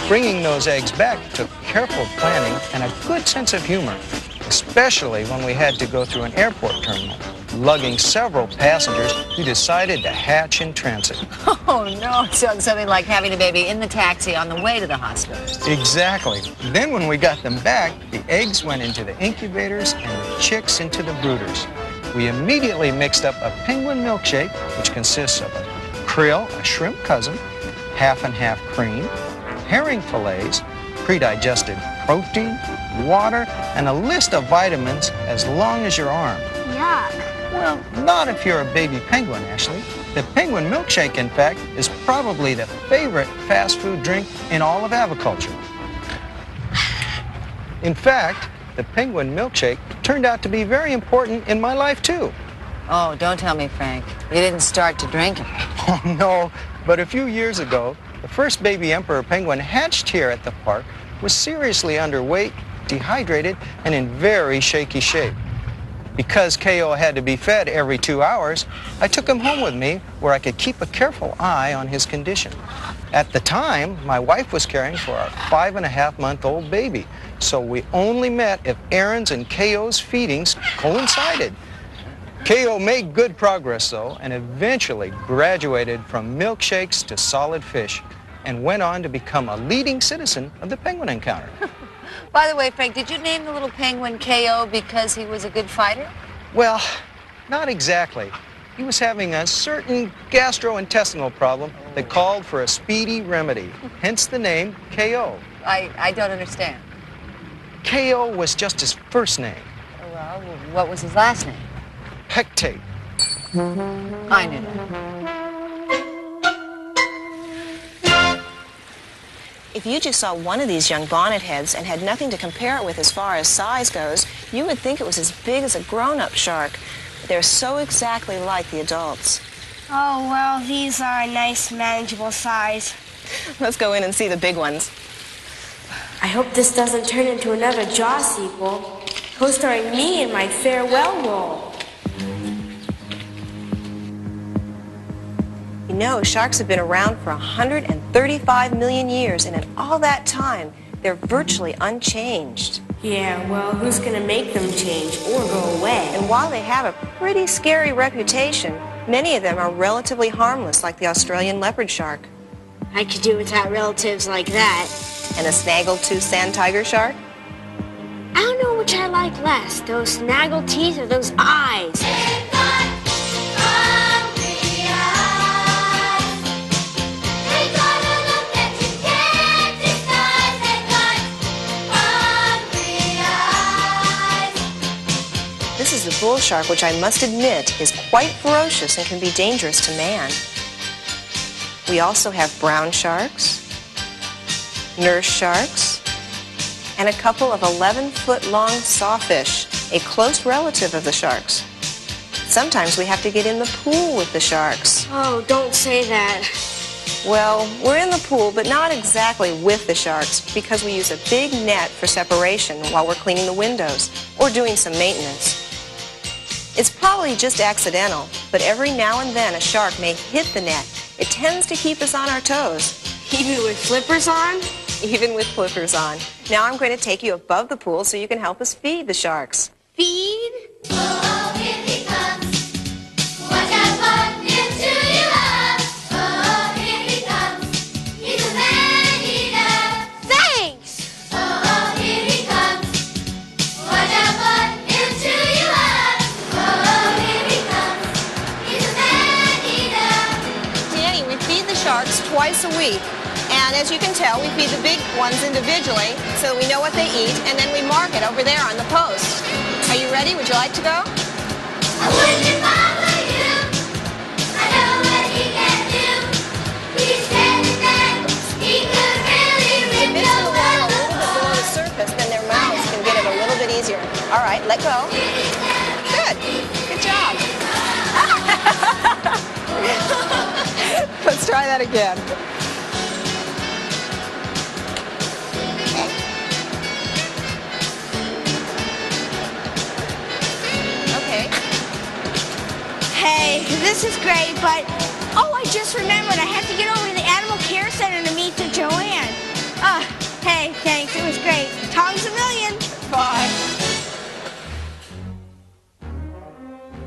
Bringing those eggs back took careful planning and a good sense of humor, especially when we had to go through an airport terminal, lugging several passengers who decided to hatch in transit. Oh, no. So it's something like having a baby in the taxi on the way to the hospital. Exactly. Then when we got them back, the eggs went into the incubators and the chicks into the brooders. We immediately mixed up a penguin milkshake, which consists of a krill, a shrimp cousin, half and half cream, herring fillets, pre-digested protein, water, and a list of vitamins as long as your arm. Yuck. Well, not if you're a baby penguin, Ashley. The penguin milkshake, in fact, is probably the favorite fast food drink in all of aviculture. In fact, the penguin milkshake turned out to be very important in my life, too. Oh, don't tell me, Frank. You didn't start to drink it. Oh, no, but a few years ago, the first baby emperor penguin hatched here at the park was seriously underweight, dehydrated, and in very shaky shape. Because KO had to be fed every 2 hours, I took him home with me where I could keep a careful eye on his condition. At the time, my wife was caring for our 5.5-month-old baby, so we only met if Aaron's and KO's feedings coincided. KO made good progress, though, and eventually graduated from milkshakes to solid fish, and went on to become a leading citizen of the penguin encounter. By the way, Frank, did you name the little penguin KO because he was a good fighter? Well, not exactly. He was having a certain gastrointestinal problem that called for a speedy remedy, hence the name KO. I don't understand. KO was just his first name. Well, what was his last name? Pectate. I knew that. If you just saw one of these young bonnet heads and had nothing to compare it with as far as size goes, you would think it was as big as a grown-up shark. They're so exactly like the adults. Oh, well, these are a nice, manageable size. Let's go in and see the big ones. I hope this doesn't turn into another Jaw sequel, co-starring me in my farewell role. You know, sharks have been around for 135 million years, and in all that time, they're virtually unchanged. Yeah, well, who's gonna make them change or go away? And while they have a pretty scary reputation, many of them are relatively harmless, like the Australian leopard shark. I could do without relatives like that. And a snaggletooth sand tiger shark? I don't know which I like less, those snaggle teeth or those eyes. This is the bull shark, which I must admit is quite ferocious and can be dangerous to man. We also have brown sharks, nurse sharks, and a couple of 11-foot-long sawfish, a close relative of the sharks. Sometimes we have to get in the pool with the sharks. Oh, don't say that. Well, we're in the pool, but not exactly with the sharks, because we use a big net for separation while we're cleaning the windows or doing some maintenance. It's probably just accidental, but every now and then a shark may hit the net. It tends to keep us on our toes. Even with flippers on? Even with flippers on. Now I'm going to take you above the pool so you can help us feed the sharks. Feed? Oh, here he comes. Watch out, partner, to your love. Oh, here he comes. He's a man-eater. Thanks! Oh, here he comes. Watch out, partner, to your love. Oh, here he comes. He's a man-eater. Danny, we feed the sharks twice a week. And as you can tell, we feed the big ones individually so that we know what they eat, and then we mark it over there on the post. Are you ready? Would you like to go? I wouldn't bother you. I know what he can do. He's standing there. He could really rip If it's your in the water a world little bit below the surface, then their mouths can get it a little bit easier. All right, let go. Good. Good job. Let's try that again. Hey, this is great, but oh, I just remembered I have to get over to the Animal Care Center to meet the Joanne. Hey, thanks, it was great. Tongs a million. Bye.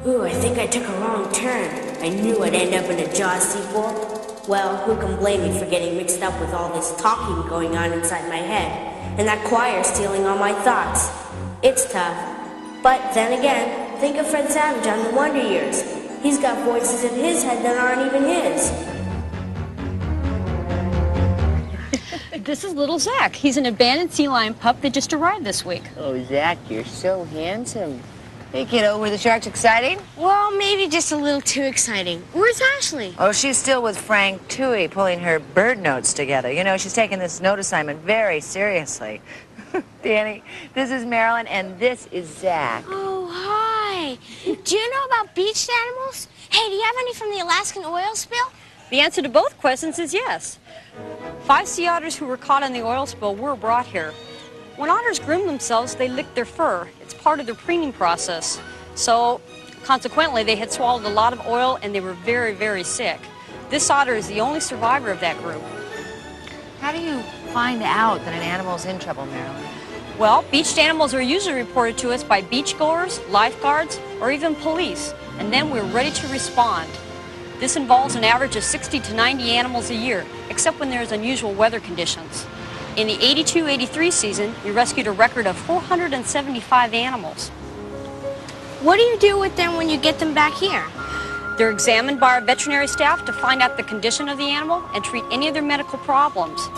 Ooh, I think I took a wrong turn. I knew I'd end up in a Jaws sequel. Well, who can blame me for getting mixed up with all this talking going on inside my head, and that choir stealing all my thoughts. It's tough. But then again, think of Fred Savage on The Wonder Years. He's got voices in his head that aren't even his. This is little Zach. He's an abandoned sea lion pup that just arrived this week. Oh, Zach, you're so handsome. Hey, kiddo, were the sharks exciting? Well, maybe just a little too exciting. Where's Ashley? Oh, she's still with Frank Toohey pulling her bird notes together. You know, she's taking this note assignment very seriously. Danny, this is Marilyn, and this is Zach. Oh, hi. Do you know about beached animals? Hey, do you have any from the Alaskan oil spill? The answer to both questions is yes. 5 sea otters who were caught in the oil spill were brought here. When otters groom themselves, they lick their fur. It's part of their preening process. So, consequently, they had swallowed a lot of oil and they were very, very sick. This otter is the only survivor of that group. How do you find out that an animal's in trouble, Marilyn? Well, beached animals are usually reported to us by beachgoers, lifeguards, or even police, and then we're ready to respond. This involves an average of 60 to 90 animals a year, except when there's unusual weather conditions. In the 82-83 season, we rescued a record of 475 animals. What do you do with them when you get them back here? They're examined by our veterinary staff to find out the condition of the animal and treat any of their medical problems.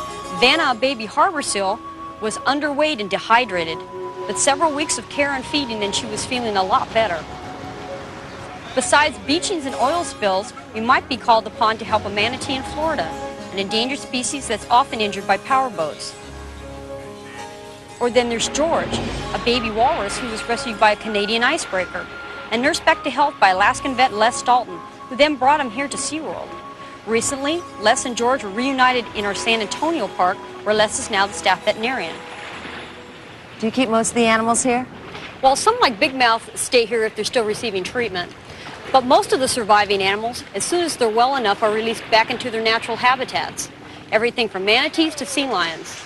Vanna, a baby harbor seal, was underweight and dehydrated, but several weeks of care and feeding and she was feeling a lot better. Besides beachings and oil spills, we might be called upon to help a manatee in Florida. an endangered species that's often injured by powerboats. Or then there's George, a baby walrus who was rescued by a Canadian icebreaker and nursed back to health by Alaskan vet Les Dalton, who then brought him here to SeaWorld. Recently, Les and George were reunited in our San Antonio park, where Les is now the staff veterinarian. Do you keep most of the animals here? Well, some like Big Mouth stay here if they're still receiving treatment. But most of the surviving animals, as soon as they're well enough, are released back into their natural habitats. Everything from manatees to sea lions.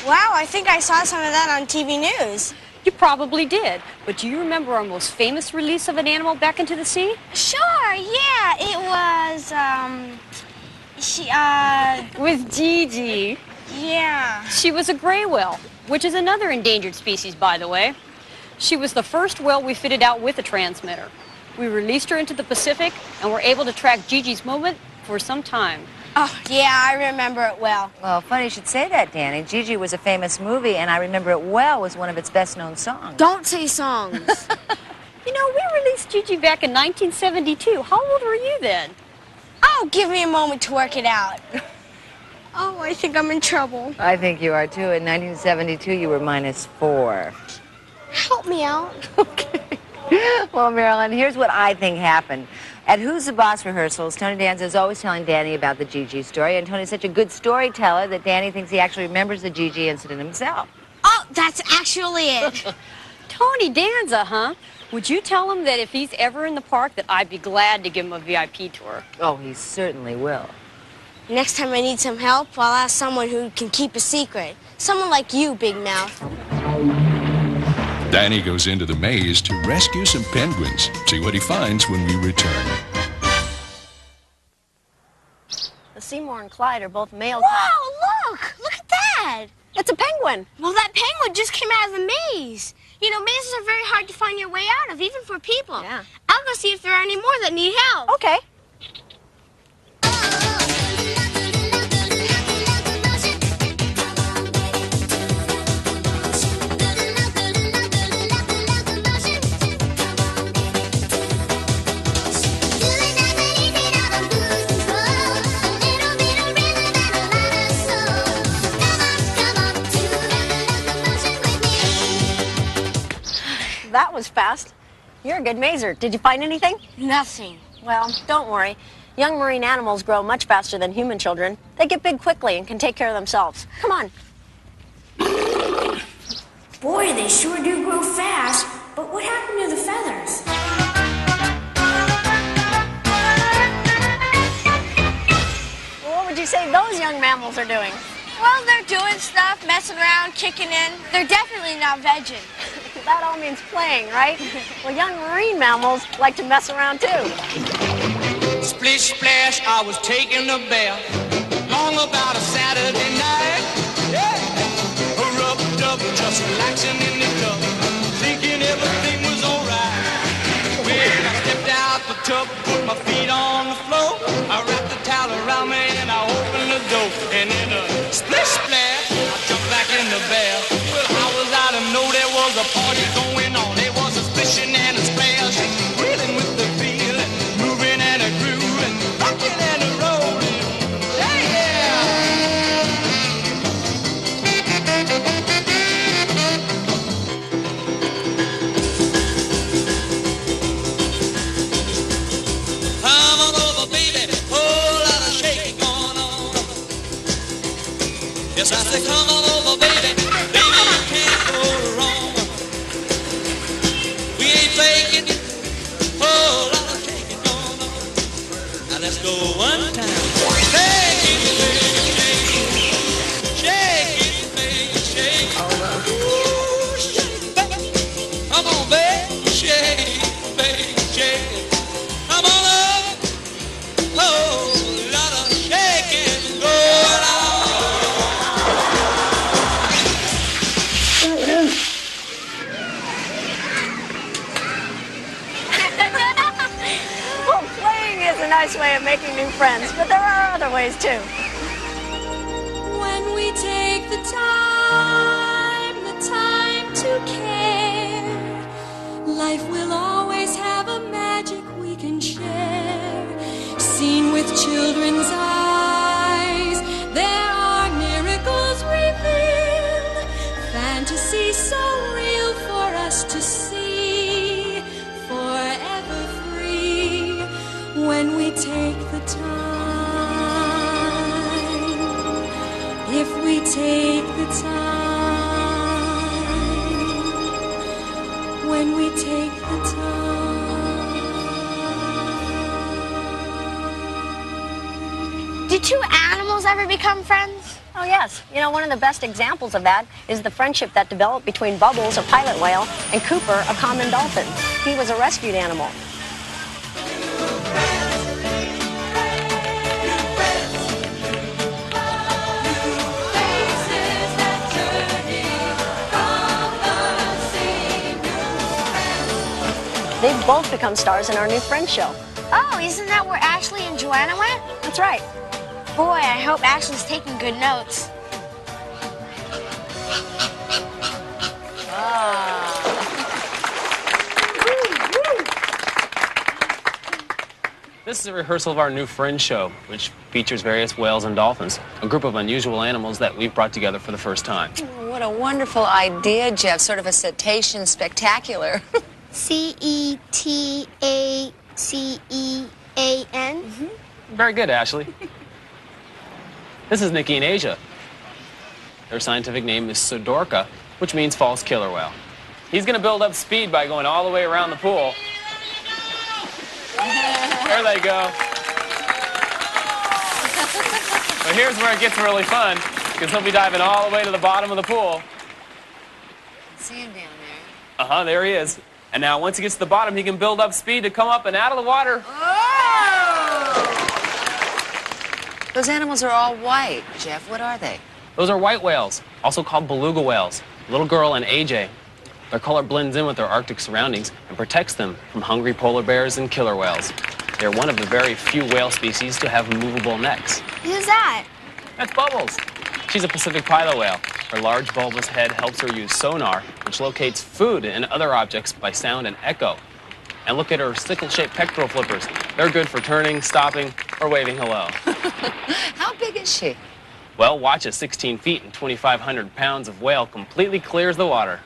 Wow, I think I saw some of that on TV news. You probably did. But do you remember our most famous release of an animal back into the sea? Sure, yeah, it was, With Gigi. Yeah. She was a gray whale, which is another endangered species, by the way. She was the first whale we fitted out with a transmitter. We released her into the Pacific and were able to track Gigi's movement for some time. Oh, yeah, I remember it well. Well, funny you should say that, Danny. Gigi was a famous movie, and I remember it well was one of its best-known songs. Don't say songs. You know, we released Gigi back in 1972. How old were you then? Oh, give me a moment to work it out. Oh, I think I'm in trouble. I think you are, too. In 1972, you were -4. Help me out. Well, Marilyn, here's what I think happened. At Who's the Boss rehearsals, Tony Danza is always telling Danny about the Gigi story, and Tony's such a good storyteller that Danny thinks he actually remembers the Gigi incident himself. Oh, that's actually it. Tony Danza, huh? Would you tell him that if he's ever in the park that I'd be glad to give him a VIP tour? Oh, he certainly will. Next time I need some help, I'll ask someone who can keep a secret. Someone like you, Big Mouth. Danny goes into the maze to rescue some penguins. See what he finds when we return. The Seymour and Clyde are both male. Whoa, look! Look at that! It's a penguin. Well, that penguin just came out of the maze. You know, mazes are very hard to find your way out of, even for people. Yeah. I'll go see if there are any more that need help. Okay. That was fast. You're a good mazer. Did you find anything? Nothing. Well, don't worry. Young marine animals grow much faster than human children. They get big quickly and can take care of themselves. Come on. Boy, they sure do grow fast. But what happened to the feathers? Well, what would you say those young mammals are doing? Well, they're doing stuff, messing around, kicking in. They're definitely not vegging. That all means playing, right? Well, young marine mammals like to mess around too. Splish splash, I was taking a bath. Long about a Saturday night. Yeah. Rubbed up, just relaxing in the tub, thinking everything was alright. When I stepped out the tub, put my feet on the floor, I wrapped the towel around me and I opened the door. And in a splish splash, I jumped back in the bath. Well, how was I to know there was a party going on? There was a splishing and a splash, reeling with the feeling, moving and a grooving, rocking and a rolling. Yeah! Come on over, baby, whole lot of shaking going on. Yes, I say come on over, baby, baby, you can't go wrong. We ain't faking, whole lot of shaking going on. Now let's go one time. Shake it, baby, shake it. Shake it, baby, shake it. Ooh, shake it, baby. Come on, baby, shake it, baby, shake it. Come on over, whole lot of shaking going on. Well, playing is a nice way of making new friends, but there are other ways too. When we take the time to care, life will always have a magic we can share, seen with children's eyes. take the time, when we take the time. Do two animals ever become friends? Oh, yes. You know, one of the best examples of that is the friendship that developed between Bubbles, a pilot whale, and Cooper, a common dolphin. He was a rescued animal. They've both become stars in our new Friends show. Oh, isn't that where Ashley and Joanna went? That's right. Boy, I hope Ashley's taking good notes. This is a rehearsal of our new Friends show, which features various whales and dolphins, a group of unusual animals that we've brought together for the first time. What a wonderful idea, Jeff. Sort of a cetacean spectacular. C-E-T-A-C-E-A-N? Very good, Ashley. This is Nikki and Asia. Their scientific name is Sodorka, which means false killer whale. He's going to build up speed by going all the way around the pool. There they go. But here's where it gets really fun, because he'll be diving all the way to the bottom of the pool. See him down there. Uh-huh, there he is. And now once he gets to the bottom, he can build up speed to come up and out of the water. Oh! Those animals are all white, Jeff. What are they? Those are white whales, also called beluga whales. Little girl and AJ. Their color blends in with their Arctic surroundings and protects them from hungry polar bears and killer whales. They're one of the very few whale species to have movable necks. Who's that? That's Bubbles. She's a Pacific pilot whale. Her large bulbous head helps her use sonar, which locates food and other objects by sound and echo. And look at her sickle-shaped pectoral flippers. They're good for turning, stopping, or waving hello. How big is she? Well, watch as 16 feet and 2,500 pounds of whale completely clears the water.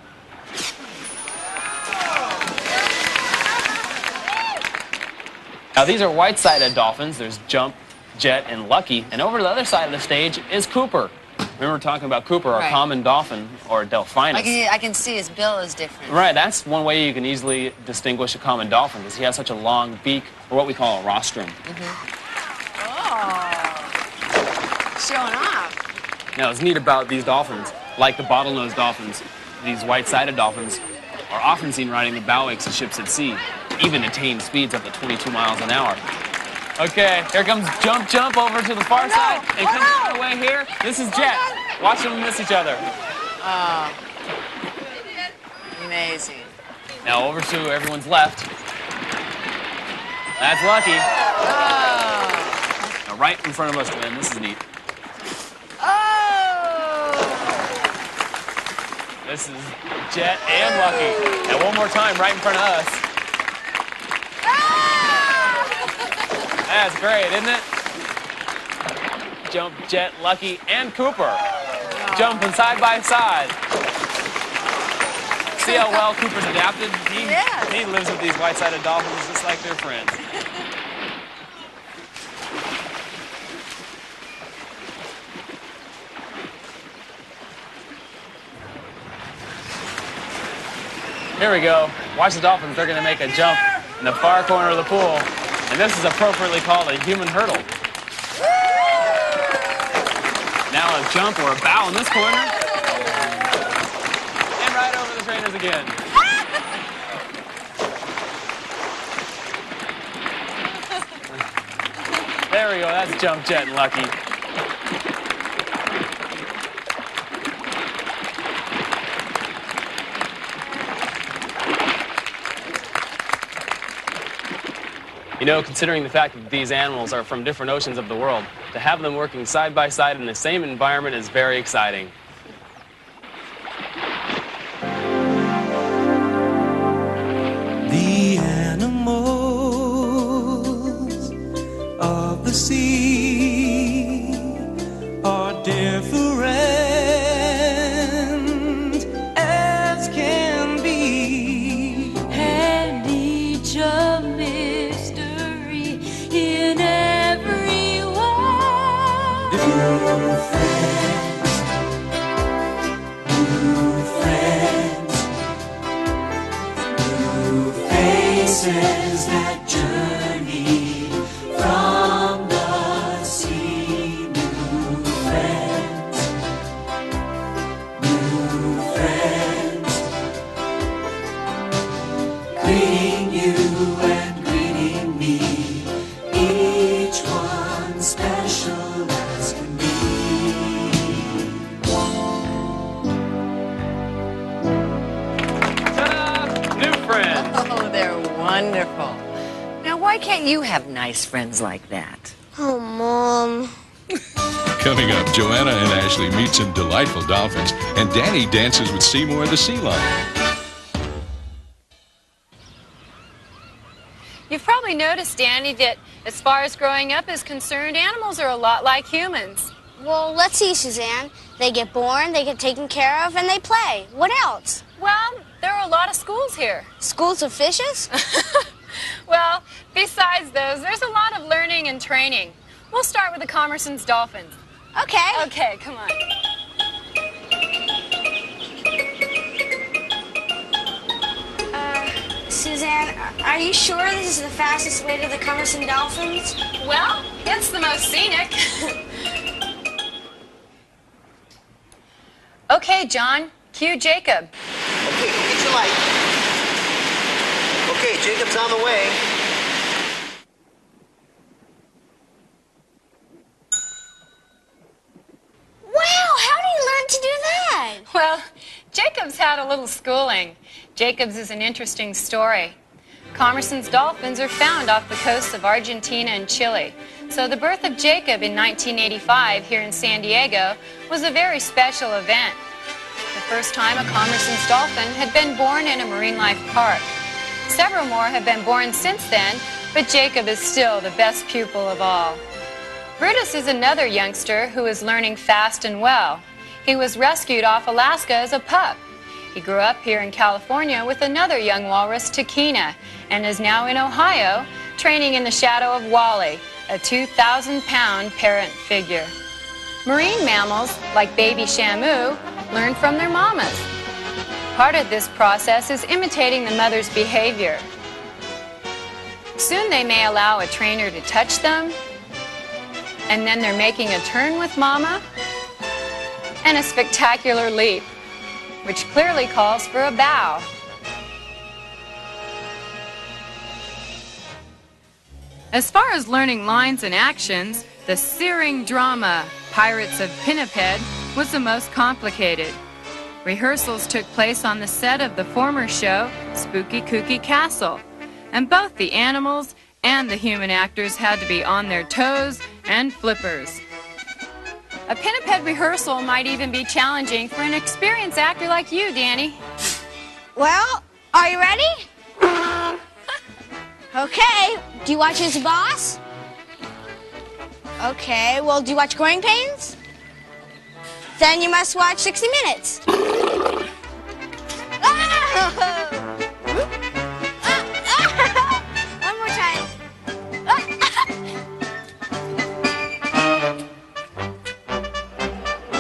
Now, these are white-sided dolphins. There's Jump, Jet, and Lucky. And over to the other side of the stage is Cooper. Remember talking about Cooper, our Right. common dolphin, or Delphinus. I can see his bill is different. Right, that's one way you can easily distinguish a common dolphin, because he has such a long beak, or what we call a rostrum. Oh. Showing off. Now, what's neat about these dolphins, like the bottlenose dolphins, these white-sided dolphins are often seen riding the bow wakes of ships at sea, even attain speeds up to 22 miles an hour. Okay, here comes Jump Jump over to the far side, and comes right away here. This is Jet. Watch them miss each other. Oh. Amazing. Now over to everyone's left. That's Lucky. Oh. Now right in front of us, man. This is neat. Oh. This is Jet and Lucky. And one more time, right in front of us. That's great, isn't it? Jump, Jet, Lucky, and Cooper. Jumping side by side. See how well Cooper's adapted? He lives with these white-sided dolphins just like their friends. Here we go. Watch the dolphins. They're going to make a jump in the far corner of the pool. And this is appropriately called a human hurdle. Now a jump or a bow in this corner. And right over the trainers again. There we go. That's Jump, Jet, and Lucky. You know, considering the fact that these animals are from different oceans of the world, to have them working side by side in the same environment is very exciting. The animals of the sea are different as can be, And each a mystery in every way. different friends new friends, new faces that journey from the sea. New friends, greeting you and greeting me, each one special as can be. New friends. Oh, they're wonderful. Now, why can't you have nice friends like that? Oh, Mom. Coming up, Joanna and Ashley meet some delightful dolphins, and Danny dances with Seymour the sea lion. You've probably noticed, Danny, that as far as growing up is concerned, animals are a lot like humans. Well, let's see, Suzanne. They get born, they get taken care of, and they play. What else? Well, there are a lot of schools here. Schools of fishes? Well, besides those, there's a lot of learning and training. We'll start with the Commerson's dolphins. Okay. Okay, come on. Suzanne, are you sure this is the fastest way to the Commerson Dolphins? Well, it's the most scenic. Okay, John, cue Jacob. Okay, get your light. Okay, Jacob's on the way. Wow, how did you learn to do that? Well, Jacob's had a little schooling. Jacob's is an interesting story. Commerson's dolphins are found off the coasts of Argentina and Chile. So the birth of Jacob in 1985 here in San Diego was a very special event. The first time a Commerson's dolphin had been born in a marine life park. Several more have been born since then, but Jacob is still the best pupil of all. Brutus is another youngster who is learning fast and well. He was rescued off Alaska as a pup. He grew up here in California with another young walrus, Takina, and is now in Ohio, training in the shadow of Wally, a 2,000-pound parent figure. Marine mammals, like baby Shamu, learn from their mamas. Part of this process is imitating the mother's behavior. Soon they may allow a trainer to touch them, and then they're making a turn with mama, and a spectacular leap, which clearly calls for a bow. As far as learning lines and actions, the searing drama, Pirates of Pinniped, was the most complicated. Rehearsals took place on the set of the former show, Spooky Kooky Castle, and both the animals and the human actors had to be on their toes and flippers. A pinniped rehearsal might even be challenging for an experienced actor like you, Danny. Well, are you ready? Okay. Do you watch Who's the Boss? Okay. Well, do you watch Growing Pains? Then you must watch 60 Minutes. One more time.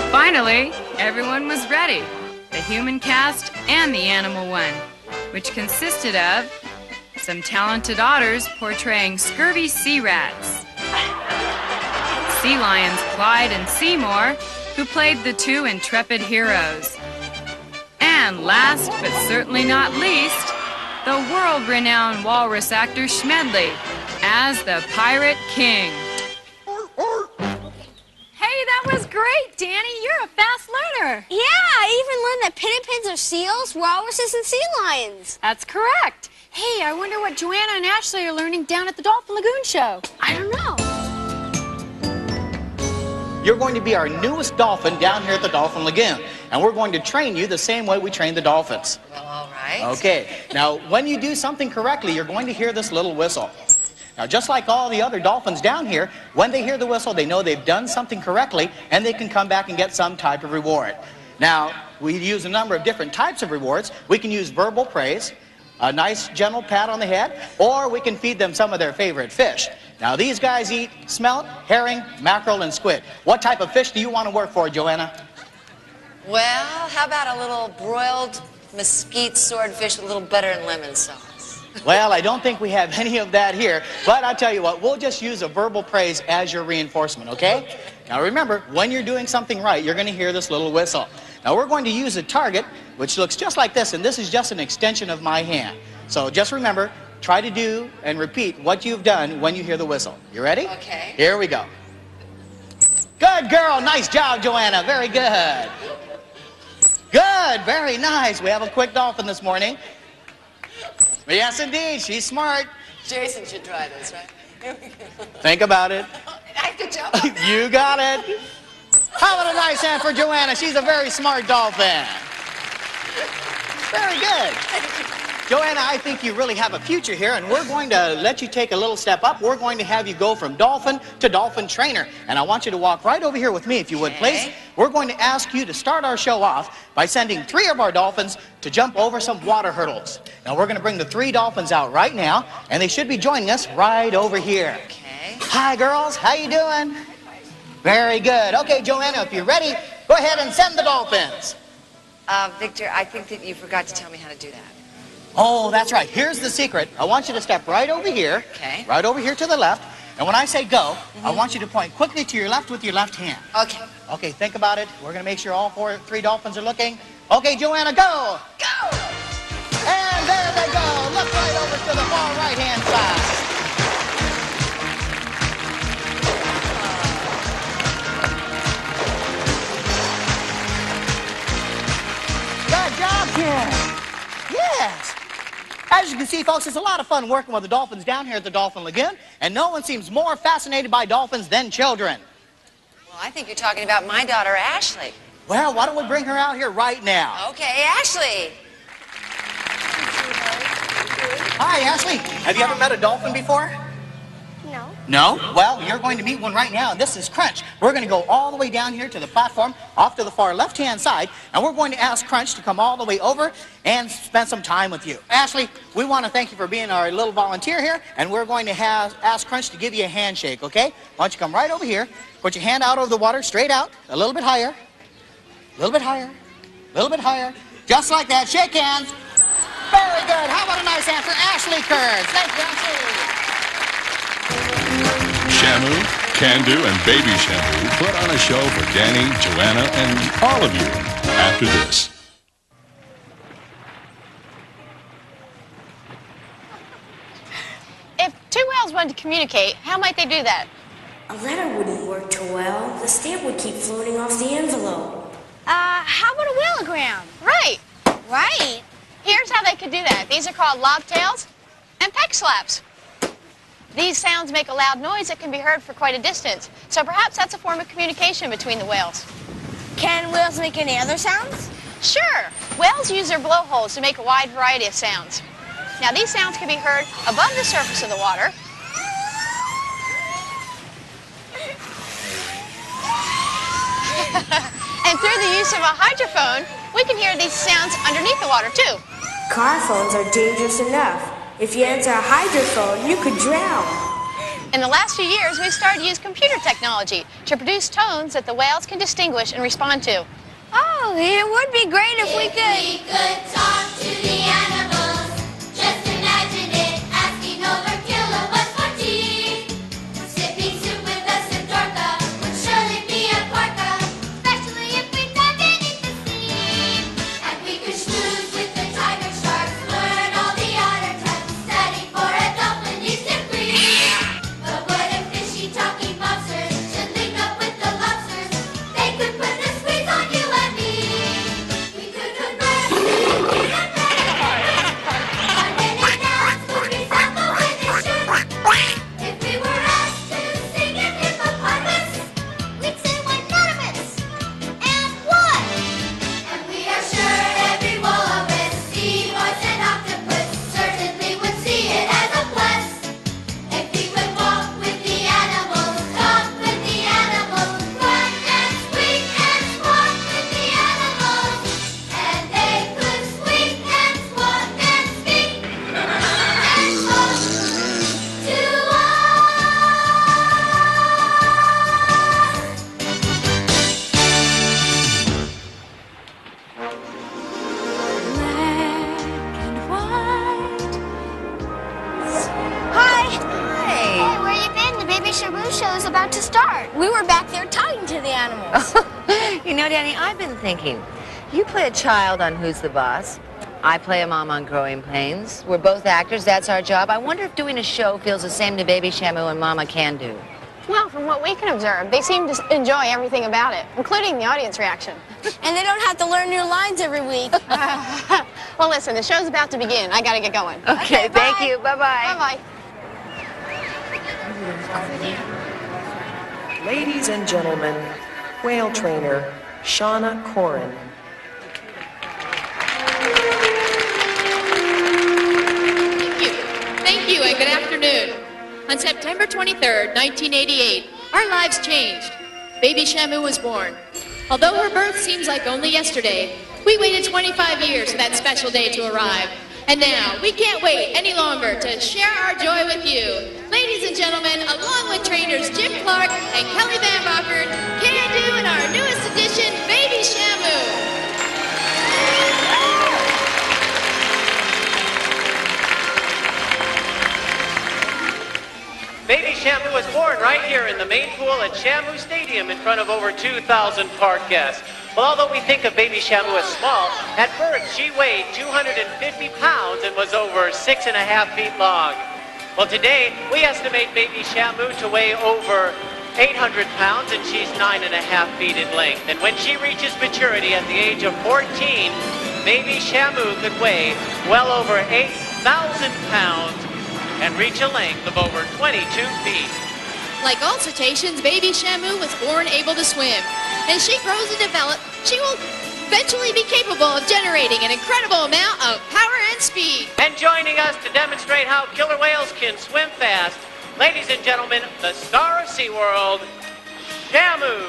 Finally, everyone was ready. The human cast and the animal one, which consisted of some talented otters portraying scurvy sea rats, sea lions Clyde and Seymour, who played the two intrepid heroes, and last but certainly not least, the world-renowned walrus actor Schmedley as the Pirate King. Hey, that was great, Danny. You're a fast learner. Yeah, I even learned that pinnipeds are seals, walruses, and sea lions. That's correct. Hey, I wonder what Joanna and Ashley are learning down at the Dolphin Lagoon show. I don't know. You're going to be our newest dolphin down here at the Dolphin Lagoon, and we're going to train you the same way we train the dolphins. Well, all right. Okay. Now, when you do something correctly, you're going to hear this little whistle. Now, just like all the other dolphins down here, when they hear the whistle, they know they've done something correctly, and they can come back and get some type of reward. Now, we use a number of different types of rewards. We can use verbal praise, a nice gentle pat on the head, or we can feed them some of their favorite fish. Now, these guys eat smelt, herring, mackerel, and squid. What type of fish do you want to work for, Joanna? Well, how about a little broiled mesquite swordfish with a little butter and lemon sauce? Well, I don't think we have any of that here, but I'll tell you what, we'll just use a verbal praise as your reinforcement, okay? Now remember, when you're doing something right, you're going to hear this little whistle. Now we're going to use a target, which looks just like this, and this is just an extension of my hand. So just remember, try to do and repeat what you've done when you hear the whistle. You ready? Okay. Here we go. Good girl. Nice job, Joanna. Very good. Good. Very nice. We have a quick dolphin this morning. Yes, indeed. She's smart. Jason should try this, right? Here we go. Think about it. I have to jump. You got it. How about a nice hand for Joanna? She's a very smart dolphin. Very good. Joanna, I think you really have a future here, and we're going to let you take a little step up. We're going to have you go from dolphin to dolphin trainer. And I want you to walk right over here with me, if you would, please. We're going to ask you to start our show off by sending 3 of our dolphins to jump over some water hurdles. Now, we're going to bring the 3 dolphins out right now, and they should be joining us right over here. Okay. Hi, girls. How you doing? Very good. Okay, Joanna, if you're ready, go ahead and send the dolphins. Victor, I think that you forgot to tell me how to do that. Oh, that's right. Here's the secret. I want you to step right over here. Okay. Right over here to the left. And when I say go, I want you to point quickly to your left with your left hand. Okay. Okay, think about it. We're going to make sure all 3 dolphins are looking. Okay, Joanna, go! Go! And there they go. Look right over to the far right-hand side. Good job, kid. Yes. As you can see, folks, it's a lot of fun working with the dolphins down here at the Dolphin Lagoon, and no one seems more fascinated by dolphins than children. Well, I think you're talking about my daughter, Ashley. Well, why don't we bring her out here right now? Okay, Ashley. Hi, Ashley. Have you ever met a dolphin before? No. No? Well, you're going to meet one right now, and this is Crunch. We're going to go all the way down here to the platform off to the far left-hand side, and we're going to ask Crunch to come all the way over and spend some time with you. Ashley, we want to thank you for being our little volunteer here, and we're going to ask Crunch to give you a handshake, okay? Why don't you come right over here, put your hand out over the water, straight out, a little bit higher, a little bit higher, a little bit higher, just like that. Shake hands. Very good. How about a nice hand for Ashley Kurtz? Thank you, Ashley. Shamu, Can-Do, and Baby Shamu put on a show for Danny, Joanna, and all of you after this. If 2 whales wanted to communicate, how might they do that? A letter wouldn't work too well. The stamp would keep floating off the envelope. How about a wheelogram? Right. Right. Here's how they could do that. These are called lobtails and peck slaps. These sounds make a loud noise that can be heard for quite a distance. So perhaps that's a form of communication between the whales. Can whales make any other sounds? Sure. Whales use their blowholes to make a wide variety of sounds. Now, these sounds can be heard above the surface of the water. And through the use of a hydrophone, we can hear these sounds underneath the water, too. Car phones are dangerous enough. If you enter a hydrophone, you could drown. In the last few years, we've started to use computer technology to produce tones that the whales can distinguish and respond to. Oh, it would be great if we could. We could talk to the animals. Just imagine it, asking over kilowatts for tea. Sipping soup with a Sidorka would surely be a corker, especially if we dug beneath the sea. And we could schmooze with the tiger sharks, learn all the otter types, study for a dolphin needs degree. But what if fishy talking monsters should link up with the lobsters? They could put the squeeze on you and me. We could converse. was about to start. We were back there talking to the animals. You know, Danny, I've been thinking. You play a child on Who's the Boss. I play a mom on Growing Pains. We're both actors. That's our job. I wonder if doing a show feels the same to Baby Shamu and Mama Can Do. Well, from what we can observe, they seem to enjoy everything about it, including the audience reaction. And they don't have to learn new lines every week. Well, listen, the show's about to begin. I gotta get going. Okay, thank you. Bye-bye. Bye-bye. Ladies and gentlemen, whale trainer Hanna Corin. Thank you, and good afternoon. On September 23rd, 1988, our lives changed. Baby Shamu was born. Although her birth seems like only yesterday, we waited 25 years for that special day to arrive. And now, we can't wait any longer to share our joy with you. Ladies and gentlemen, along with trainers Jim Clark and Kelly Van Bockert, Can Do and our newest addition, Baby Shamu. Baby Shamu was born right here in the main pool at Shamu Stadium in front of over 2,000 park guests. Well, although we think of Baby Shamu as small, at birth she weighed 250 pounds and was over 6.5 feet long. Well, today we estimate Baby Shamu to weigh over 800 pounds and she's 9.5 feet in length. And when she reaches maturity at the age of 14, Baby Shamu could weigh well over 8,000 pounds and reach a length of over 22 feet. Like all cetaceans, Baby Shamu was born able to swim. As she grows and develops, she will eventually be capable of generating an incredible amount of power and speed. And joining us to demonstrate how killer whales can swim fast, ladies and gentlemen, the star of SeaWorld, Shamu.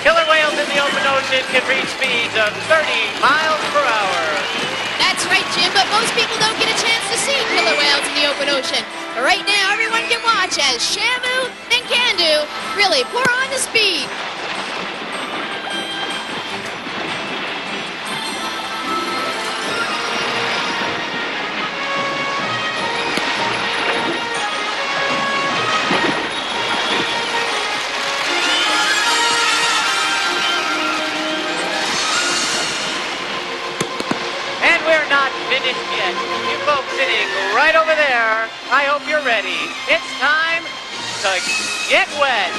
Killer whales in the open ocean can reach speeds of 30 miles per hour. That's right, Jim, but most people don't get a chance to see killer whales in the open ocean. But right now, everyone can watch as Shamu and Can Do really pour on the speed. Finished yet. You folks sitting right over there, I hope you're ready. It's time to get wet.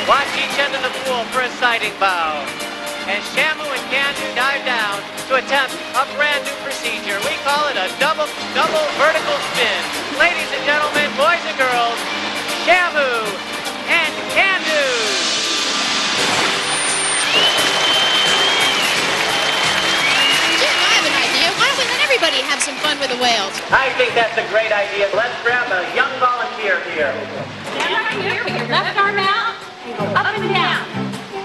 Watch each end of the pool for a sighting bow. As Shamu and Can Do dive down to attempt a brand new procedure. We call it a double vertical spin. Ladies and gentlemen, boys and girls, Shamu and Can Do. Everybody have some fun with the whales. I think that's a great idea. Let's grab a young volunteer here. Stand right here, put your left arm out, and go up and down.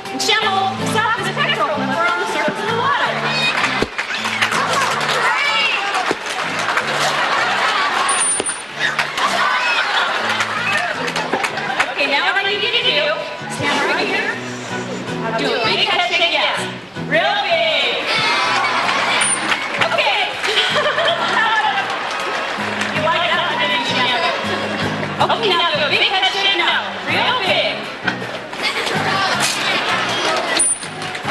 And Shamu stop his pectoral when we're on the surface of the water. Okay, now what I need you to do, stand right here. Now do a big head shake, yes. Real big. Okay, now do a big head shake now. Real big.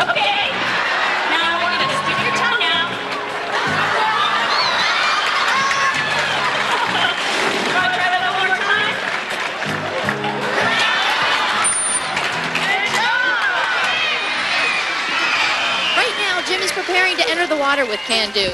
Okay. Now I want you to stick your tongue out. Try that one more time. Good job. Right now, Jim is preparing to enter the water with Can Do.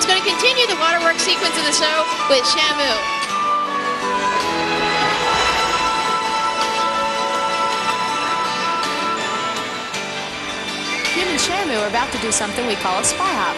going to continue the waterworks sequence of the show with Shamu. Jim and Shamu are about to do something we call a spy hop.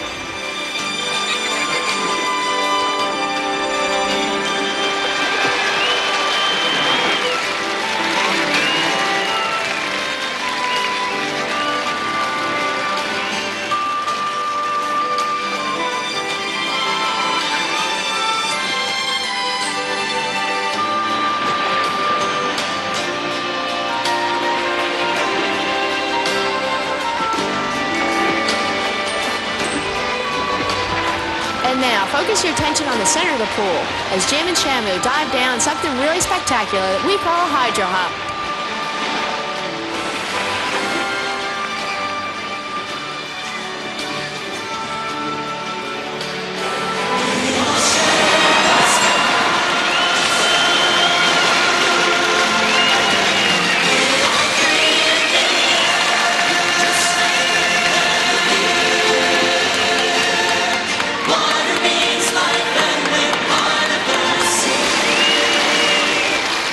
And now, focus your attention on the center of the pool as Jim and Shamu dive down something really spectacular that we call a hydro hop.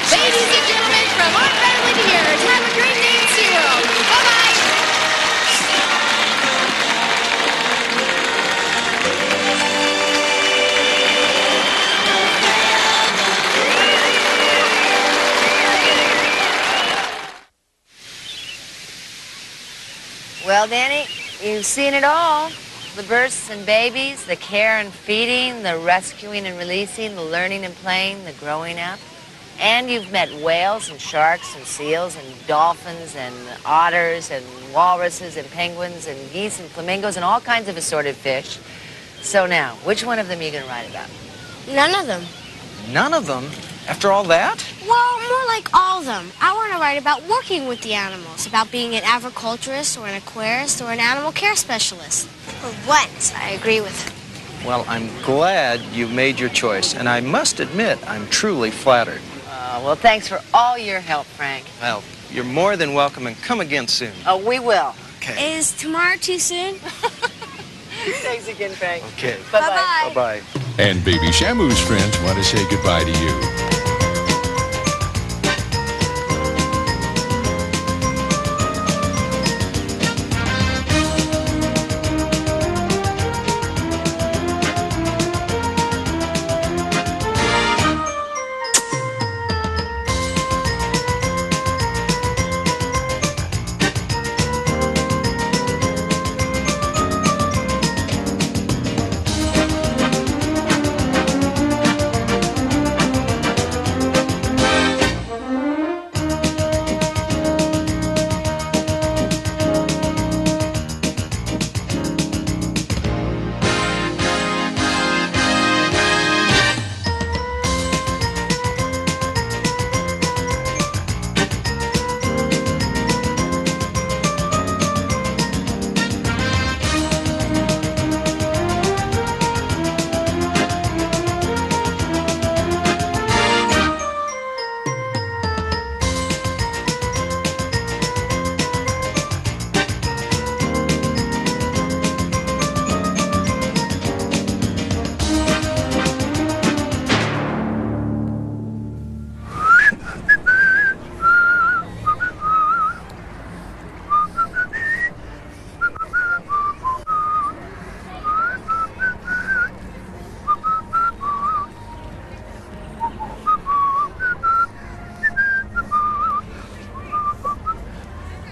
Ladies and gentlemen, from our family to yours, have a great day at SeaWorld. Bye-bye. Well, Danny, you've seen it all. The births and babies, the care and feeding, the rescuing and releasing, the learning and playing, the growing up. And you've met whales and sharks and seals and dolphins and otters and walruses and penguins and geese and flamingos and all kinds of assorted fish. So now, which one of them are you going to write about? None of them. None of them? After all that? Well, more like all of them. I want to write about working with the animals, about being an agriculturist or an aquarist or an animal care specialist. For once, I agree with him. Well, I'm glad you made your choice, and I must admit, I'm truly flattered. Well, thanks for all your help, Frank. Well, you're more than welcome, and come again soon. Oh, we will. Okay. Is tomorrow too soon? Thanks again, Frank. Okay. Bye-bye. Bye-bye. And Baby Shamu's friends want to say goodbye to you.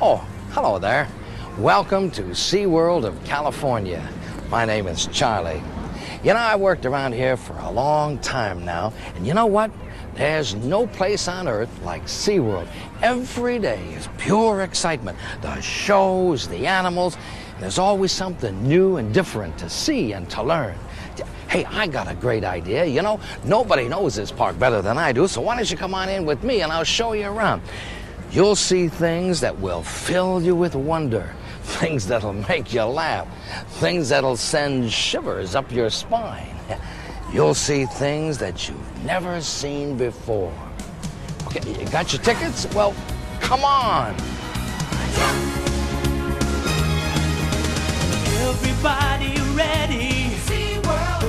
Oh, hello there. Welcome to SeaWorld of California. My name is Charlie. You know, I worked around here for a long time now, and you know what? There's no place on earth like SeaWorld. Every day is pure excitement. The shows, the animals, and there's always something new and different to see and to learn. Hey, I got a great idea. You know, nobody knows this park better than I do, so why don't you come on in with me and I'll show you around. You'll see things that will fill you with wonder, things that'll make you laugh, things that'll send shivers up your spine. You'll see things that you've never seen before. Okay, you got your tickets? Well, come on. Everybody ready? SeaWorld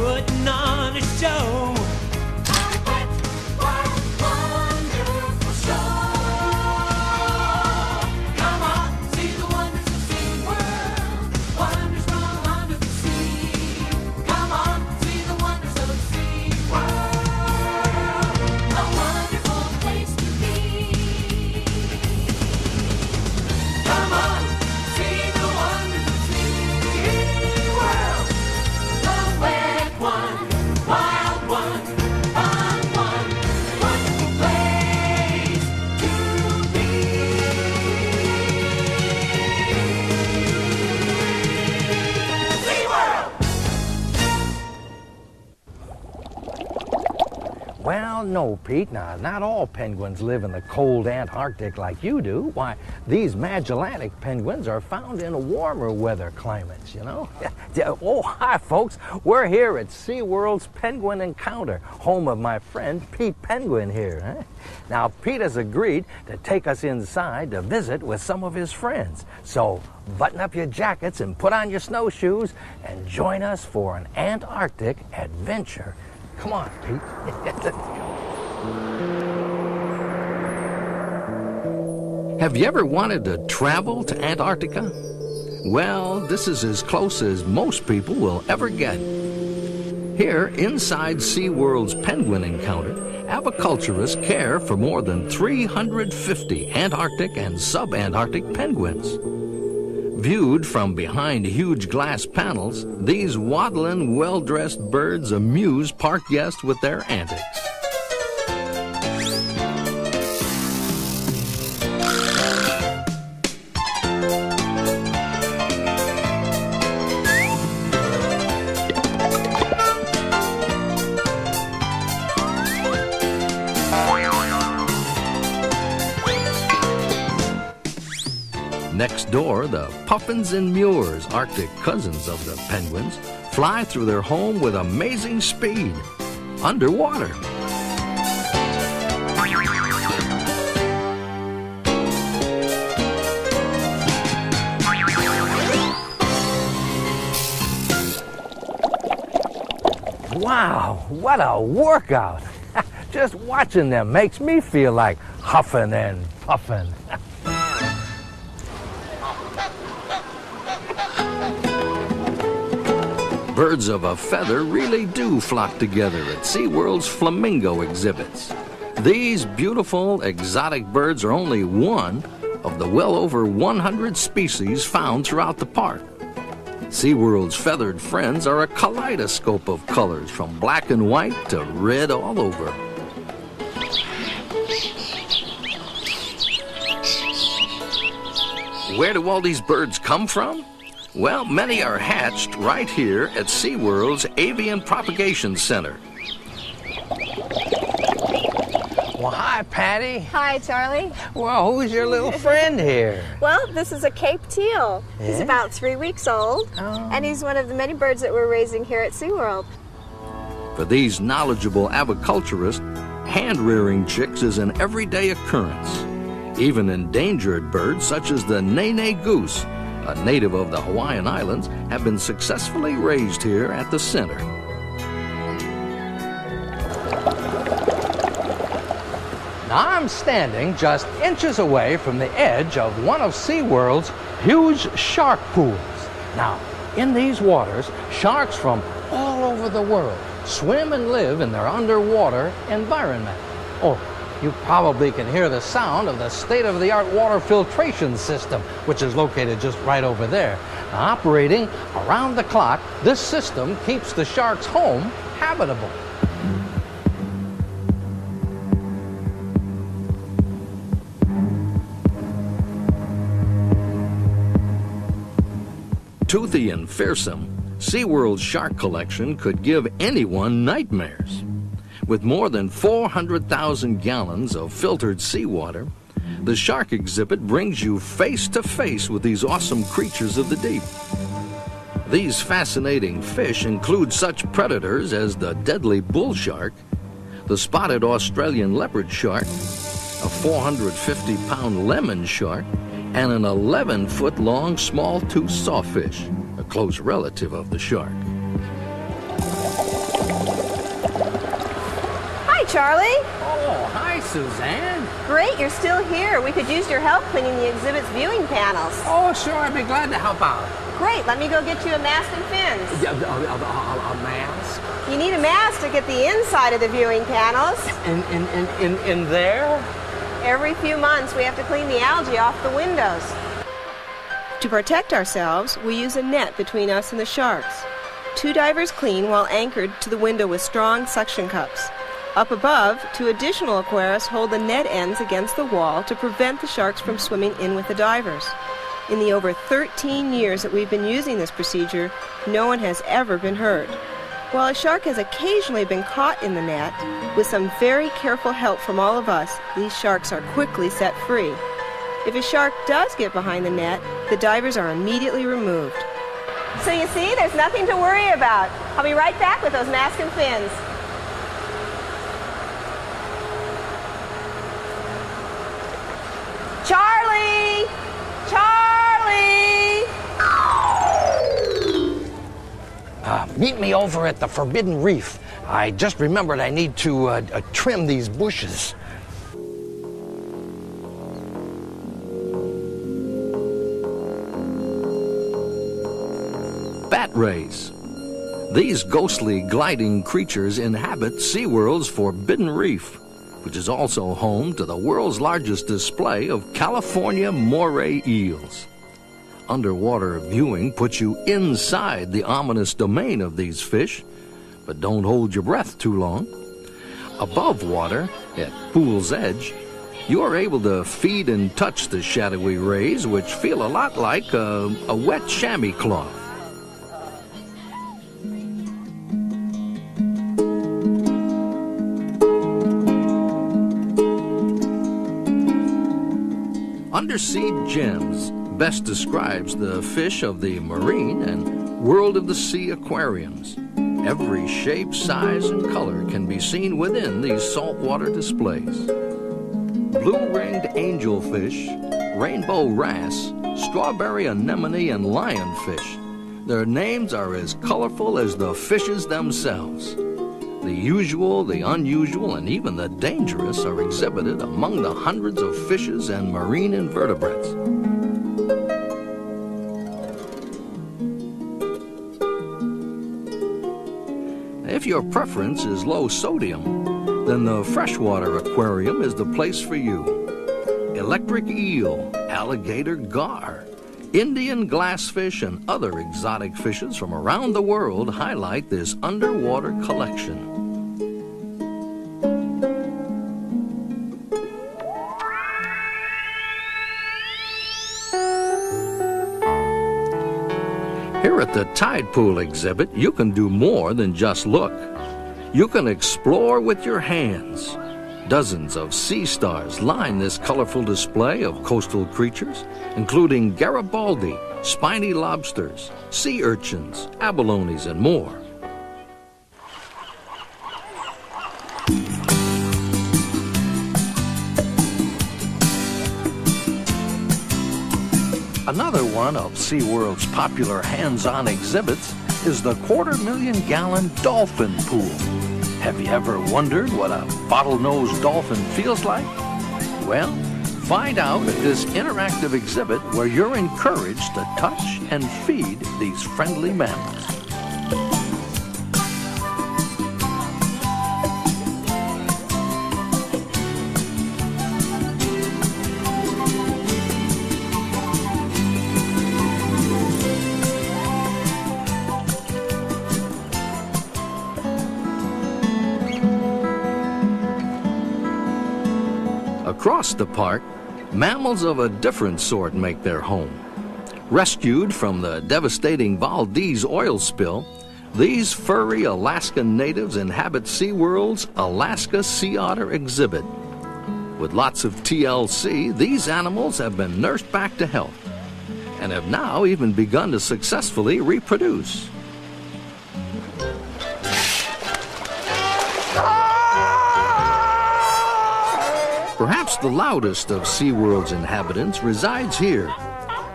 Well, no, Pete. Now, not all penguins live in the cold Antarctic like you do. Why, these Magellantic penguins are found in warmer weather climates, you know? Oh, hi, folks. We're here at SeaWorld's Penguin Encounter, home of my friend Pete Penguin here. Huh? Now, Pete has agreed to take us inside to visit with some of his friends. So, button up your jackets and put on your snowshoes and join us for an Antarctic adventure. Come on, Pete. Have you ever wanted to travel to Antarctica? Well, this is as close as most people will ever get. Here, inside SeaWorld's Penguin Encounter, aviculturists care for more than 350 Antarctic and subantarctic penguins. Viewed from behind huge glass panels, these waddling, well-dressed birds amuse park guests with their antics. Next door, the puffins and mures, Arctic cousins of the penguins, fly through their home with amazing speed, underwater. Wow, what a workout! Just watching them makes me feel like huffing and puffing. Birds of a feather really do flock together at SeaWorld's flamingo exhibits. These beautiful, exotic birds are only one of the well over 100 species found throughout the park. SeaWorld's feathered friends are a kaleidoscope of colors, from black and white to red all over. Where do all these birds come from? Well, many are hatched right here at SeaWorld's Avian Propagation Center. Well, hi, Patty. Hi, Charlie. Well, who's your little friend here? Well, this is a Cape teal. Yeah? He's about 3 weeks old, and he's one of the many birds that we're raising here at SeaWorld. For these knowledgeable aviculturists, hand-rearing chicks is an everyday occurrence. Even endangered birds such as the nene goose, a native of the Hawaiian Islands, have been successfully raised here at the center. Now I'm standing just inches away from the edge of one of SeaWorld's huge shark pools. Now, in these waters, sharks from all over the world swim and live in their underwater environment. Oh, you probably can hear the sound of the state-of-the-art water filtration system, which is located just right over there. Now, operating around the clock, this system keeps the sharks' home habitable. Toothy and fearsome, SeaWorld's shark collection could give anyone nightmares. With more than 400,000 gallons of filtered seawater, the shark exhibit brings you face to face with these awesome creatures of the deep. These fascinating fish include such predators as the deadly bull shark, the spotted Australian leopard shark, a 450-pound lemon shark, and an 11-foot-long small-toothed sawfish, a close relative of the shark. Charlie. Oh, hi, Suzanne. Great, you're still here. We could use your help cleaning the exhibit's viewing panels. Oh, sure, I'd be glad to help out. Great, let me go get you a mask and fins. A mask? You need a mask to get the inside of the viewing panels. In there? Every few months, we have to clean the algae off the windows. To protect ourselves, we use a net between us and the sharks. 2 divers clean while anchored to the window with strong suction cups. Up above, 2 additional aquarists hold the net ends against the wall to prevent the sharks from swimming in with the divers. In the over 13 years that we've been using this procedure, no one has ever been hurt. While a shark has occasionally been caught in the net, with some very careful help from all of us, these sharks are quickly set free. If a shark does get behind the net, the divers are immediately removed. So you see, there's nothing to worry about. I'll be right back with those mask and fins. Charlie! Charlie! Meet me over at the Forbidden Reef. I just remembered I need to trim these bushes. Bat rays. These ghostly gliding creatures inhabit SeaWorld's Forbidden Reef, which is also home to the world's largest display of California moray eels. Underwater viewing puts you inside the ominous domain of these fish, but don't hold your breath too long. Above water, at pool's edge, you are able to feed and touch the shadowy rays, which feel a lot like a wet chamois cloth. Undersea Gems best describes the fish of the marine and world of the sea aquariums. Every shape, size, and color can be seen within these saltwater displays. Blue-ringed angelfish, rainbow wrasse, strawberry anemone, and lionfish. Their names are as colorful as the fishes themselves. The usual, the unusual, and even the dangerous are exhibited among the hundreds of fishes and marine invertebrates. If your preference is low sodium, then the freshwater aquarium is the place for you. Electric eel, alligator gar, Indian glassfish, and other exotic fishes from around the world highlight this underwater collection. Here at the Tide Pool exhibit, you can do more than just look. You can explore with your hands. Dozens of sea stars line this colorful display of coastal creatures, including Garibaldi, spiny lobsters, sea urchins, abalones, and more. Another one of SeaWorld's popular hands-on exhibits is the 250,000-gallon dolphin pool. Have you ever wondered what a bottlenose dolphin feels like? Well, find out at this interactive exhibit where you're encouraged to touch and feed these friendly mammals. Across the park, mammals of a different sort make their home. Rescued from the devastating Valdez oil spill, these furry Alaskan natives inhabit SeaWorld's Alaska Sea Otter exhibit. With lots of TLC, these animals have been nursed back to health and have now even begun to successfully reproduce. Perhaps the loudest of SeaWorld's inhabitants resides here.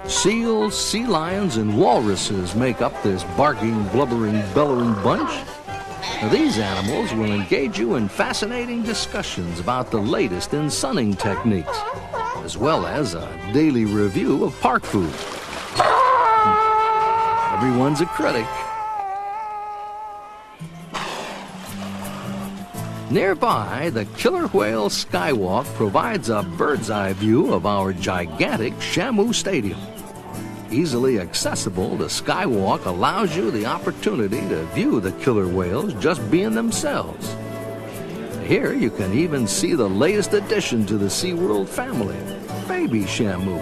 Seals, sea lions, and walruses make up this barking, blubbering, bellowing bunch. Now, these animals will engage you in fascinating discussions about the latest in sunning techniques, as well as a daily review of park food. Everyone's a critic. Nearby, the killer whale skywalk provides a bird's eye view of our gigantic Shamu Stadium. Easily accessible, the skywalk allows you the opportunity to view the killer whales just being themselves. Here you can even see the latest addition to the SeaWorld family, baby Shamu.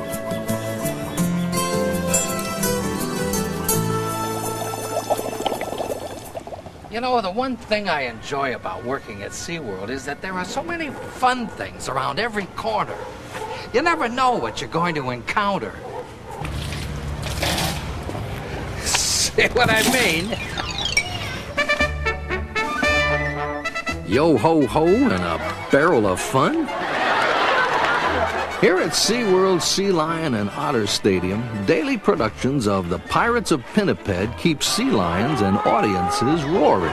You know, the one thing I enjoy about working at SeaWorld is that there are so many fun things around every corner. You never know what you're going to encounter. See what I mean? Yo-ho-ho and a barrel of fun? Here at SeaWorld Sea Lion and Otter Stadium, daily productions of The Pirates of Pinniped keep sea lions and audiences roaring.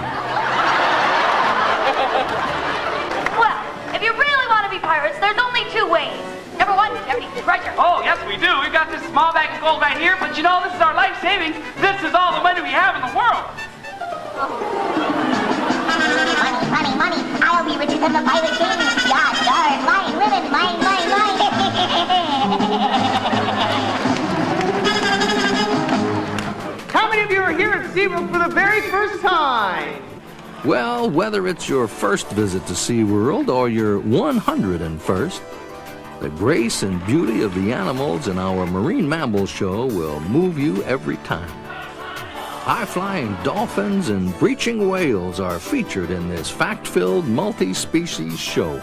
Well, if you really want to be pirates, there's only two ways. Number one, Jeffy, treasure. Oh, yes, we do. We've got this small bag of gold right here, but you know, this is our life savings. This is all the money we have in the world. Money, money, I'll be richer than the pirate king. Yard, yard, line, women, mine, mine, mine. How many of you are here at SeaWorld for the very first time? Well, whether it's your first visit to SeaWorld or your 101st, the grace and beauty of the animals in our Marine Mammal Show will move you every time. High-flying dolphins and breaching whales are featured in this fact-filled multi-species show.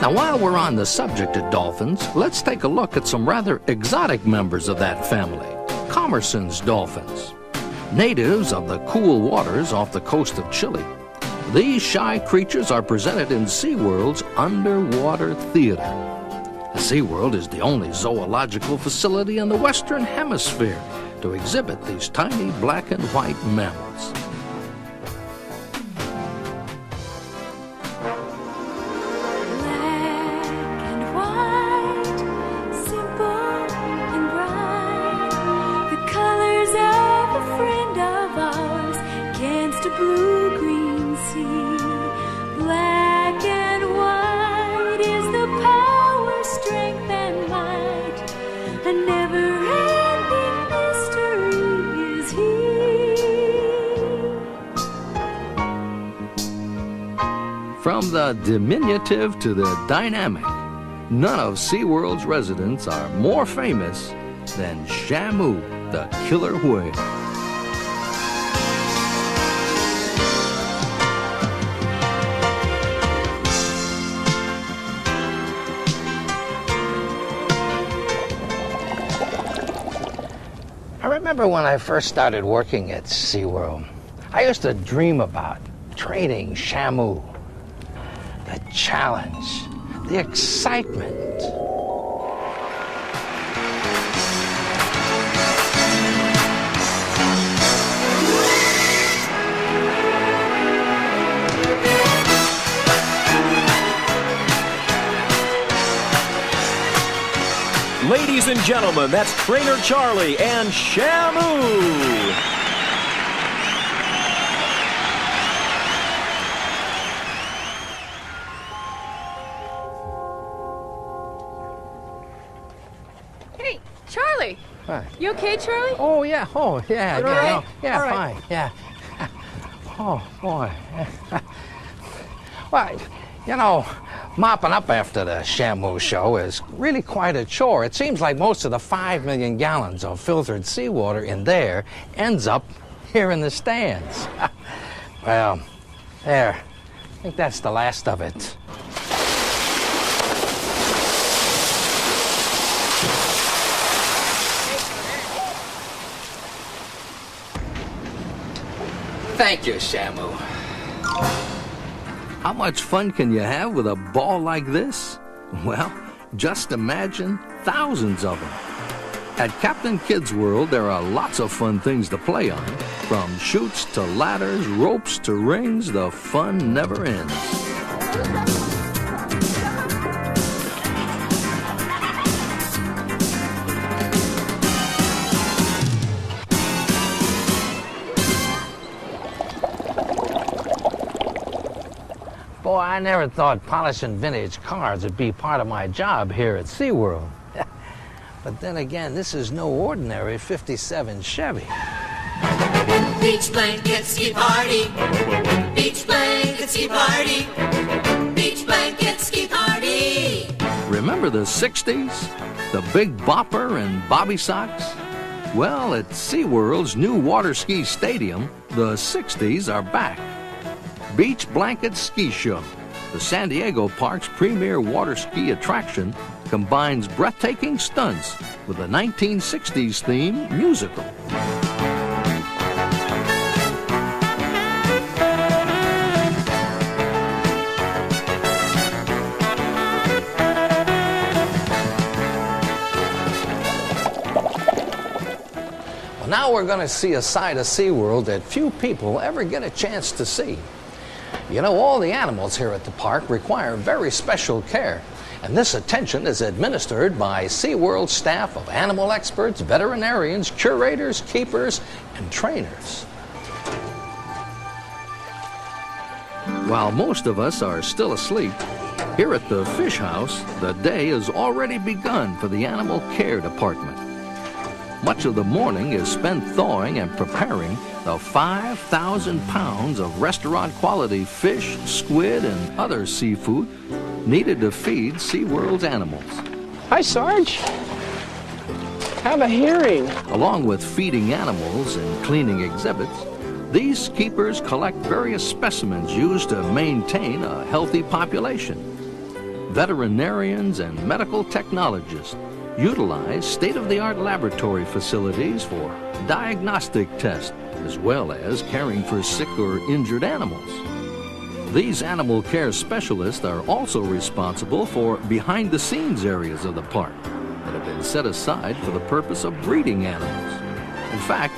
Now, while we're on the subject of dolphins, let's take a look at some rather exotic members of that family, Commerson's dolphins. Natives of the cool waters off the coast of Chile, these shy creatures are presented in SeaWorld's Underwater Theater. SeaWorld is the only zoological facility in the Western Hemisphere to exhibit these tiny black and white mammals. Blue-green sea, black and white is the power, strength and might. A never-ending mystery is he. From the diminutive to the dynamic, none of SeaWorld's residents are more famous than Shamu, the killer whale. I remember when I first started working at SeaWorld, I used to dream about training Shamu. The challenge, the excitement. Ladies and gentlemen, that's Trainer Charlie and Shamu. Hey, Charlie. Hi. You okay, Charlie? Oh, yeah. Oh, yeah. You Yeah, all right? no, yeah, All right. fine. Yeah. Oh, boy. Well, you know, mopping up after the Shamu show is really quite a chore. It seems like most of the 5 million gallons of filtered seawater in there ends up here in the stands. Well, there. I think that's the last of it. Thank you, Shamu. How much fun can you have with a ball like this? Well, just imagine thousands of them. At Captain Kidd's World, there are lots of fun things to play on. From chutes to ladders, ropes to rings, the fun never ends. Boy, I never thought polishing vintage cars would be part of my job here at SeaWorld. But then again, this is no ordinary '57 Chevy. Beach blanket ski party. Beach blanket ski party. Beach blanket ski party. Remember the 60s? The Big Bopper and Bobby Sox? Well, at SeaWorld's new water ski stadium, the 60s are back. Beach Blanket Ski Show, the San Diego Park's premier water ski attraction, combines breathtaking stunts with a 1960s themed musical. Now we're going to see a side of SeaWorld that few people ever get a chance to see. You know, all the animals here at the park require very special care, and this attention is administered by SeaWorld staff of animal experts, veterinarians, curators, keepers, and trainers. While most of us are still asleep, here at the fish house, the day has already begun for the animal care department. Much of the morning is spent thawing and preparing the 5,000 pounds of restaurant-quality fish, squid, and other seafood needed to feed SeaWorld's animals. Hi, Sarge. Have a hearing. Along with feeding animals and cleaning exhibits, these keepers collect various specimens used to maintain a healthy population. Veterinarians and medical technologists utilize state-of-the-art laboratory facilities for diagnostic tests, as well as caring for sick or injured animals. These animal care specialists are also responsible for behind-the-scenes areas of the park that have been set aside for the purpose of breeding animals. In fact,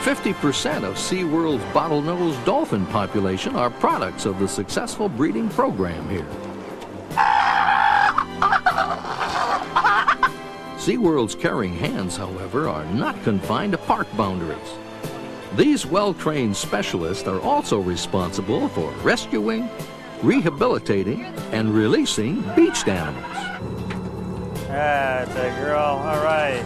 50% of SeaWorld's bottlenose dolphin population are products of the successful breeding program here. SeaWorld's caring hands, however, are not confined to park boundaries. These well-trained specialists are also responsible for rescuing, rehabilitating, and releasing beached animals. That's a girl, all right.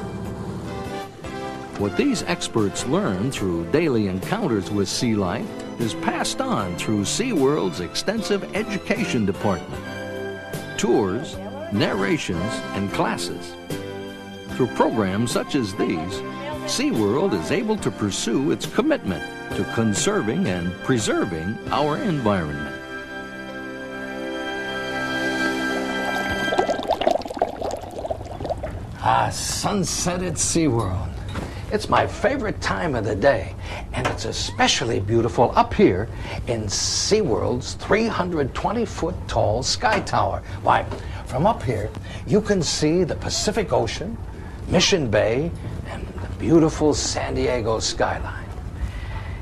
What these experts learn through daily encounters with sea life is passed on through SeaWorld's extensive education department. Tours, narrations, and classes. Through programs such as these, SeaWorld is able to pursue its commitment to conserving and preserving our environment. Sunset at SeaWorld. It's my favorite time of the day, and it's especially beautiful up here in SeaWorld's 320-foot tall sky tower. Why, from up here, you can see the Pacific Ocean, Mission Bay, and the beautiful San Diego skyline.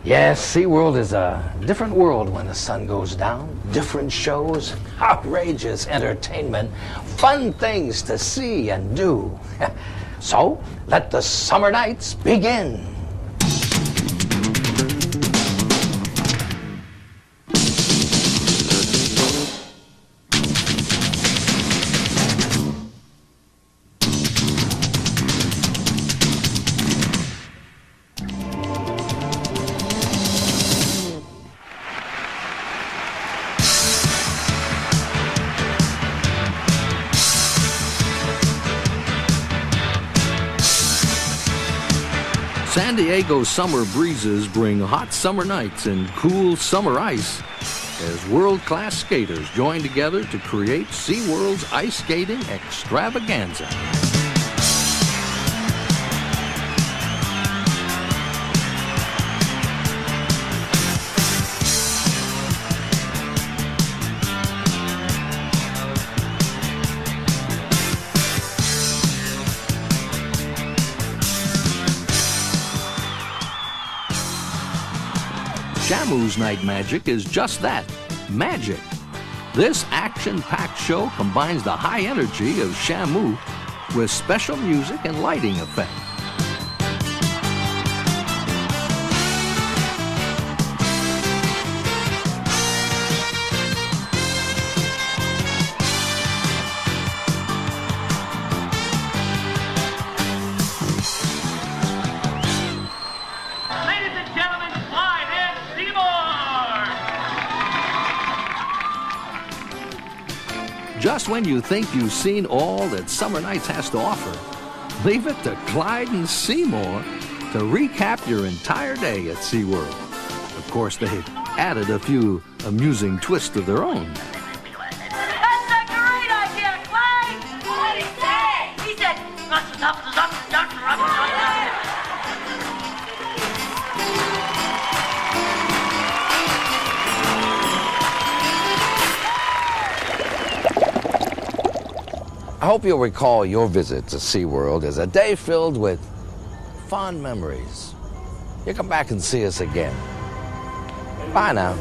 Yes, SeaWorld is a different world when the sun goes down. Different shows, outrageous entertainment, fun things to see and do. So, let the summer nights begin. San Diego's summer breezes bring hot summer nights and cool summer ice as world-class skaters join together to create SeaWorld's ice skating extravaganza. Shamu's Night Magic is just that, magic. This action-packed show combines the high energy of Shamu with special music and lighting effects. Ladies and gentlemen, Just when you think you've seen all that Summer Nights has to offer, leave it to Clyde and Seymour to recap your entire day at SeaWorld. Of course, they've added a few amusing twists of their own. That's a great idea, Clyde! What did he say? He said, I hope you'll recall your visit to SeaWorld as a day filled with fond memories. You come back and see us again. Bye now.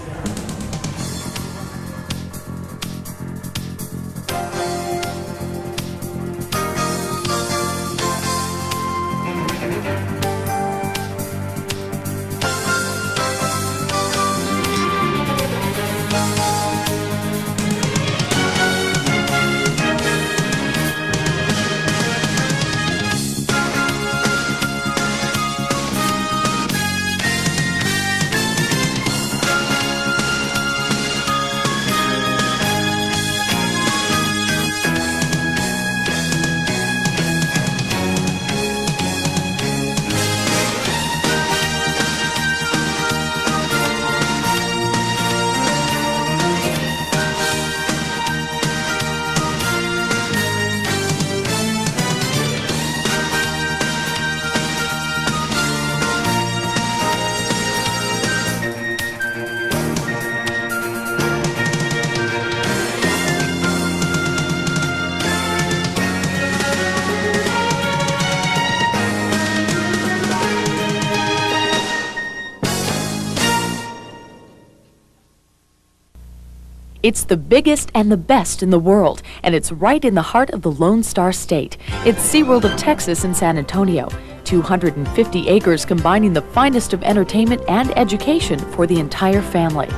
It's the biggest and the best in the world, and it's right in the heart of the Lone Star State. It's SeaWorld of Texas in San Antonio. 250 acres combining the finest of entertainment and education for the entire family.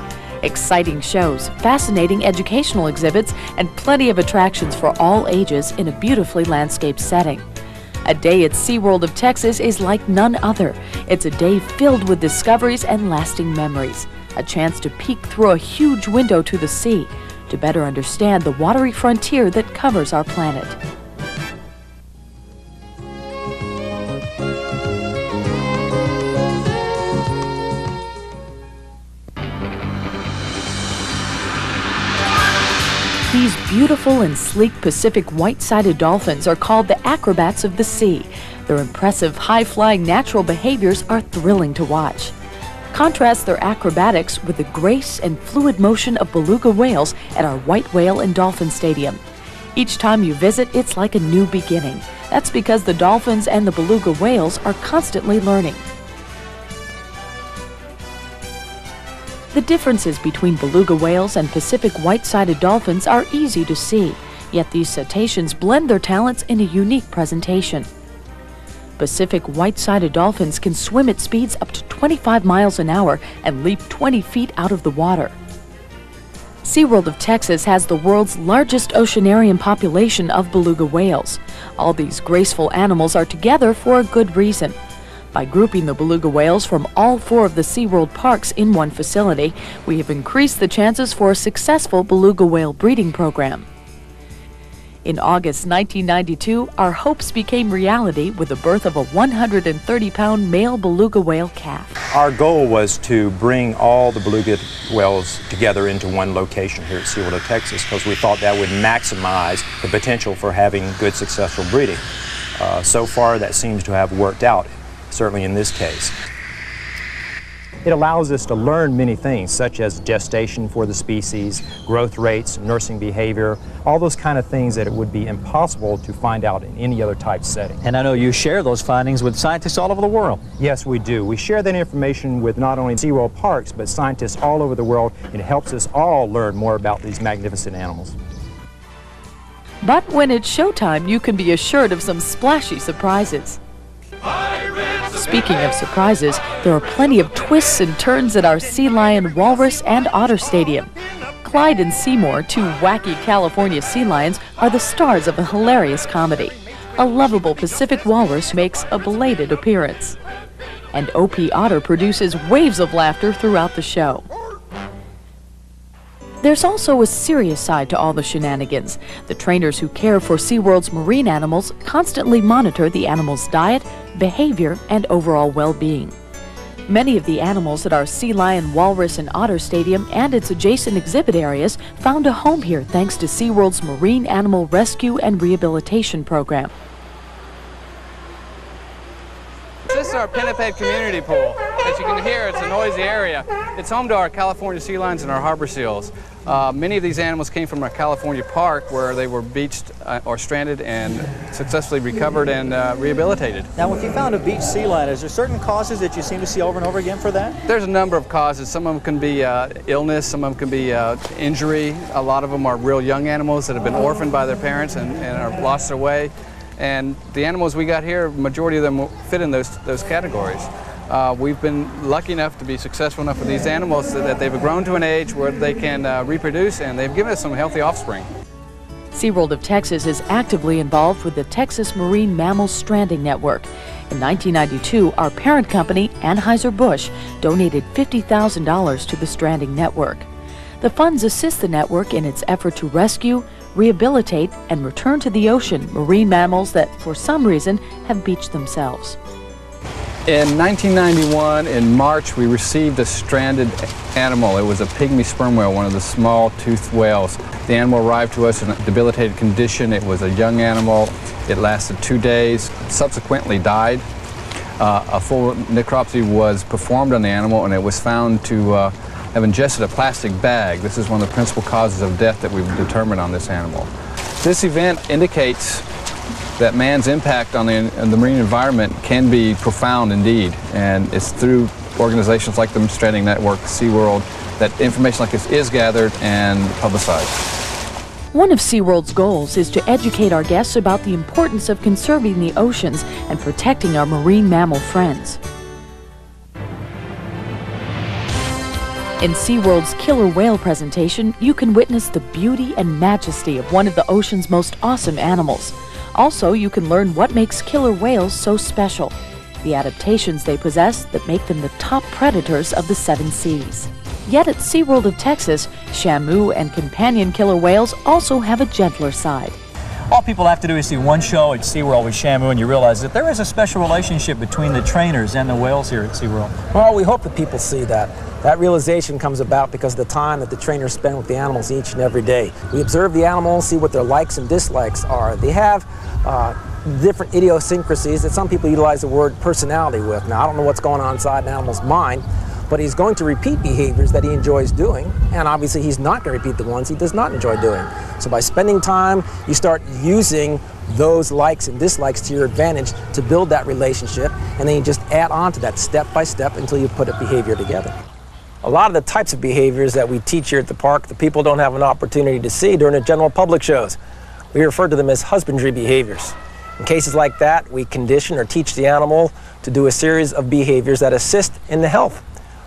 Exciting shows, fascinating educational exhibits, and plenty of attractions for all ages in a beautifully landscaped setting. A day at SeaWorld of Texas is like none other. It's a day filled with discoveries and lasting memories. A chance to peek through a huge window to the sea, to better understand the watery frontier that covers our planet. These beautiful and sleek Pacific white-sided dolphins are called the acrobats of the sea. Their impressive, high-flying natural behaviors are thrilling to watch. Contrast their acrobatics with the grace and fluid motion of beluga whales at our White Whale and Dolphin Stadium. Each time you visit, it's like a new beginning. That's because the dolphins and the beluga whales are constantly learning. The differences between beluga whales and Pacific white-sided dolphins are easy to see, yet these cetaceans blend their talents in a unique presentation. Pacific white-sided dolphins can swim at speeds up to 25 miles an hour and leap 20 feet out of the water. SeaWorld of Texas has the world's largest oceanarium population of beluga whales. All these graceful animals are together for a good reason. By grouping the beluga whales from all 4 of the SeaWorld parks in one facility, we have increased the chances for a successful beluga whale breeding program. In August 1992, our hopes became reality with the birth of a 130-pound male beluga whale calf. Our goal was to bring all the beluga whales together into one location here at SeaWorld of Texas because we thought that would maximize the potential for having good, successful breeding. So far, that seems to have worked out, certainly in this case. It allows us to learn many things, such as gestation for the species, growth rates, nursing behavior, all those kind of things that it would be impossible to find out in any other type setting. And I know you share those findings with scientists all over the world. Yes, we do. We share that information with not only SeaWorld parks, but scientists all over the world. It helps us all learn more about these magnificent animals. But when it's showtime, you can be assured of some splashy surprises. Speaking of surprises, there are plenty of twists and turns at our Sea Lion, Walrus, and Otter Stadium. Clyde and Seymour, 2 wacky California sea lions, are the stars of a hilarious comedy. A lovable Pacific walrus makes a belated appearance. And OP Otter produces waves of laughter throughout the show. There's also a serious side to all the shenanigans. The trainers who care for SeaWorld's marine animals constantly monitor the animals' diet, behavior, and overall well-being. Many of the animals at our sea lion, walrus, and otter stadium and its adjacent exhibit areas found a home here thanks to SeaWorld's Marine Animal Rescue and Rehabilitation Program. This is our Pinniped community pool. As you can hear, it's a noisy area. It's home to our California sea lions and our harbor seals. Many of these animals came from our California park where they were beached or stranded and successfully recovered and rehabilitated. Now, if you found a beached sea lion, is there certain causes that you seem to see over and over again for that? There's a number of causes. Some of them can be illness, some of them can be injury. A lot of them are real young animals that have been orphaned by their parents and are lost their way. And the animals we got here, majority of them fit in those categories. We've been lucky enough to be successful enough with these animals that they've grown to an age where they can reproduce, and they've given us some healthy offspring. SeaWorld of Texas is actively involved with the Texas Marine Mammal Stranding Network. In 1992, our parent company, Anheuser-Busch, donated $50,000 to the Stranding Network. The funds assist the network in its effort to rescue, rehabilitate, and return to the ocean marine mammals that, for some reason, have beached themselves. In 1991, in March, we received a stranded animal. It was a pygmy sperm whale, one of the small toothed whales. The animal arrived to us in a debilitated condition. It was a young animal. It lasted 2 days, subsequently died. A full necropsy was performed on the animal, and it was found to have ingested a plastic bag. This is one of the principal causes of death that we've determined on this animal. This event indicates that man's impact on the marine environment can be profound indeed, and it's through organizations like the Stranding Network, SeaWorld, that information like this is gathered and publicized. One of SeaWorld's goals is to educate our guests about the importance of conserving the oceans and protecting our marine mammal friends. In SeaWorld's Killer Whale presentation, you can witness the beauty and majesty of one of the ocean's most awesome animals. Also, you can learn what makes killer whales so special, the adaptations they possess that make them the top predators of the 7 seas. Yet at SeaWorld of Texas, Shamu and companion killer whales also have a gentler side. All people have to do is see one show at SeaWorld with Shamu and you realize that there is a special relationship between the trainers and the whales here at SeaWorld. Well, we hope that people see that. That realization comes about because of the time that the trainers spend with the animals each and every day. We observe the animals, see what their likes and dislikes are. They have different idiosyncrasies that some people utilize the word personality with. Now, I don't know what's going on inside an animal's mind, but he's going to repeat behaviors that he enjoys doing, and obviously he's not going to repeat the ones he does not enjoy doing. So by spending time, you start using those likes and dislikes to your advantage to build that relationship, and then you just add on to that step by step until you put a behavior together. A lot of the types of behaviors that we teach here at the park, the people don't have an opportunity to see during the general public shows. We refer to them as husbandry behaviors. In cases like that, we condition or teach the animal to do a series of behaviors that assist in the health.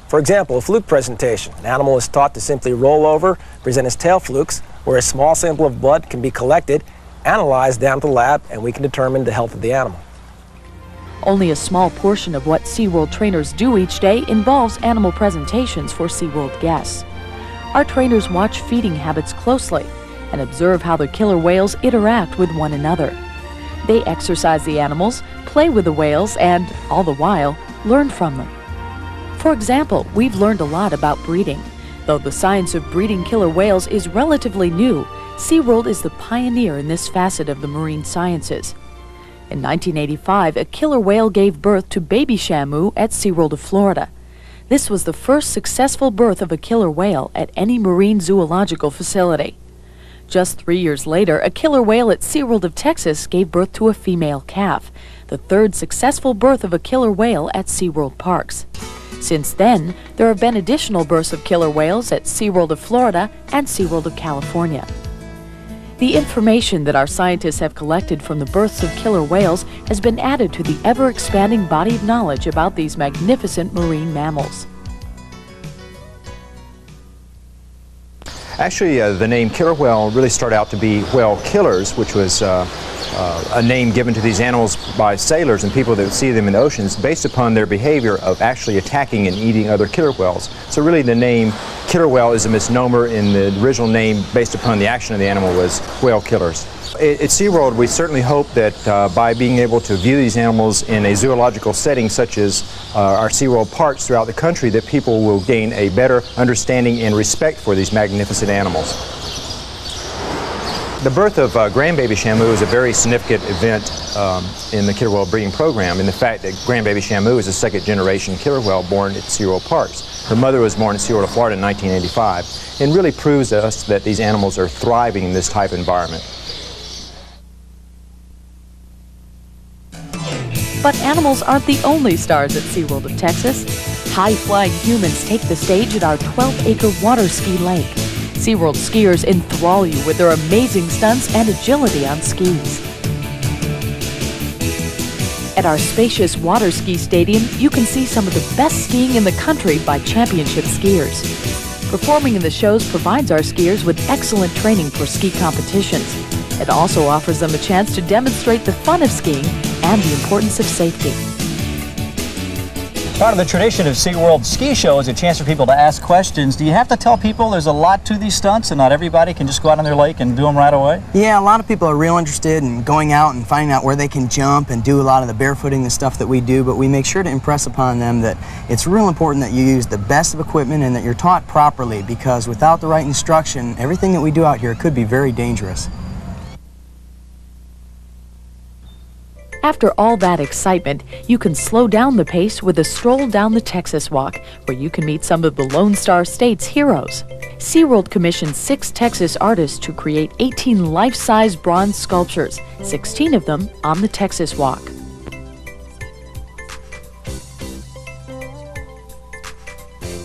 For example, a fluke presentation. An animal is taught to simply roll over, present his tail flukes, where a small sample of blood can be collected, analyzed down to the lab, and we can determine the health of the animal. Only a small portion of what SeaWorld trainers do each day involves animal presentations for SeaWorld guests. Our trainers watch feeding habits closely and observe how the killer whales interact with one another. They exercise the animals, play with the whales, and, all the while, learn from them. For example, we've learned a lot about breeding. Though the science of breeding killer whales is relatively new, SeaWorld is the pioneer in this facet of the marine sciences. In 1985, a killer whale gave birth to baby Shamu at SeaWorld of Florida. This was the first successful birth of a killer whale at any marine zoological facility. Just 3 years later, a killer whale at SeaWorld of Texas gave birth to a female calf, the third successful birth of a killer whale at SeaWorld parks. Since then, there have been additional births of killer whales at SeaWorld of Florida and SeaWorld of California. The information that our scientists have collected from the births of killer whales has been added to the ever-expanding body of knowledge about these magnificent marine mammals. Actually, the name killer whale really started out to be whale killers, which was a name given to these animals by sailors and people that see them in the oceans based upon their behavior of actually attacking and eating other killer whales. So really the name killer whale is a misnomer, and the original name based upon the action of the animal was whale killers. At SeaWorld, we certainly hope that by being able to view these animals in a zoological setting such as our SeaWorld parks throughout the country, that people will gain a better understanding and respect for these magnificent animals. The birth of grandbaby Shamu is a very significant event in the killer whale breeding program, in the fact that grandbaby Shamu is a second-generation killer whale born at SeaWorld parks. Her mother was born at SeaWorld of Florida in 1985, and really proves to us that these animals are thriving in this type of environment. But animals aren't the only stars at SeaWorld of Texas. High-flying humans take the stage at our 12-acre water ski lake. SeaWorld skiers enthrall you with their amazing stunts and agility on skis. At our spacious water ski stadium, you can see some of the best skiing in the country by championship skiers. Performing in the shows provides our skiers with excellent training for ski competitions. It also offers them a chance to demonstrate the fun of skiing and the importance of safety. Part of the tradition of SeaWorld Ski Show is a chance for people to ask questions. Do you have to tell people there's a lot to these stunts and not everybody can just go out on their lake and do them right away? Yeah, a lot of people are real interested in going out and finding out where they can jump and do a lot of the barefooting, the stuff that we do, but we make sure to impress upon them that it's real important that you use the best of equipment and that you're taught properly, because without the right instruction, everything that we do out here could be very dangerous. After all that excitement, you can slow down the pace with a stroll down the Texas Walk, where you can meet some of the Lone Star State's heroes. SeaWorld commissioned 6 Texas artists to create 18 life-size bronze sculptures, 16 of them on the Texas Walk.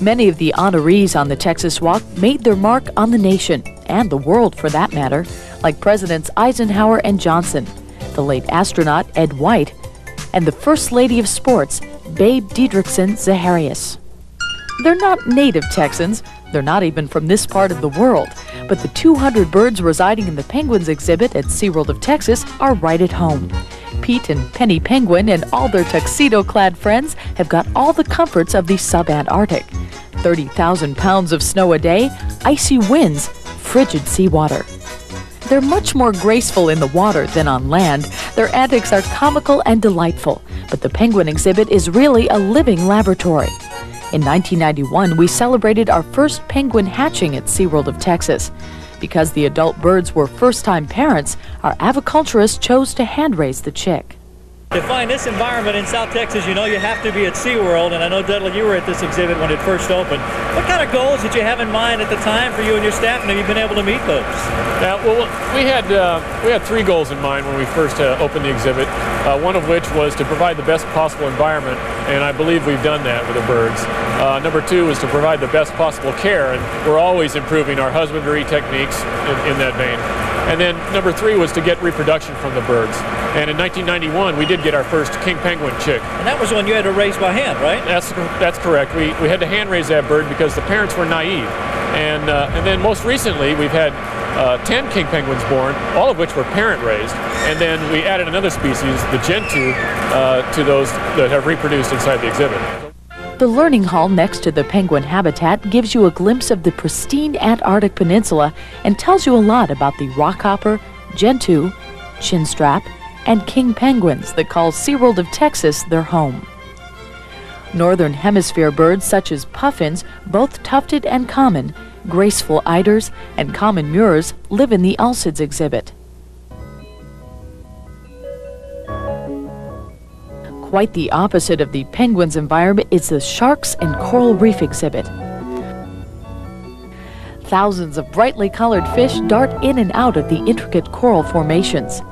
Many of the honorees on the Texas Walk made their mark on the nation, and the world for that matter, like Presidents Eisenhower and Johnson, the late astronaut Ed White, and the First Lady of Sports, Babe Didrikson Zaharias. They're not native Texans, they're not even from this part of the world, but the 200 birds residing in the Penguins exhibit at SeaWorld of Texas are right at home. Pete and Penny Penguin and all their tuxedo-clad friends have got all the comforts of the sub-Antarctic. 30,000 pounds of snow a day, icy winds, frigid seawater. They're much more graceful in the water than on land. Their antics are comical and delightful, but the penguin exhibit is really a living laboratory. In 1991, we celebrated our first penguin hatching at SeaWorld of Texas. Because the adult birds were first-time parents, our aviculturist chose to hand-raise the chick. To find this environment in South Texas, you know you have to be at SeaWorld, and I know, Dudley, you were at this exhibit when it first opened. What kind of goals did you have in mind at the time for you and your staff, and have you been able to meet those? Well, we had 3 goals in mind when we first opened the exhibit, one of which was to provide the best possible environment, and I believe we've done that with the birds. Number 2 was to provide the best possible care, and we're always improving our husbandry techniques in that vein. And then number 3 was to get reproduction from the birds. And in 1991, we did get our first king penguin chick. And that was one you had to raise by hand, right? That's correct. We had to hand raise that bird because the parents were naive. And then most recently, we've had 10 king penguins born, all of which were parent raised. And then we added another species, the gentoo, to those that have reproduced inside the exhibit. The learning hall next to the penguin habitat gives you a glimpse of the pristine Antarctic Peninsula and tells you a lot about the rockhopper, gentoo, chinstrap, and king penguins that call SeaWorld of Texas their home. Northern Hemisphere birds such as puffins, both tufted and common, graceful eiders, and common murres live in the Alcids exhibit. Quite the opposite of the penguins' environment is the Sharks and Coral Reef exhibit. Thousands of brightly colored fish dart in and out of the intricate coral formations.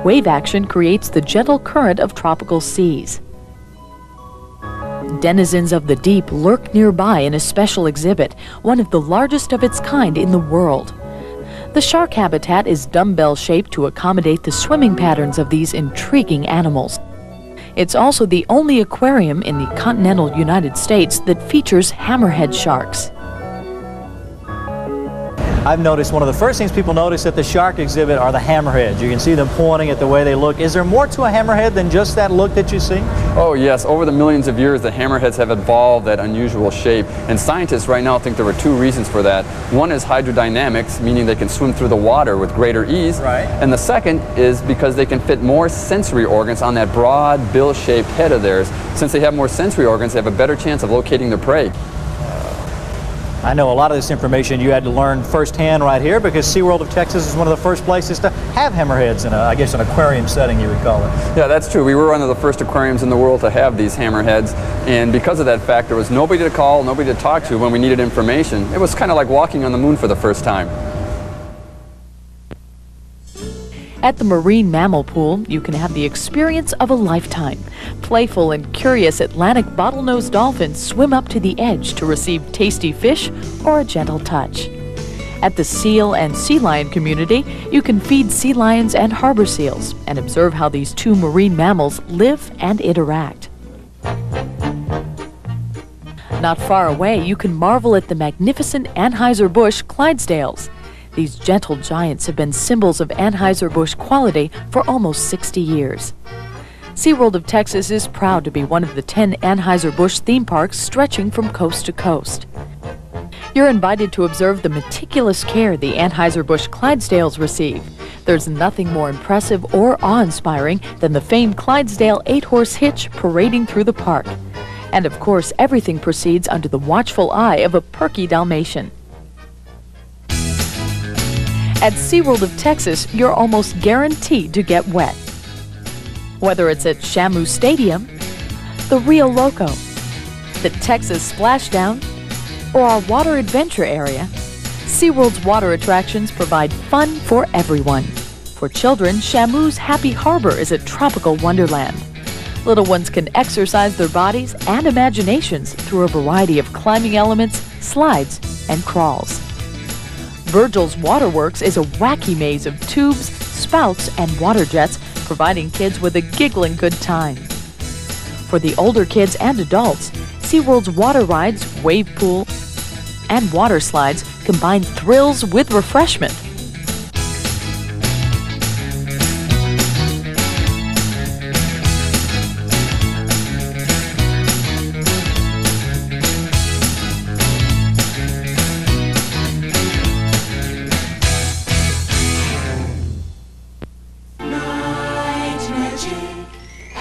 Wave action creates the gentle current of tropical seas. Denizens of the deep lurk nearby in a special exhibit, one of the largest of its kind in the world. The shark habitat is dumbbell-shaped to accommodate the swimming patterns of these intriguing animals. It's also the only aquarium in the continental United States that features hammerhead sharks. I've noticed one of the first things people notice at the shark exhibit are the hammerheads. You can see them pointing at the way they look. Is there more to a hammerhead than just that look that you see? Oh yes, over the millions of years the hammerheads have evolved that unusual shape, and scientists right now think there were two reasons for that. One is hydrodynamics, meaning they can swim through the water with greater ease, and the second is because they can fit more sensory organs on that broad bill-shaped head of theirs. Since they have more sensory organs, they have a better chance of locating their prey. I know a lot of this information you had to learn firsthand right here, because SeaWorld of Texas is one of the first places to have hammerheads in, I guess, an aquarium setting, you would call it. Yeah, that's true. We were one of the first aquariums in the world to have these hammerheads, and because of that fact, there was nobody to call, nobody to talk to when we needed information. It was kind of like walking on the moon for the first time. At the Marine Mammal Pool, you can have the experience of a lifetime. Playful and curious Atlantic bottlenose dolphins swim up to the edge to receive tasty fish or a gentle touch. At the seal and sea lion community, you can feed sea lions and harbor seals and observe how these two marine mammals live and interact. Not far away, you can marvel at the magnificent Anheuser-Busch Clydesdales. These gentle giants have been symbols of Anheuser-Busch quality for almost 60 years. SeaWorld of Texas is proud to be one of the 10 Anheuser-Busch theme parks stretching from coast to coast. You're invited to observe the meticulous care the Anheuser-Busch Clydesdales receive. There's nothing more impressive or awe-inspiring than the famed Clydesdale 8-horse hitch parading through the park. And of course, everything proceeds under the watchful eye of a perky Dalmatian. At SeaWorld of Texas, you're almost guaranteed to get wet. Whether it's at Shamu Stadium, the Rio Loco, the Texas Splashdown, or our water adventure area, SeaWorld's water attractions provide fun for everyone. For children, Shamu's Happy Harbor is a tropical wonderland. Little ones can exercise their bodies and imaginations through a variety of climbing elements, slides, and crawls. Virgil's Waterworks is a wacky maze of tubes, spouts, and water jets, providing kids with a giggling good time. For the older kids and adults, SeaWorld's water rides, wave pool, and water slides combine thrills with refreshment.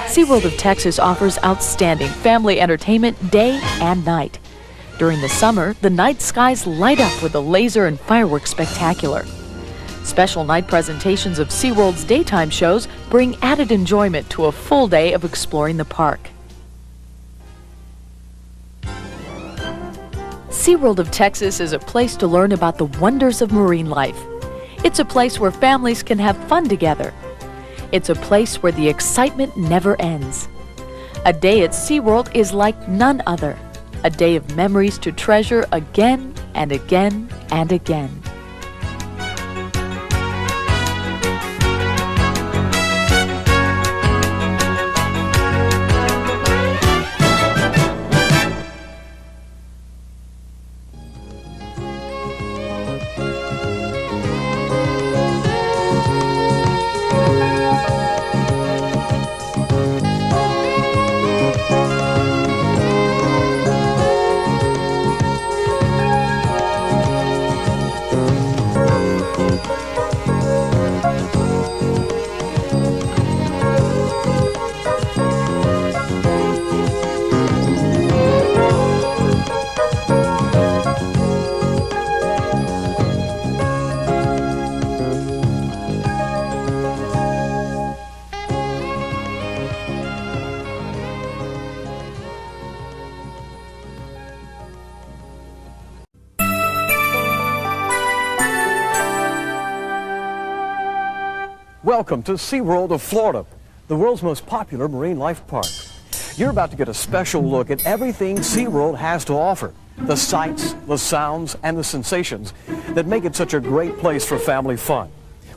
SeaWorld of Texas offers outstanding family entertainment day and night. During the summer, the night skies light up with a laser and fireworks spectacular. Special night presentations of SeaWorld's daytime shows bring added enjoyment to a full day of exploring the park. SeaWorld of Texas is a place to learn about the wonders of marine life. It's a place where families can have fun together. It's a place where the excitement never ends. A day at SeaWorld is like none other. A day of memories to treasure again and again and again. Welcome to SeaWorld of Florida, the world's most popular marine life park. You're about to get a special look at everything SeaWorld has to offer. The sights, the sounds, and the sensations that make it such a great place for family fun.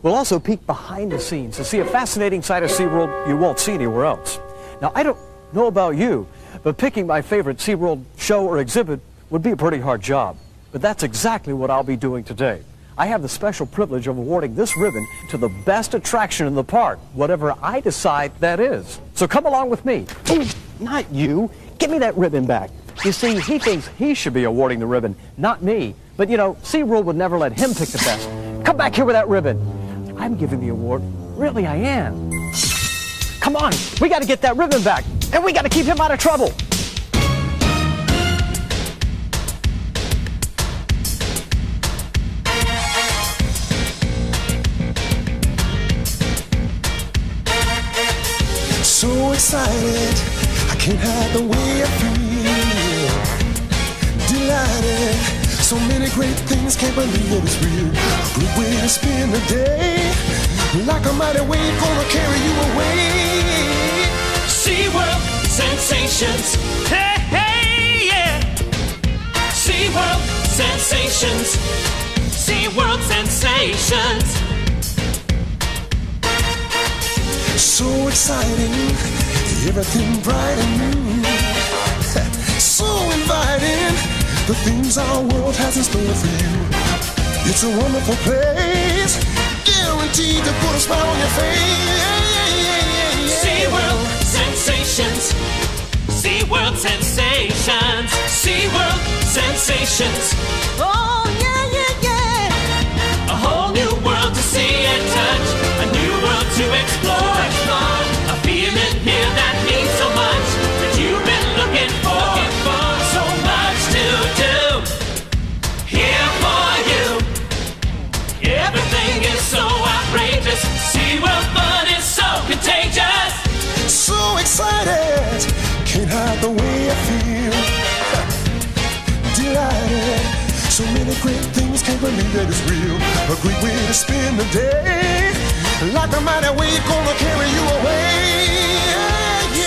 We'll also peek behind the scenes to see a fascinating side of SeaWorld you won't see anywhere else. Now, I don't know about you, but picking my favorite SeaWorld show or exhibit would be a pretty hard job. But that's exactly what I'll be doing today. I have the special privilege of awarding this ribbon to the best attraction in the park, whatever I decide that is. So come along with me. Ooh, not you. Give me that ribbon back. You see, he thinks he should be awarding the ribbon, not me. But you know, SeaWorld would never let him pick the best. Come back here with that ribbon. I'm giving the award. Really, I am. Come on, we got to get that ribbon back, and we got to keep him out of trouble. So excited, I can't hide the way I feel. Delighted, so many great things, can't believe it is real. A good way to spend the day, like a mighty wave gonna carry you away. SeaWorld sensations, hey, hey, yeah. SeaWorld sensations, SeaWorld sensations. So exciting, everything bright and new. So inviting, the things our world has in store for you. It's a wonderful place, guaranteed to put a smile on your face. SeaWorld sensations, SeaWorld sensations, SeaWorld sensations. Oh yeah, yeah, yeah. A whole new world to see and touch, a new world to explore. A feeling here that means so much, that you've been looking for. So much to do here for you. Everything is so outrageous. SeaWorld fun is so contagious. So excited, can't hide the way I feel. Delighted, so many great things, can't believe that it's real. A great way to spend the day, like a mighty wave gonna carry you away.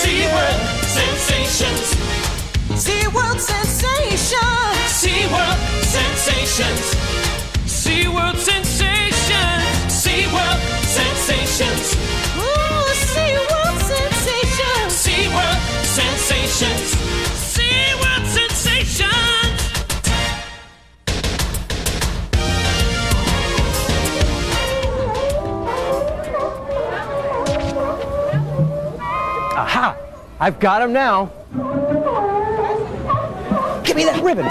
SeaWorld sensations, SeaWorld sensations, SeaWorld sensations, SeaWorld sensations, SeaWorld sensations. Ooh, SeaWorld sensations, SeaWorld sensations, SeaWorld sensations. Aha! I've got him now. Give me that ribbon.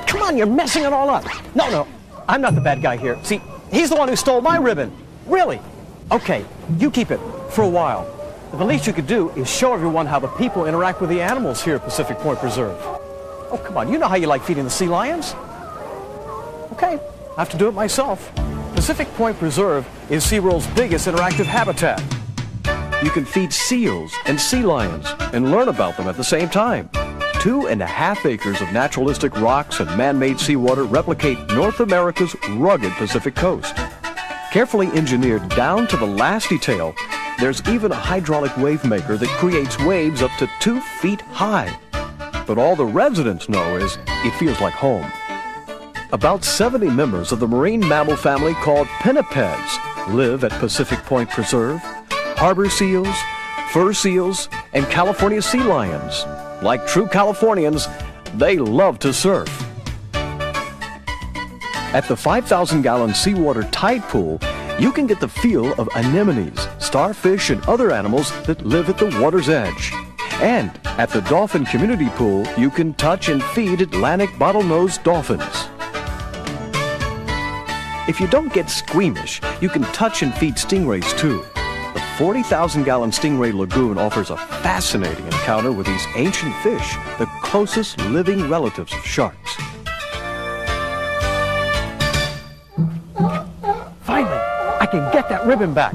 Come on, you're messing it all up. No, I'm not the bad guy here. See, he's the one who stole my ribbon. Really? Okay, you keep it for a while. The least you could do is show everyone how the people interact with the animals here at Pacific Point Preserve. Oh, come on, you know how you like feeding the sea lions. Okay, I have to do it myself. Pacific Point Preserve is SeaWorld's biggest interactive habitat. You can feed seals and sea lions and learn about them at the same time. 2.5 acres of naturalistic rocks and man-made seawater replicate North America's rugged Pacific coast. Carefully engineered down to the last detail, there's even a hydraulic wave maker that creates waves up to 2 feet high. But all the residents know is it feels like home. About 70 members of the marine mammal family called pinnipeds live at Pacific Point Preserve. Harbor seals, fur seals, and California sea lions. Like true Californians, they love to surf. At the 5,000-gallon seawater tide pool, you can get the feel of anemones, starfish, and other animals that live at the water's edge. And at the dolphin community pool, you can touch and feed Atlantic bottlenose dolphins. If you don't get squeamish, you can touch and feed stingrays too. The 40,000-gallon Stingray Lagoon offers a fascinating encounter with these ancient fish, the closest living relatives of sharks. Finally, I can get that ribbon back.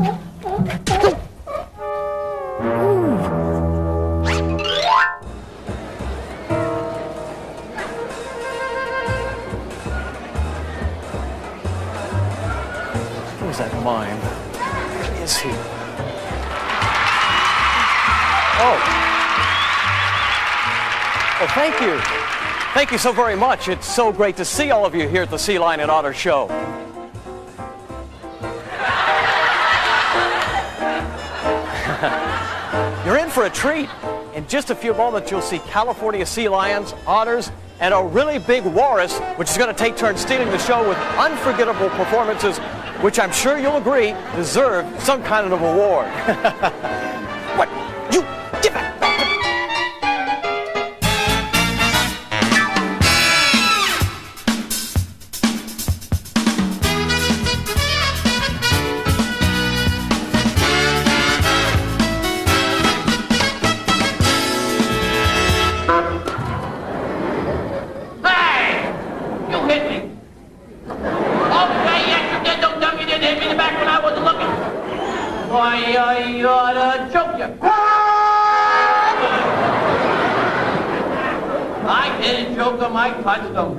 Where's that mime? Where is he? Oh, thank you. Thank you so very much. It's so great to see all of you here at the Sea Lion and Otter Show. You're in for a treat. In just a few moments, you'll see California sea lions, otters, and a really big walrus, which is going to take turns stealing the show with unforgettable performances, which I'm sure you'll agree deserve some kind of award. What? You get back! I ought to choke you. I didn't choke him, I touched him.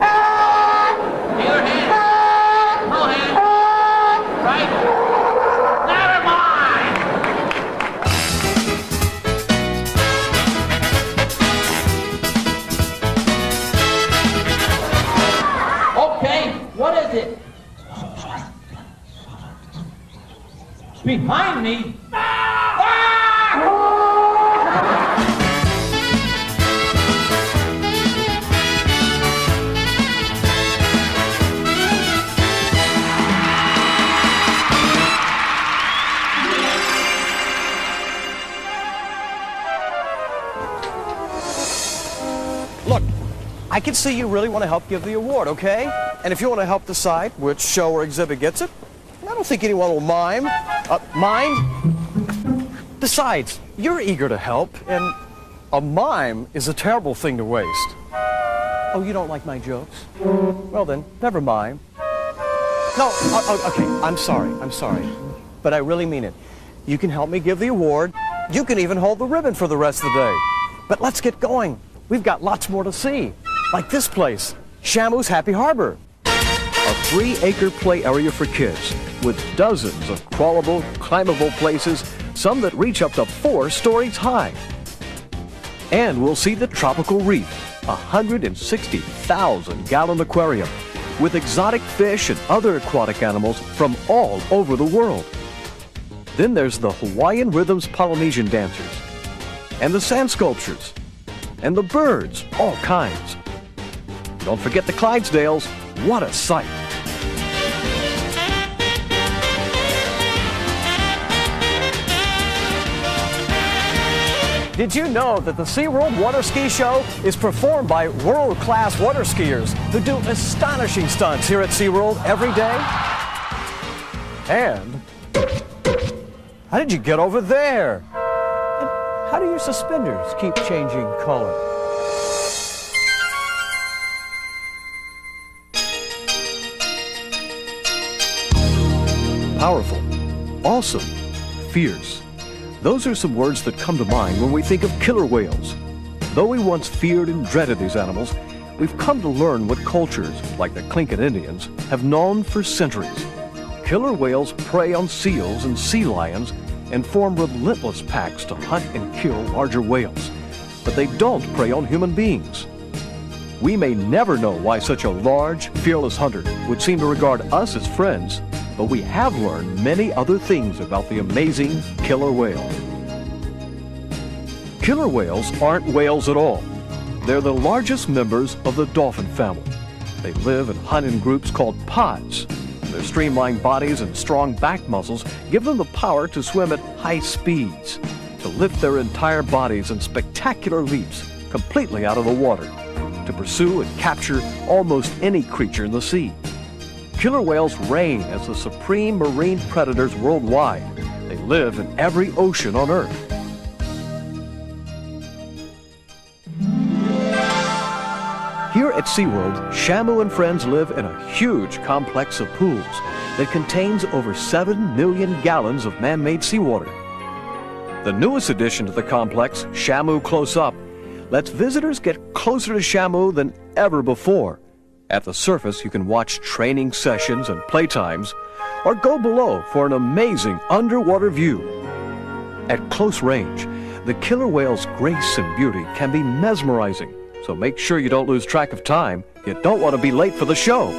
Either hand. No hand. Right? Never mind. Okay, what is it? Behind me? Look, I can see you really want to help give the award, okay? And if you want to help decide which show or exhibit gets it, I don't think anyone will mind. Besides, you're eager to help, and a mime is a terrible thing to waste. Oh, you don't like my jokes? Well then, never mind. No, okay, I'm sorry. But I really mean it. You can help me give the award. You can even hold the ribbon for the rest of the day. But let's get going. We've got lots more to see. Like this place, Shamu's Happy Harbor. A 3-acre play area for kids with dozens of crawlable, climbable places, some that reach up to 4 stories high. And we'll see the Tropical Reef, a 160,000-gallon aquarium with exotic fish and other aquatic animals from all over the world. Then there's the Hawaiian Rhythms Polynesian dancers, and the sand sculptures, and the birds, all kinds. Don't forget the Clydesdales. What a sight! Did you know that the SeaWorld Water Ski Show is performed by world-class water skiers who do astonishing stunts here at SeaWorld every day? And how did you get over there? And how do your suspenders keep changing color? Powerful, awesome, fierce. Those are some words that come to mind when we think of killer whales. Though we once feared and dreaded these animals, we've come to learn what cultures, like the Tlingit Indians, have known for centuries. Killer whales prey on seals and sea lions and form relentless packs to hunt and kill larger whales. But they don't prey on human beings. We may never know why such a large, fearless hunter would seem to regard us as friends, but we have learned many other things about the amazing killer whale. Killer whales aren't whales at all. They're the largest members of the dolphin family. They live and hunt in groups called pods. Their streamlined bodies and strong back muscles give them the power to swim at high speeds, to lift their entire bodies in spectacular leaps completely out of the water, to pursue and capture almost any creature in the sea. Killer whales reign as the supreme marine predators worldwide. They live in every ocean on Earth. Here at SeaWorld, Shamu and friends live in a huge complex of pools that contains over 7 million gallons of man-made seawater. The newest addition to the complex, Shamu Close Up, lets visitors get closer to Shamu than ever before. At the surface, you can watch training sessions and playtimes, or go below for an amazing underwater view. At close range, the killer whale's grace and beauty can be mesmerizing, so make sure you don't lose track of time. You don't want to be late for the show.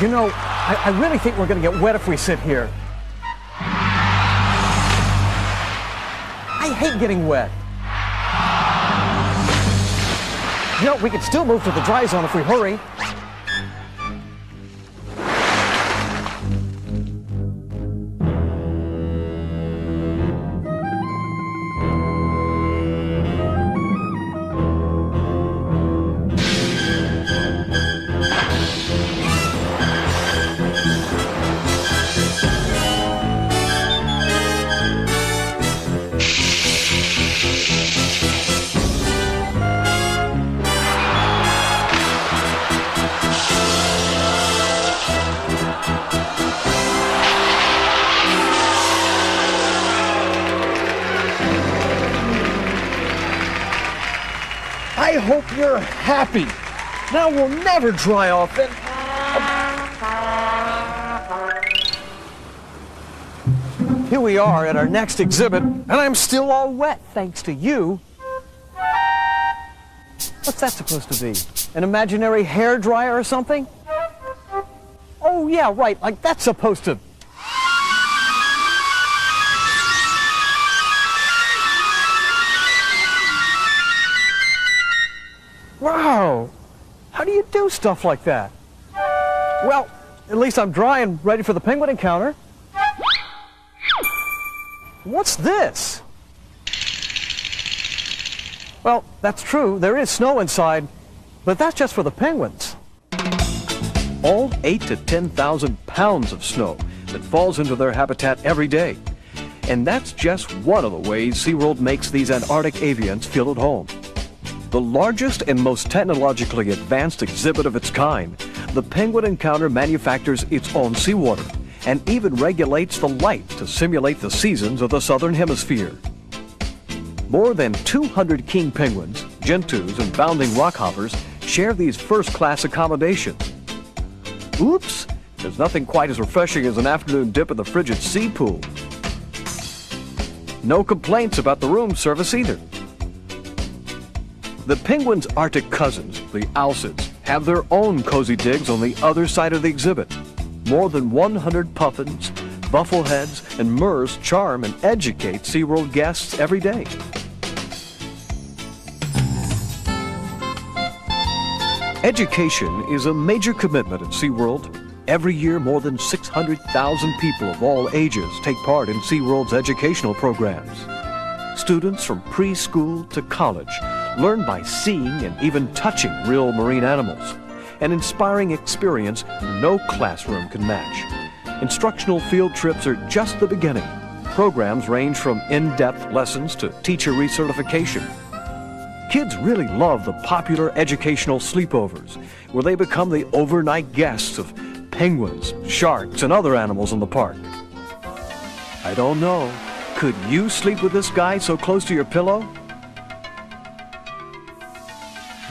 You know, I really think we're going to get wet if we sit here. I hate getting wet. You know, we can still move to the dry zone if we hurry. I hope you're happy. Now we'll never dry off and... Here we are at our next exhibit, and I'm still all wet thanks to you. What's that supposed to be? An imaginary hair dryer or something? Oh yeah, right, like that's supposed to... Wow! How do you do stuff like that? Well, at least I'm dry and ready for the penguin encounter. What's this? Well, that's true. There is snow inside, but that's just for the penguins. All 8,000 to 10,000 pounds of snow that falls into their habitat every day. And that's just one of the ways SeaWorld makes these Antarctic avians feel at home. The largest and most technologically advanced exhibit of its kind, the Penguin Encounter manufactures its own seawater and even regulates the light to simulate the seasons of the southern hemisphere. More than 200 king penguins, gentoos, and bounding rockhoppers share these first-class accommodations. Oops, there's nothing quite as refreshing as an afternoon dip in the frigid sea pool. No complaints about the room service either. The penguins' Arctic cousins, the alcids, have their own cozy digs on the other side of the exhibit. More than 100 puffins, buffleheads, and murres charm and educate SeaWorld guests every day. Education is a major commitment at SeaWorld. Every year, more than 600,000 people of all ages take part in SeaWorld's educational programs. Students from preschool to college learn by seeing and even touching real marine animals, an inspiring experience no classroom can match. Instructional field trips are just the beginning. Programs range from in-depth lessons to teacher recertification. Kids really love the popular educational sleepovers, where they become the overnight guests of penguins, sharks, and other animals in the park. I don't know, could you sleep with this guy so close to your pillow?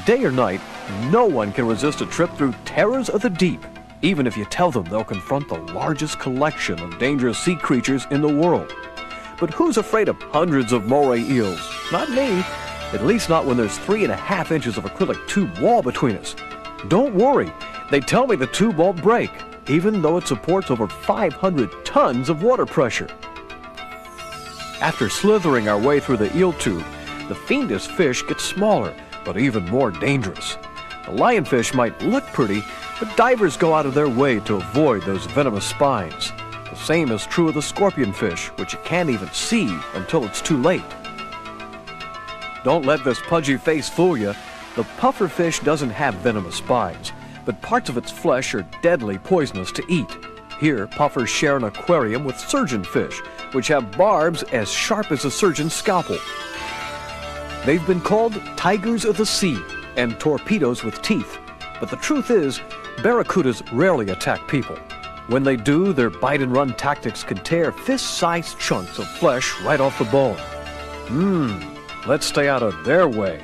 Day or night, no one can resist a trip through terrors of the deep, even if you tell them they'll confront the largest collection of dangerous sea creatures in the world. But who's afraid of hundreds of moray eels? Not me. At least not when there's 3.5 inches of acrylic tube wall between us. Don't worry, they tell me the tube won't break, even though it supports over 500 tons of water pressure. After slithering our way through the eel tube, the fiendish fish get smaller, but even more dangerous. The lionfish might look pretty, but divers go out of their way to avoid those venomous spines. The same is true of the scorpionfish, which you can't even see until it's too late. Don't let this pudgy face fool you. The pufferfish doesn't have venomous spines, but parts of its flesh are deadly poisonous to eat. Here, puffers share an aquarium with surgeonfish, which have barbs as sharp as a surgeon's scalpel. They've been called tigers of the sea and torpedoes with teeth, but the truth is, barracudas rarely attack people. When they do, their bite-and-run tactics can tear fist-sized chunks of flesh right off the bone. Let's stay out of their way.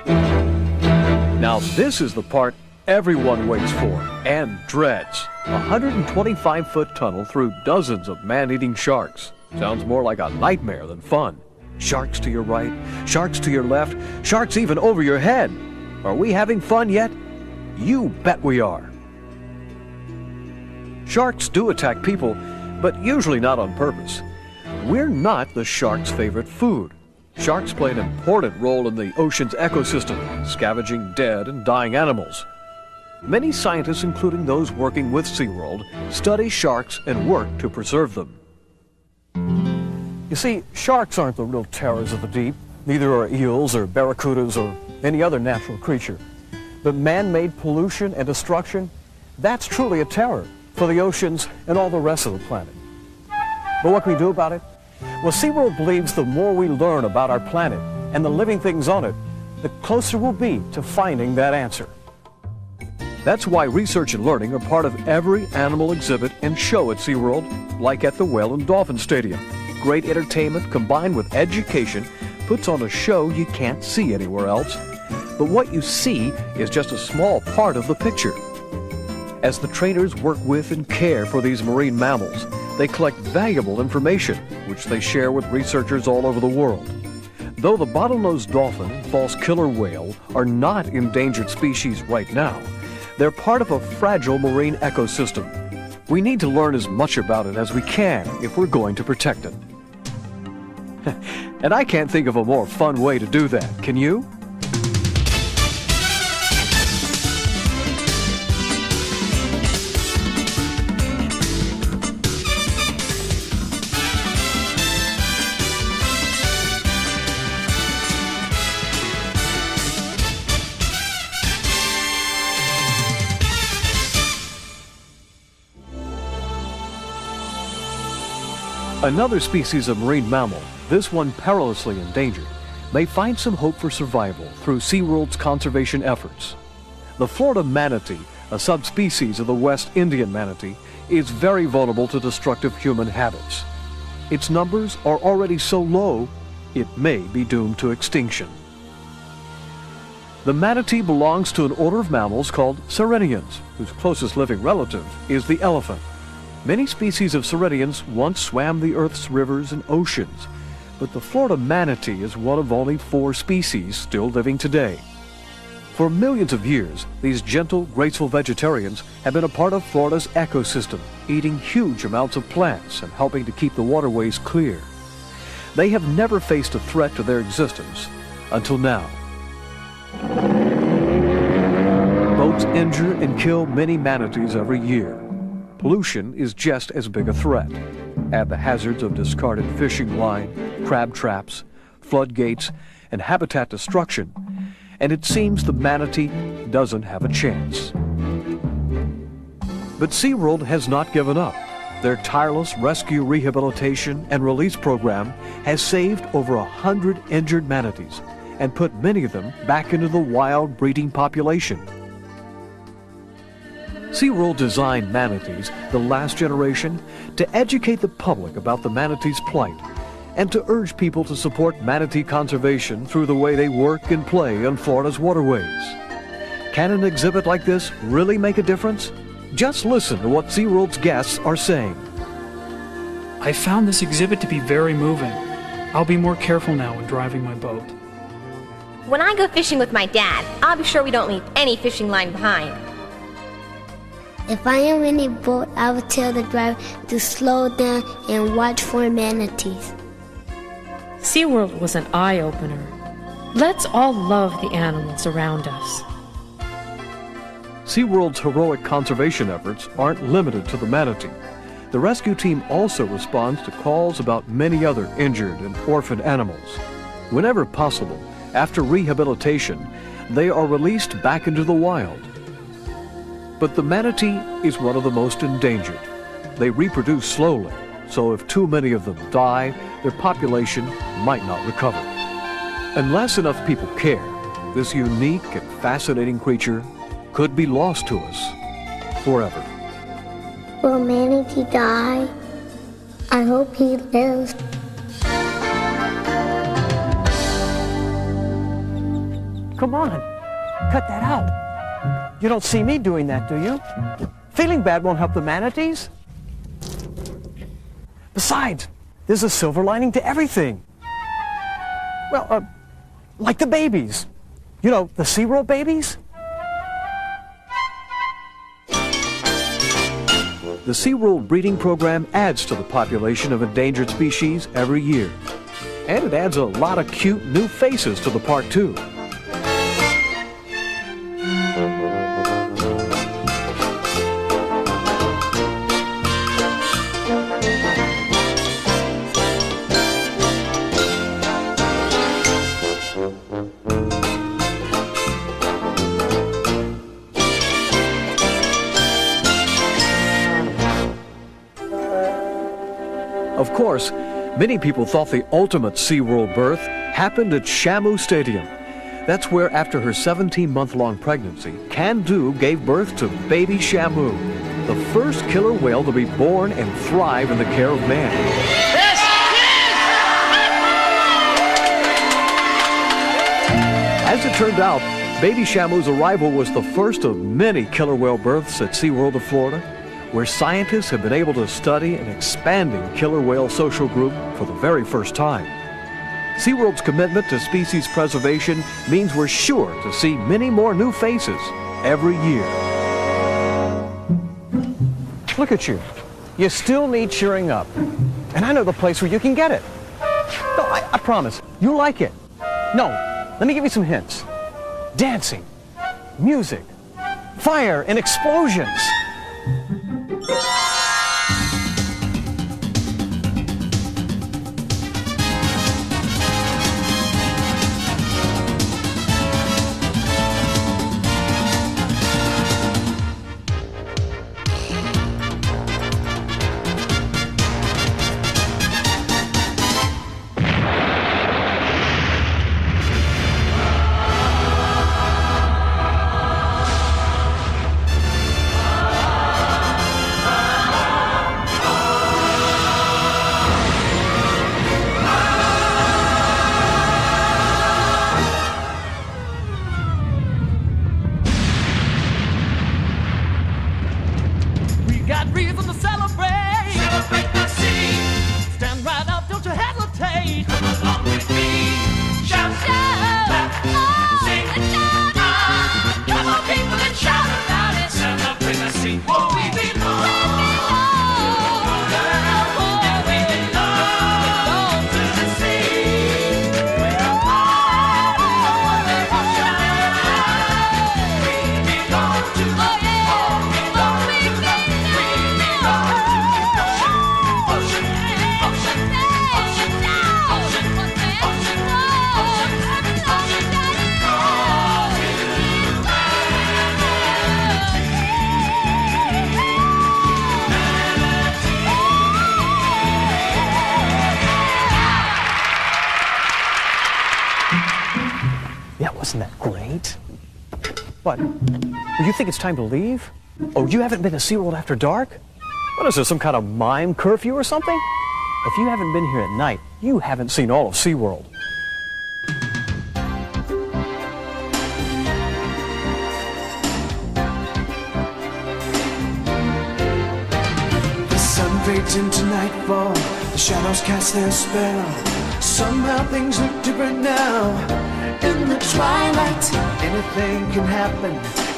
Now this is the part everyone waits for and dreads. A 125-foot tunnel through dozens of man-eating sharks. Sounds more like a nightmare than fun. Sharks to your right, sharks to your left, sharks even over your head. Are we having fun yet? You bet we are. Sharks do attack people, but usually not on purpose. We're not the shark's favorite food. Sharks play an important role in the ocean's ecosystem, scavenging dead and dying animals. Many scientists, including those working with SeaWorld, study sharks and work to preserve them. You see, sharks aren't the real terrors of the deep. Neither are eels or barracudas or any other natural creature. But man-made pollution and destruction, that's truly a terror for the oceans and all the rest of the planet. But what can we do about it? Well, SeaWorld believes the more we learn about our planet and the living things on it, the closer we'll be to finding that answer. That's why research and learning are part of every animal exhibit and show at SeaWorld, like at the Whale and Dolphin Stadium. Great entertainment combined with education puts on a show you can't see anywhere else. But what you see is just a small part of the picture. As the trainers work with and care for these marine mammals, they collect valuable information, which they share with researchers all over the world. Though the bottlenose dolphin and false killer whale are not endangered species right now, they're part of a fragile marine ecosystem. We need to learn as much about it as we can if we're going to protect it. And I can't think of a more fun way to do that, can you? Another species of marine mammal, this one perilously endangered, may find some hope for survival through SeaWorld's conservation efforts. The Florida manatee, a subspecies of the West Indian manatee, is very vulnerable to destructive human habits. Its numbers are already so low, it may be doomed to extinction. The manatee belongs to an order of mammals called sirenians, whose closest living relative is the elephant. Many species of sirenians once swam the Earth's rivers and oceans, but the Florida manatee is one of only 4 species still living today. For millions of years, these gentle, graceful vegetarians have been a part of Florida's ecosystem, eating huge amounts of plants and helping to keep the waterways clear. They have never faced a threat to their existence until now. Boats injure and kill many manatees every year. Pollution is just as big a threat. Add the hazards of discarded fishing line, crab traps, floodgates, and habitat destruction, and it seems the manatee doesn't have a chance. But SeaWorld has not given up. Their tireless rescue, rehabilitation, and release program has saved over 100 injured manatees and put many of them back into the wild breeding population. SeaWorld designed manatees, the last generation, to educate the public about the manatee's plight and to urge people to support manatee conservation through the way they work and play on Florida's waterways. Can an exhibit like this really make a difference? Just listen to what SeaWorld's guests are saying. I found this exhibit to be very moving. I'll be more careful now when driving my boat. When I go fishing with my dad, I'll be sure we don't leave any fishing line behind. If I am in a boat, I will tell the driver to slow down and watch for manatees. SeaWorld was an eye-opener. Let's all love the animals around us. SeaWorld's heroic conservation efforts aren't limited to the manatee. The rescue team also responds to calls about many other injured and orphaned animals. Whenever possible, after rehabilitation, they are released back into the wild. But the manatee is one of the most endangered. They reproduce slowly, so if too many of them die, their population might not recover. Unless enough people care, this unique and fascinating creature could be lost to us forever. Will manatee die? I hope he lives. Come on, cut that out. You don't see me doing that, do you? Feeling bad won't help the manatees. Besides, there's a silver lining to everything. Well, like the babies. You know, the SeaWorld babies? the SeaWorld breeding program adds to the population of endangered species every year. And it adds a lot of cute new faces to the park, too. Of course, many people thought the ultimate SeaWorld birth happened at Shamu Stadium. That's where, after her 17-month-long pregnancy, Can-Do gave birth to baby Shamu, the first killer whale to be born and thrive in the care of man. As it turned out, baby Shamu's arrival was the first of many killer whale births at SeaWorld of Florida, where scientists have been able to study an expanding killer whale social group for the very first time. SeaWorld's commitment to species preservation means we're sure to see many more new faces every year. Look at you. You still need cheering up. And I know the place where you can get it. No, I promise, you'll like it. No, let me give you some hints. Dancing, music, fire, and explosions. Wasn't that great? What? Well, you think it's time to leave? Oh, you haven't been to SeaWorld after dark? What is this, some kind of mime curfew or something? If you haven't been here at night, you haven't seen all of SeaWorld. The sun fades into nightfall, the shadows cast their spell. Somehow things look different now. In the twilight, anything can happen,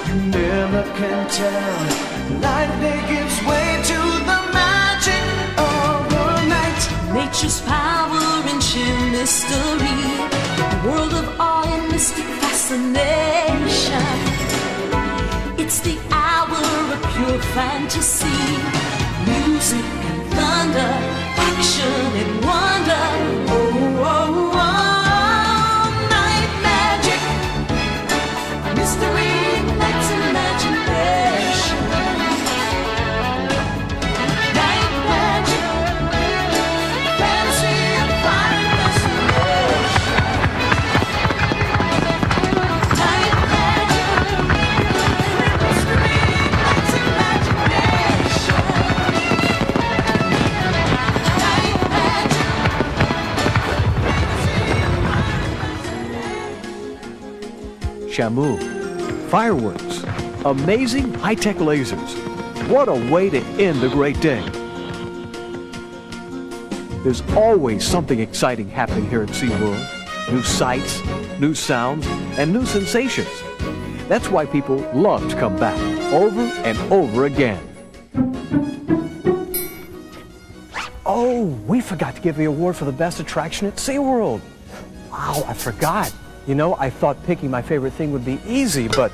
you never can tell. Night and day gives way to the magic of the night. Nature's power and sheer mystery, a world of awe and mystic fascination. It's the hour of pure fantasy, music and thunder, action and wonder. Oh, oh, oh. Shamu, fireworks, amazing high-tech lasers. What a way to end a great day. There's always something exciting happening here at SeaWorld. New sights, new sounds, and new sensations. That's why people love to come back over and over again. we forgot to give the award for the best attraction at SeaWorld. Wow, I forgot. You know, I thought picking my favorite thing would be easy, but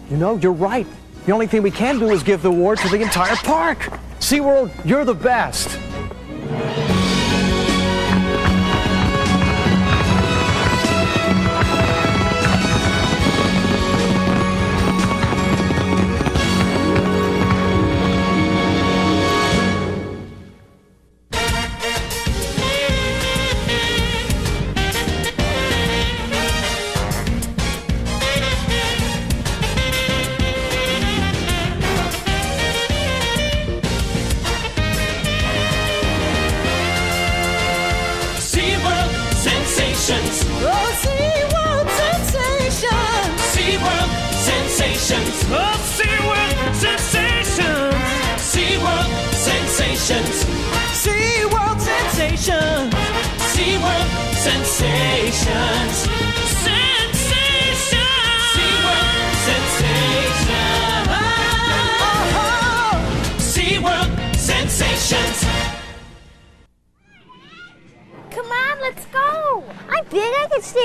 you know, you're right. The only thing we can do is give the award to the entire park. SeaWorld, you're the best.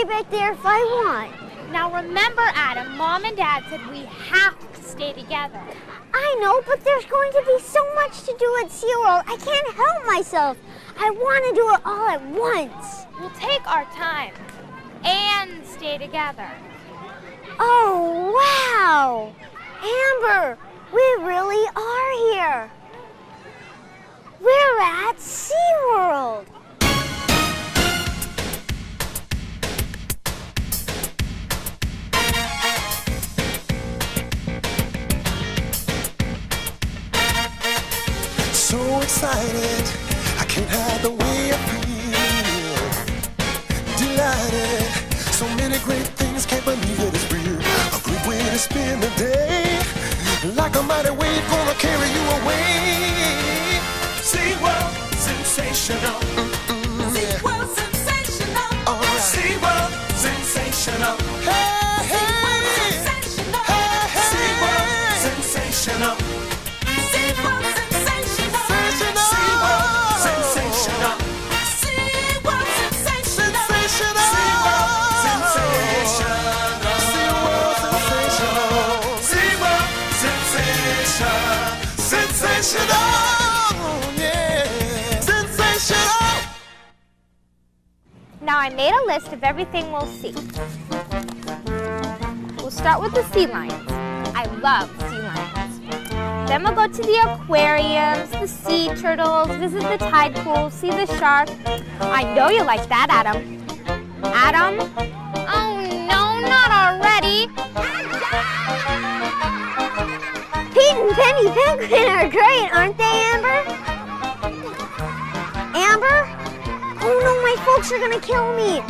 Back there if I want. Now remember, Adam, Mom and Dad said we have to stay together. I know, but there's going to be so much to do at SeaWorld. I can't help myself. I want to do it all at once. We'll take our time and stay together. Oh, wow! Amber, we really are here. We're at SeaWorld. So excited, I can't hide the way I feel. Delighted, so many great things, can't believe that it's real. A great way to spend the day, like a mighty wave gonna carry you away. SeaWorld, sensational. SeaWorld, sensational. All right. SeaWorld, sensational. Hey, hey. Sensational. Hey, hey. SeaWorld, sensational. Now I made a list of everything we'll see. We'll start with the sea lions. I love sea lions. Then we'll go to the aquariums, the sea turtles, visit the tide pool, see the shark. I know you like that, Adam. Adam? Oh no, not already. Pete and Penny Penguin are great, aren't they, Amber? Amber? Oh no, my folks are gonna kill me.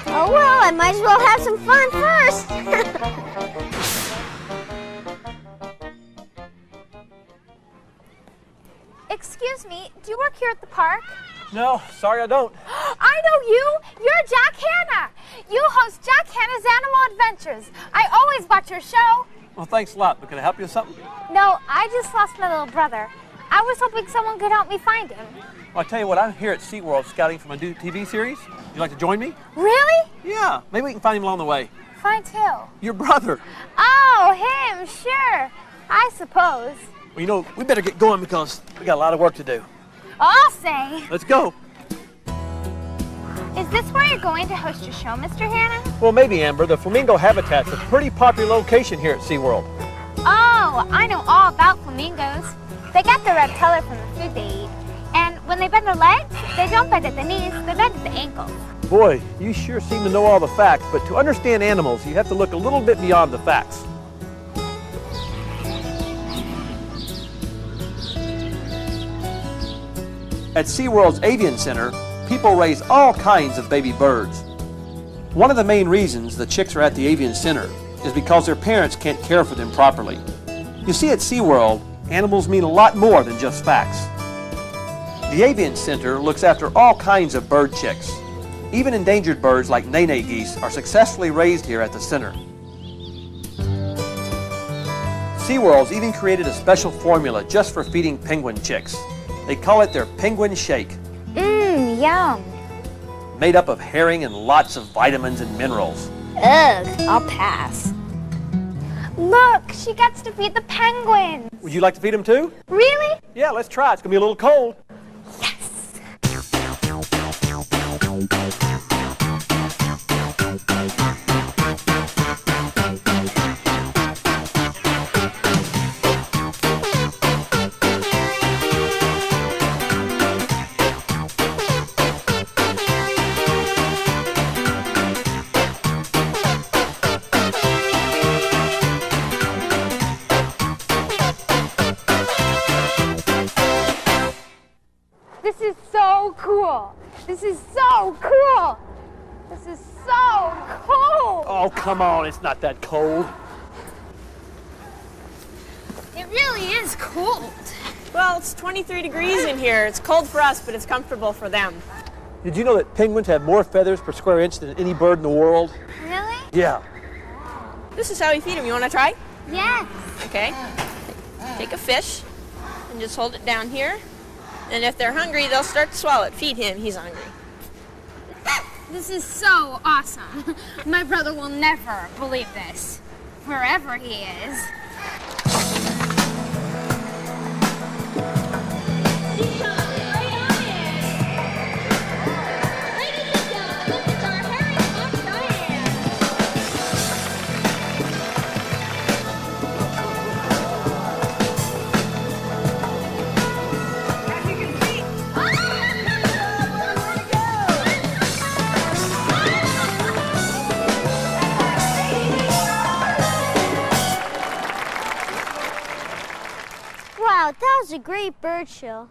Oh well, I might as well have some fun first. Excuse me, do you work here at the park? No, sorry I don't. I know you! You're Jack Hanna! You host Jack Hanna's Animal Adventures. I always watch your show. Well, thanks a lot, but can I help you with something? No, I just lost my little brother. I was hoping someone could help me find him. Well, I tell you what, I'm here at SeaWorld scouting for my new TV series. You like to join me? Really? Yeah, maybe we can find him along the way. Find who? Your brother. Oh, him, sure. I suppose. Well, you know, we better get going because we got a lot of work to do. I'll say. Let's go. Is this where you're going to host your show, Mr. Hanna? Well, maybe, Amber. The flamingo habitat's a pretty popular location here at SeaWorld. Oh, I know all about flamingos. They get the red color from the food they eat. And when they bend their legs, they don't bend at the knees, they bend at the ankles. Boy, you sure seem to know all the facts, but to understand animals, you have to look a little bit beyond the facts. At SeaWorld's Avian Center, people raise all kinds of baby birds. One of the main reasons the chicks are at the Avian Center is because their parents can't care for them properly. You see, at SeaWorld, animals mean a lot more than just facts. The Avian Center looks after all kinds of bird chicks. Even endangered birds like nene geese are successfully raised here at the center. SeaWorld's even created a special formula just for feeding penguin chicks. They call it their penguin shake. Mmm, yum. Made up of herring and lots of vitamins and minerals. Ugh, I'll pass. Look, she gets to feed the penguins. Would you like to feed them too? Really? Yeah, let's try. It's going to be a little cold. This is so cool. This is so cool. This is so cold. Oh, come on. It's not that cold. It really is cold. Well, it's 23 degrees in here. It's cold for us, but it's comfortable for them. Did you know that penguins have more feathers per square inch than any bird in the world? Really? Yeah. This is how we feed them. You want to try? Yes. Okay. Take a fish and just hold it down here. And if they're hungry, they'll start to swallow it. Feed him. He's hungry. This is so awesome. My brother will never believe this, wherever he is. Wow, that was a great bird show.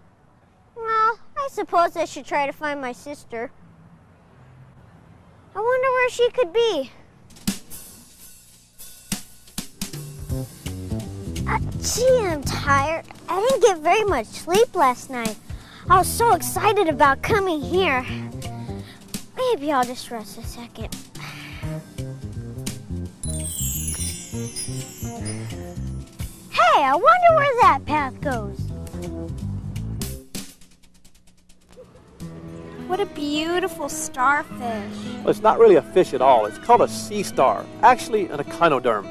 Well, I suppose I should try to find my sister. I wonder where she could be. Gee, I'm tired. I didn't get very much sleep last night. I was so excited about coming here. Maybe I'll just rest a second. Hey, I wonder where that path goes. What a beautiful starfish. Well, it's not really a fish at all. It's called a sea star, actually an echinoderm.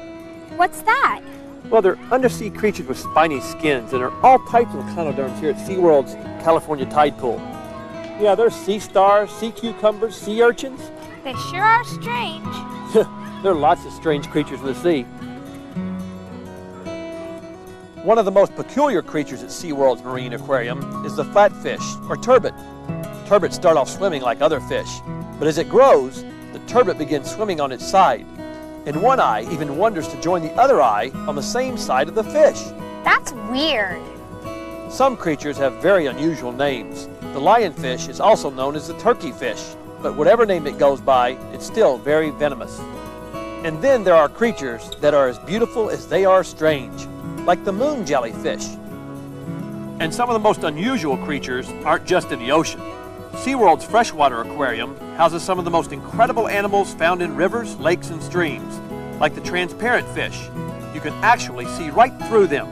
What's that? Well, they're undersea creatures with spiny skins, and there are all types of echinoderms here at SeaWorld's California tide pool. Yeah, there's sea stars, sea cucumbers, sea urchins. They sure are strange. There are lots of strange creatures in the sea. One of the most peculiar creatures at SeaWorld's marine aquarium is the flatfish, or turbot. Turbots start off swimming like other fish, but as it grows, the turbot begins swimming on its side. And one eye even wanders to join the other eye on the same side of the fish. That's weird. Some creatures have very unusual names. The lionfish is also known as the turkey fish, but whatever name it goes by, it's still very venomous. And then there are creatures that are as beautiful as they are strange, like the moon jellyfish. And some of the most unusual creatures aren't just in the ocean. SeaWorld's freshwater aquarium houses some of the most incredible animals found in rivers, lakes, and streams, like the transparent fish. You can actually see right through them.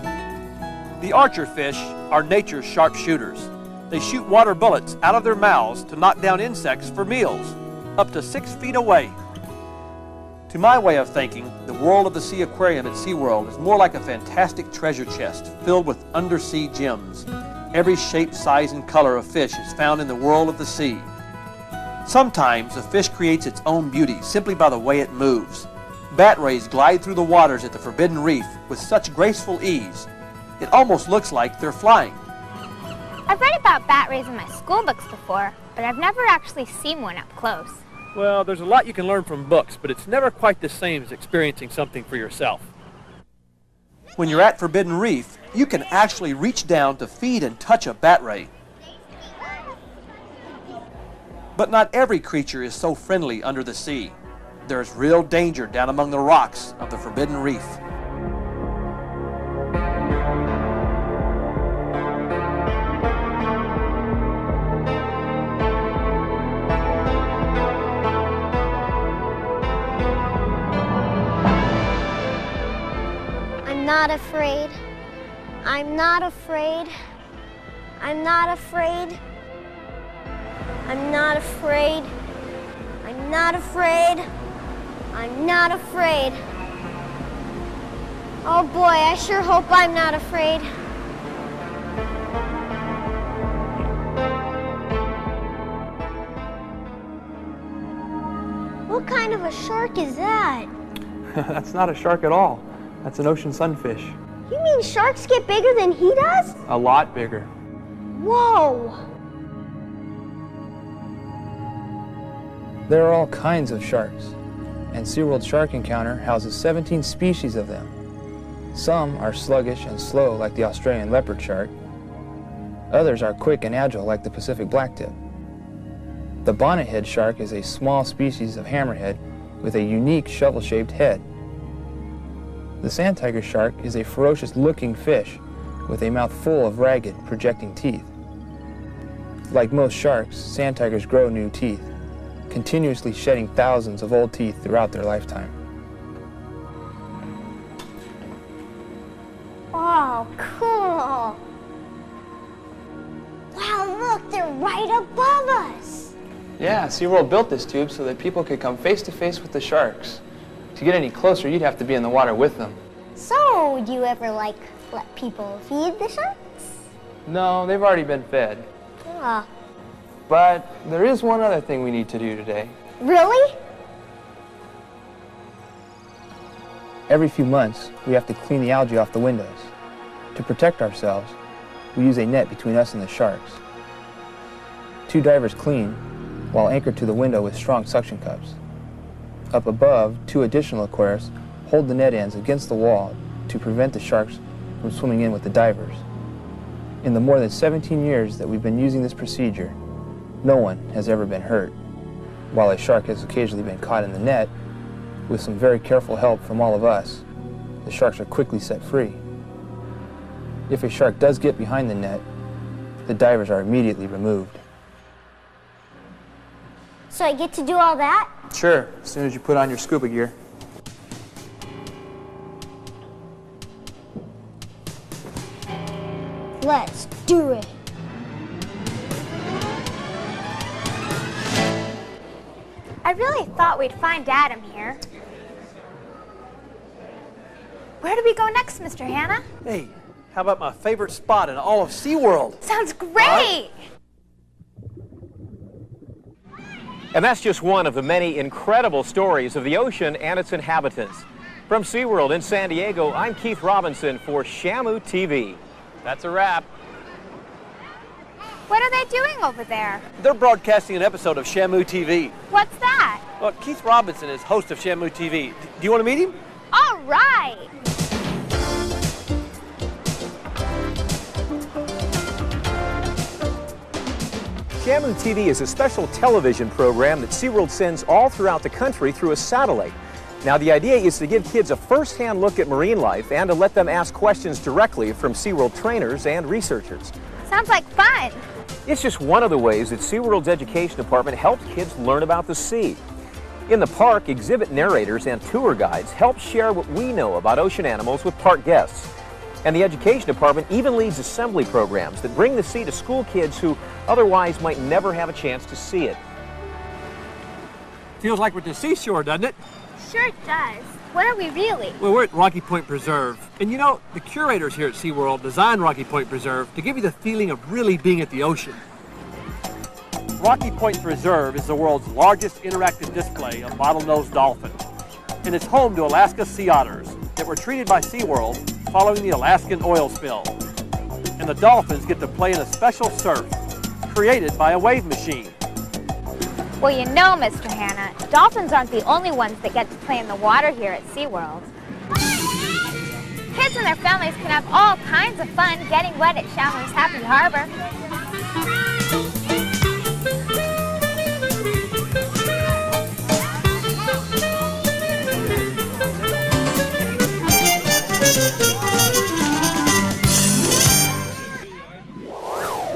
The archer fish are nature's sharpshooters. They shoot water bullets out of their mouths to knock down insects for meals, up to 6 feet away. To my way of thinking, the world of the Sea Aquarium at SeaWorld is more like a fantastic treasure chest filled with undersea gems. Every shape, size, and color of fish is found in the world of the sea. Sometimes a fish creates its own beauty simply by the way it moves. Bat rays glide through the waters at the Forbidden Reef with such graceful ease, it almost looks like they're flying. I've read about bat rays in my school books before, but I've never actually seen one up close. Well, there's a lot you can learn from books, but it's never quite the same as experiencing something for yourself. When you're at Forbidden Reef, you can actually reach down to feed and touch a bat ray. But not every creature is so friendly under the sea. There's real danger down among the rocks of the Forbidden Reef. I'm not afraid. I'm not afraid. I'm not afraid. I'm not afraid. I'm not afraid. I'm not afraid. Oh boy, I sure hope I'm not afraid. What kind of a shark is that? That's not a shark at all. That's an ocean sunfish. You mean sharks get bigger than he does? A lot bigger. Whoa! There are all kinds of sharks, and SeaWorld Shark Encounter houses 17 species of them. Some are sluggish and slow like the Australian leopard shark. Others are quick and agile like the Pacific blacktip. The bonnethead shark is a small species of hammerhead with a unique shovel-shaped head. The sand tiger shark is a ferocious-looking fish with a mouth full of ragged, projecting teeth. Like most sharks, sand tigers grow new teeth, continuously shedding thousands of old teeth throughout their lifetime. Oh, cool! Wow, look, they're right above us! Yeah, SeaWorld built this tube so that people could come face to face with the sharks. To get any closer, you'd have to be in the water with them. So, do you ever, like, let people feed the sharks? No, they've already been fed. Ah. But there is one other thing we need to do today. Really? Every few months, we have to clean the algae off the windows. To protect ourselves, we use a net between us and the sharks. 2 divers clean, while anchored to the window with strong suction cups. Up above, 2 additional aquarists hold the net ends against the wall to prevent the sharks from swimming in with the divers. In the more than 17 years that we've been using this procedure, no one has ever been hurt. While a shark has occasionally been caught in the net, with some very careful help from all of us, the sharks are quickly set free. If a shark does get behind the net, the divers are immediately removed. So I get to do all that? Sure, as soon as you put on your scuba gear. Let's do it. I really thought we'd find Adam here. Where do we go next, Mr. Hanna? Hey, how about my favorite spot in all of SeaWorld? Sounds great! And that's just one of the many incredible stories of the ocean and its inhabitants. From SeaWorld in San Diego, I'm Keith Robinson for Shamu TV. That's a wrap. What are they doing over there? They're broadcasting an episode of Shamu TV. What's that? Well, Keith Robinson is host of Shamu TV. Do you want to meet him? All right! Shamu TV is a special television program that SeaWorld sends all throughout the country through a satellite. Now, the idea is to give kids a first-hand look at marine life and to let them ask questions directly from SeaWorld trainers and researchers. Sounds like fun. It's just one of the ways that SeaWorld's education department helps kids learn about the sea. In the park, exhibit narrators and tour guides help share what we know about ocean animals with park guests. And the education department even leads assembly programs that bring the sea to school kids who otherwise might never have a chance to see it. Feels like we're at the seashore, doesn't it? Sure does. Where are we really? Well, we're at Rocky Point Preserve. And you know, the curators here at SeaWorld designed Rocky Point Preserve to give you the feeling of really being at the ocean. Rocky Point Preserve is the world's largest interactive display of bottlenose dolphins. And it's home to Alaska sea otters that were treated by SeaWorld following the Alaskan oil spill. And the dolphins get to play in a special surf created by a wave machine. Well, you know, Mr. Hanna, dolphins aren't the only ones that get to play in the water here at SeaWorld. Kids and their families can have all kinds of fun getting wet at Shamu's Happy Harbor.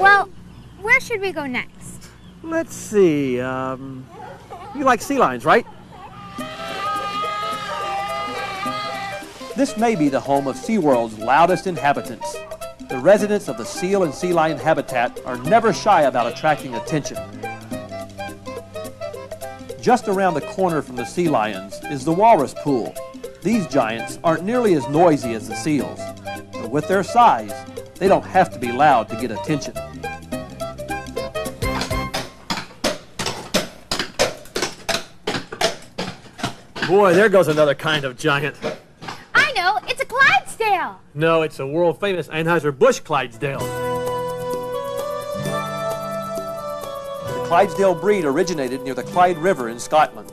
Well, where should we go next? Let's see, you like sea lions, right? This may be the home of SeaWorld's loudest inhabitants. the residents of the seal and sea lion habitat are never shy about attracting attention. Just around the corner from the sea lions is the walrus pool. These giants aren't nearly as noisy as the seals, but with their size, they don't have to be loud to get attention. Boy, there goes another kind of giant. I know, it's a Clydesdale. No, it's a world-famous Anheuser-Busch Clydesdale. The Clydesdale breed originated near the Clyde River in Scotland,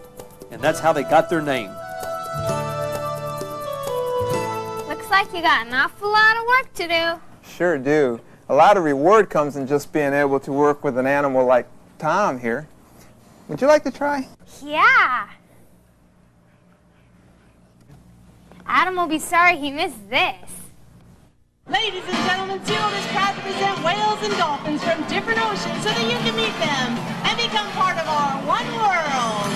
and that's how they got their name. Looks like you got an awful lot of work to do. Sure do. A lot of reward comes in just being able to work with an animal like Tom here. Would you like to try? Yeah. Adam will be sorry he missed this. Ladies and gentlemen, SeaWorld is proud to present whales and dolphins from different oceans so that you can meet them and become part of our one world.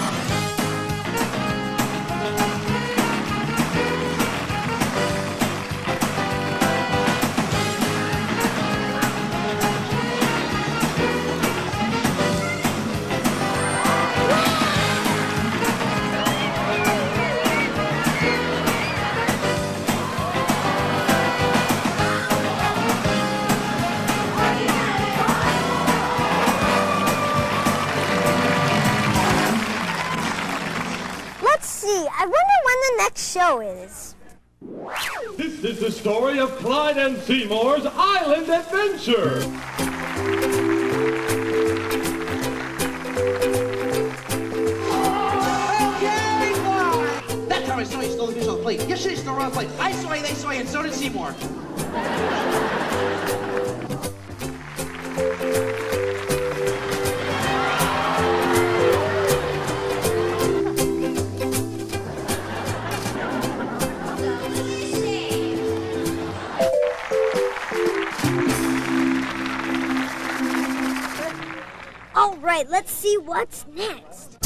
I wonder when the next show is. This is the story of Clyde and Seymour's Island Adventure. That time I saw you stole the fish on the plate. Yesterday you stole the wrong plate. I saw you, they saw you, and so did Seymour. All right, let's see what's next.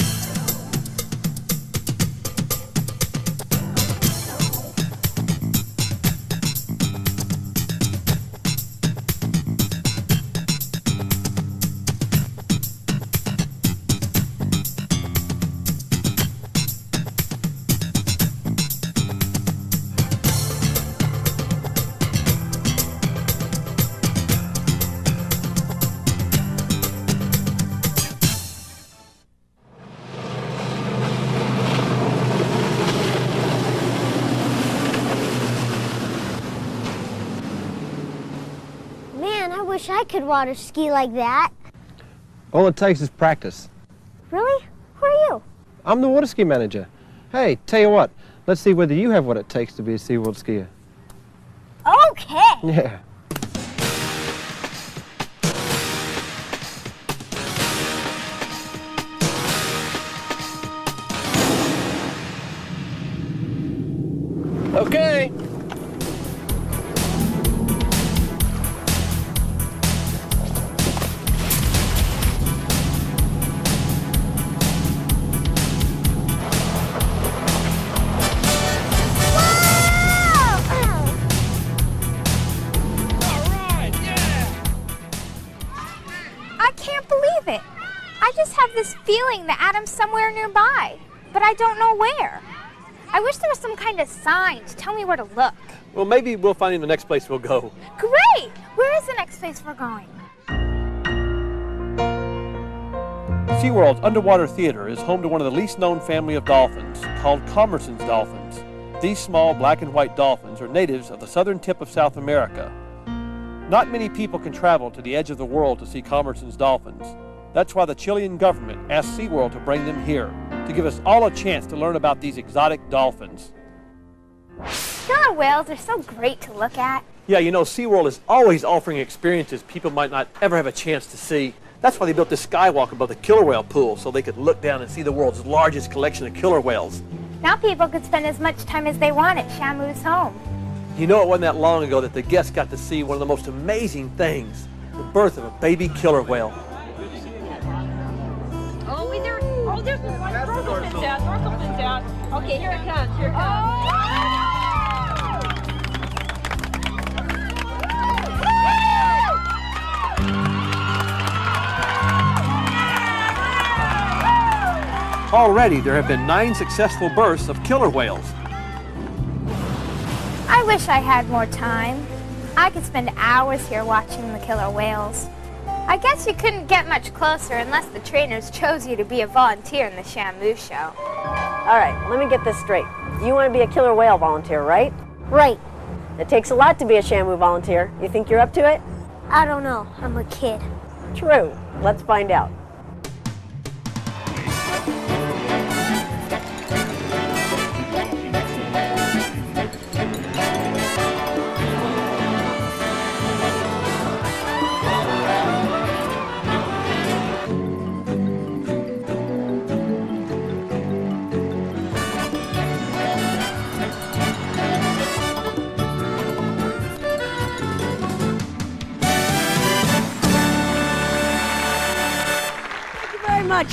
I wish I could water ski like that. All it takes is practice. Really? Who are you? I'm the water ski manager. Hey, tell you what, let's see whether you have what it takes to be a SeaWorld skier. Okay. Yeah. Okay. I just have this feeling that Adam's somewhere nearby, but I don't know where. I wish there was some kind of sign to tell me where to look. Well, maybe we'll find him the next place we'll go. Great! Where is the next place we're going? SeaWorld's underwater theater is home to one of the least known family of dolphins, called Commerson's dolphins. These small black and white dolphins are natives of the southern tip of South America. Not many people can travel to the edge of the world to see Commerson's dolphins. That's why the Chilean government asked SeaWorld to bring them here, to give us all a chance to learn about these exotic dolphins. Killer whales are so great to look at. Yeah, you know, SeaWorld is always offering experiences people might not ever have a chance to see. That's why they built this skywalk above the killer whale pool, so they could look down and see the world's largest collection of killer whales. Now people could spend as much time as they want at Shamu's home. You know, it wasn't that long ago that the guests got to see one of the most amazing things, the birth of a baby killer whale. There's one. Dorsal fins out. Dorsal fins out. Okay, here it comes. Here it comes. Already, there have been 9 successful births of killer whales. I wish I had more time. I could spend hours here watching the killer whales. I guess you couldn't get much closer unless the trainers chose you to be a volunteer in the Shamu show. All right, let me get this straight. You want to be a killer whale volunteer, right? Right. It takes a lot to be a Shamu volunteer. You think you're up to it? I don't know. I'm a kid. True. Let's find out.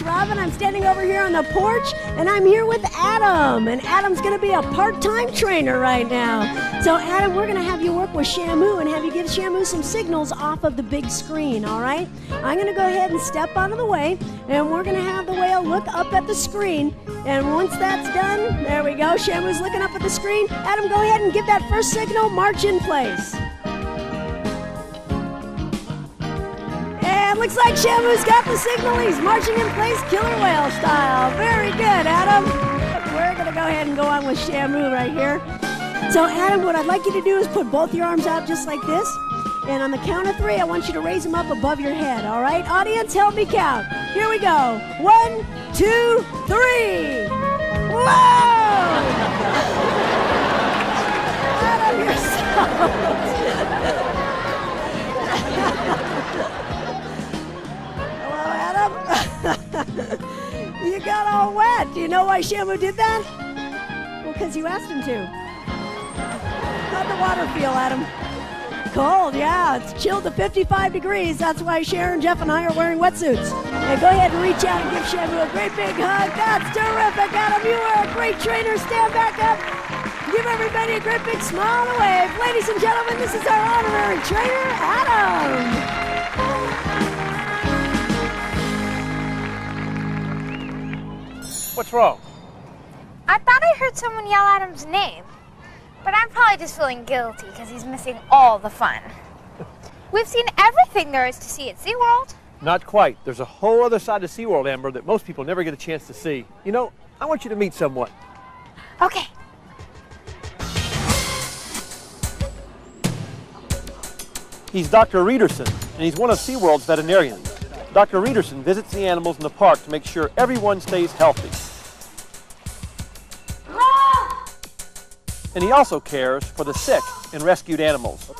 Robin, I'm standing over here on the porch, and I'm here with Adam, and Adam's going to be a part-time trainer right now. So, Adam, we're going to have you work with Shamu and have you give Shamu some signals off of the big screen, all right? I'm going to go ahead and step out of the way, and we're going to have the whale look up at the screen, and once that's done, there we go, Shamu's looking up at the screen. Adam, go ahead and give that first signal, march in place. Looks like Shamu's got the signal. He's marching in place, killer whale style. Very good, Adam. We're going to go ahead and go on with Shamu right here. So, Adam, what I'd like you to do is put both your arms out just like this. And on the count of 3, I want you to raise them up above your head, all right? Audience, help me count. Here we go. 1, 2, 3. Whoa! Adam, you're so... You got all wet. Do you know why Shamu did that? Well, because you asked him to. How'd the water feel, Adam? Cold, yeah. It's chilled to 55 degrees. That's why Sharon, Jeff, and I are wearing wetsuits. Hey, go ahead and reach out and give Shamu a great big hug. That's terrific, Adam. You are a great trainer. Stand back up. Give everybody a great big smile and a wave. Ladies and gentlemen, this is our honorary trainer, Adam. What's wrong? I thought I heard someone yell Adam's name, but I'm probably just feeling guilty because he's missing all the fun. We've seen everything there is to see at SeaWorld. Not quite. There's a whole other side of SeaWorld, Amber, that most people never get a chance to see. You know, I want you to meet someone. Okay. He's Dr. Reederson, and he's one of SeaWorld's veterinarians. Dr. Reederson visits the animals in the park to make sure everyone stays healthy. And he also cares for the sick and rescued animals.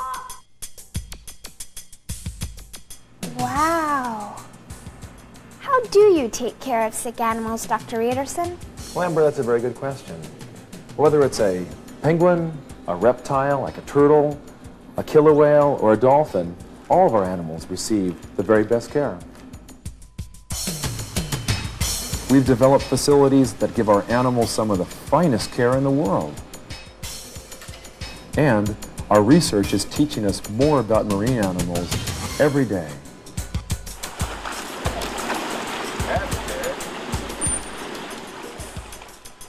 Wow. How do you take care of sick animals, Dr. Reederson? Well, Amber, that's a very good question. Whether it's a penguin, a reptile like a turtle, a killer whale, or a dolphin, all of our animals receive the very best care. We've developed facilities that give our animals some of the finest care in the world. And our research is teaching us more about marine animals every day.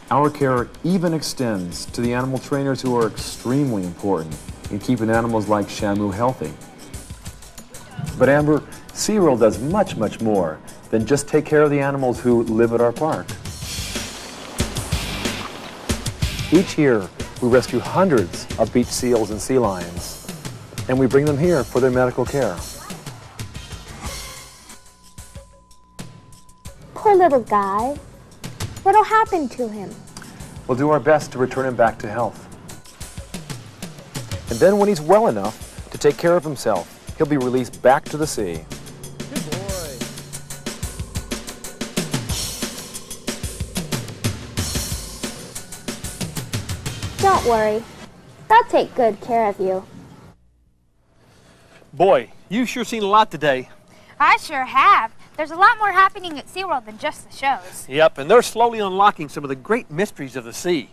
Our care even extends to the animal trainers who are extremely important in keeping animals like Shamu healthy. But Amber, SeaWorld does much, much more than just take care of the animals who live at our park. Each year, we rescue hundreds of beach seals and sea lions, and we bring them here for their medical care. Poor little guy. What'll happen to him? We'll do our best to return him back to health. And then when he's well enough to take care of himself, he'll be released back to the sea. Don't worry. They'll take good care of you. Boy, you've sure seen a lot today. I sure have. There's a lot more happening at SeaWorld than just the shows. Yep, and they're slowly unlocking some of the great mysteries of the sea.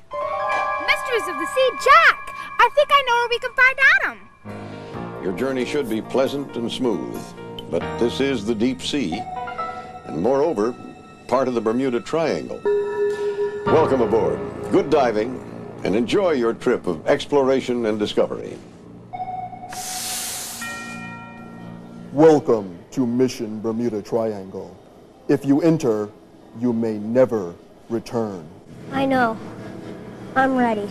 Mysteries of the Sea, Jack! I think I know where we can find Adam. Your journey should be pleasant and smooth, but this is the deep sea, and moreover, part of the Bermuda Triangle. Welcome aboard. Good diving, and enjoy your trip of exploration and discovery. Welcome to Mission Bermuda Triangle. If you enter, you may never return. I know. I'm ready.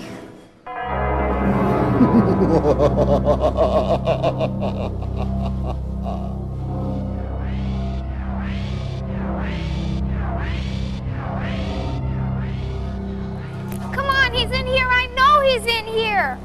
Come on, he's in here. I know he's in here.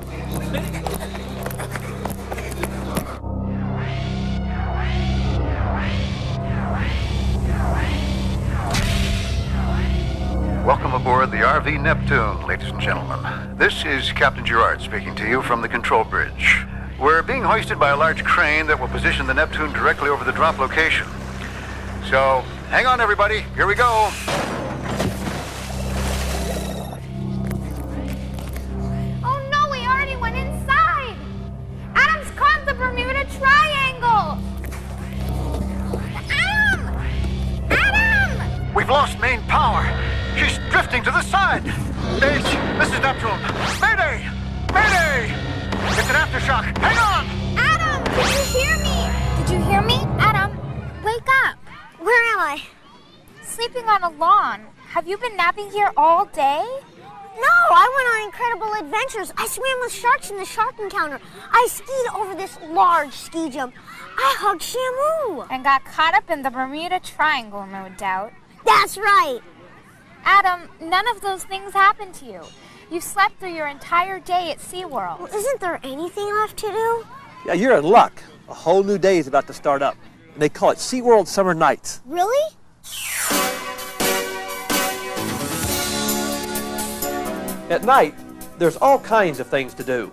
Welcome aboard the RV Neptune, ladies and gentlemen. This is Captain Gerard speaking to you from the control bridge. We're being hoisted by a large crane that will position the Neptune directly over the drop location. So, hang on everybody, here we go. Oh no, we already went inside. Adam's caught the Bermuda Triangle. Adam! We've lost main power. She's drifting to the side. H, this is Neptune. Mayday! Mayday! It's an aftershock. Hang on! Adam, did you hear me? Did you hear me? Adam, wake up. Where am I? Sleeping on a lawn. Have you been napping here all day? No, I went on incredible adventures. I swam with sharks in the shark encounter. I skied over this large ski jump. I hugged Shamu. And got caught up in the Bermuda Triangle, no doubt. That's right. Adam, none of those things happened to you. You slept through your entire day at SeaWorld. Well, isn't there anything left to do? Yeah, you're in luck. A whole new day is about to start up. And they call it SeaWorld Summer Nights. Really? At night, there's all kinds of things to do.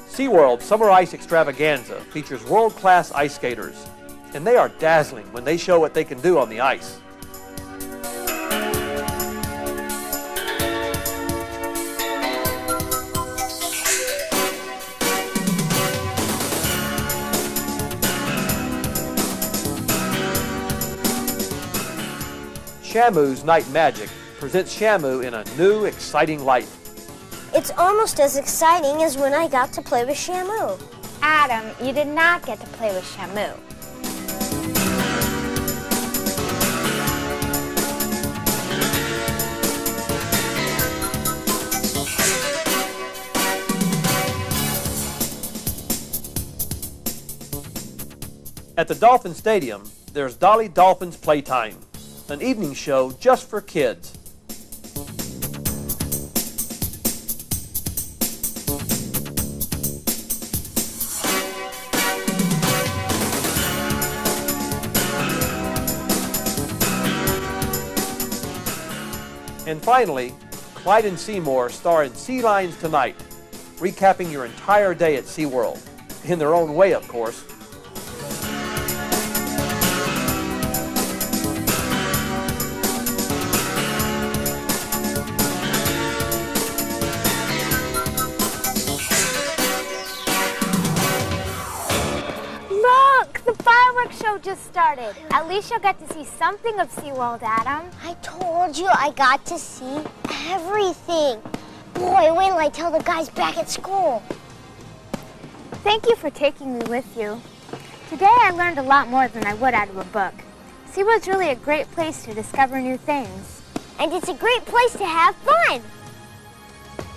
SeaWorld Summer Ice Extravaganza features world-class ice skaters, and they are dazzling when they show what they can do on the ice. Shamu's Night Magic presents Shamu in a new, exciting light. It's almost as exciting as when I got to play with Shamu. Adam, you did not get to play with Shamu. At the Dolphin Stadium, there's Dolly Dolphin's Playtime, an evening show just for kids. And finally, Clyde and Seymour star in Sea Lions Tonight, recapping your entire day at SeaWorld. In their own way, of course. Look, the fireworks show just started. At least you'll get to see something of SeaWorld, Adam. I told you I got to see everything. Boy, wait till I tell the guys back at school. Thank you for taking me with you. Today I learned a lot more than I would out of a book. SeaWorld's really a great place to discover new things. And it's a great place to have fun.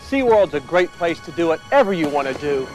SeaWorld's a great place to do whatever you want to do.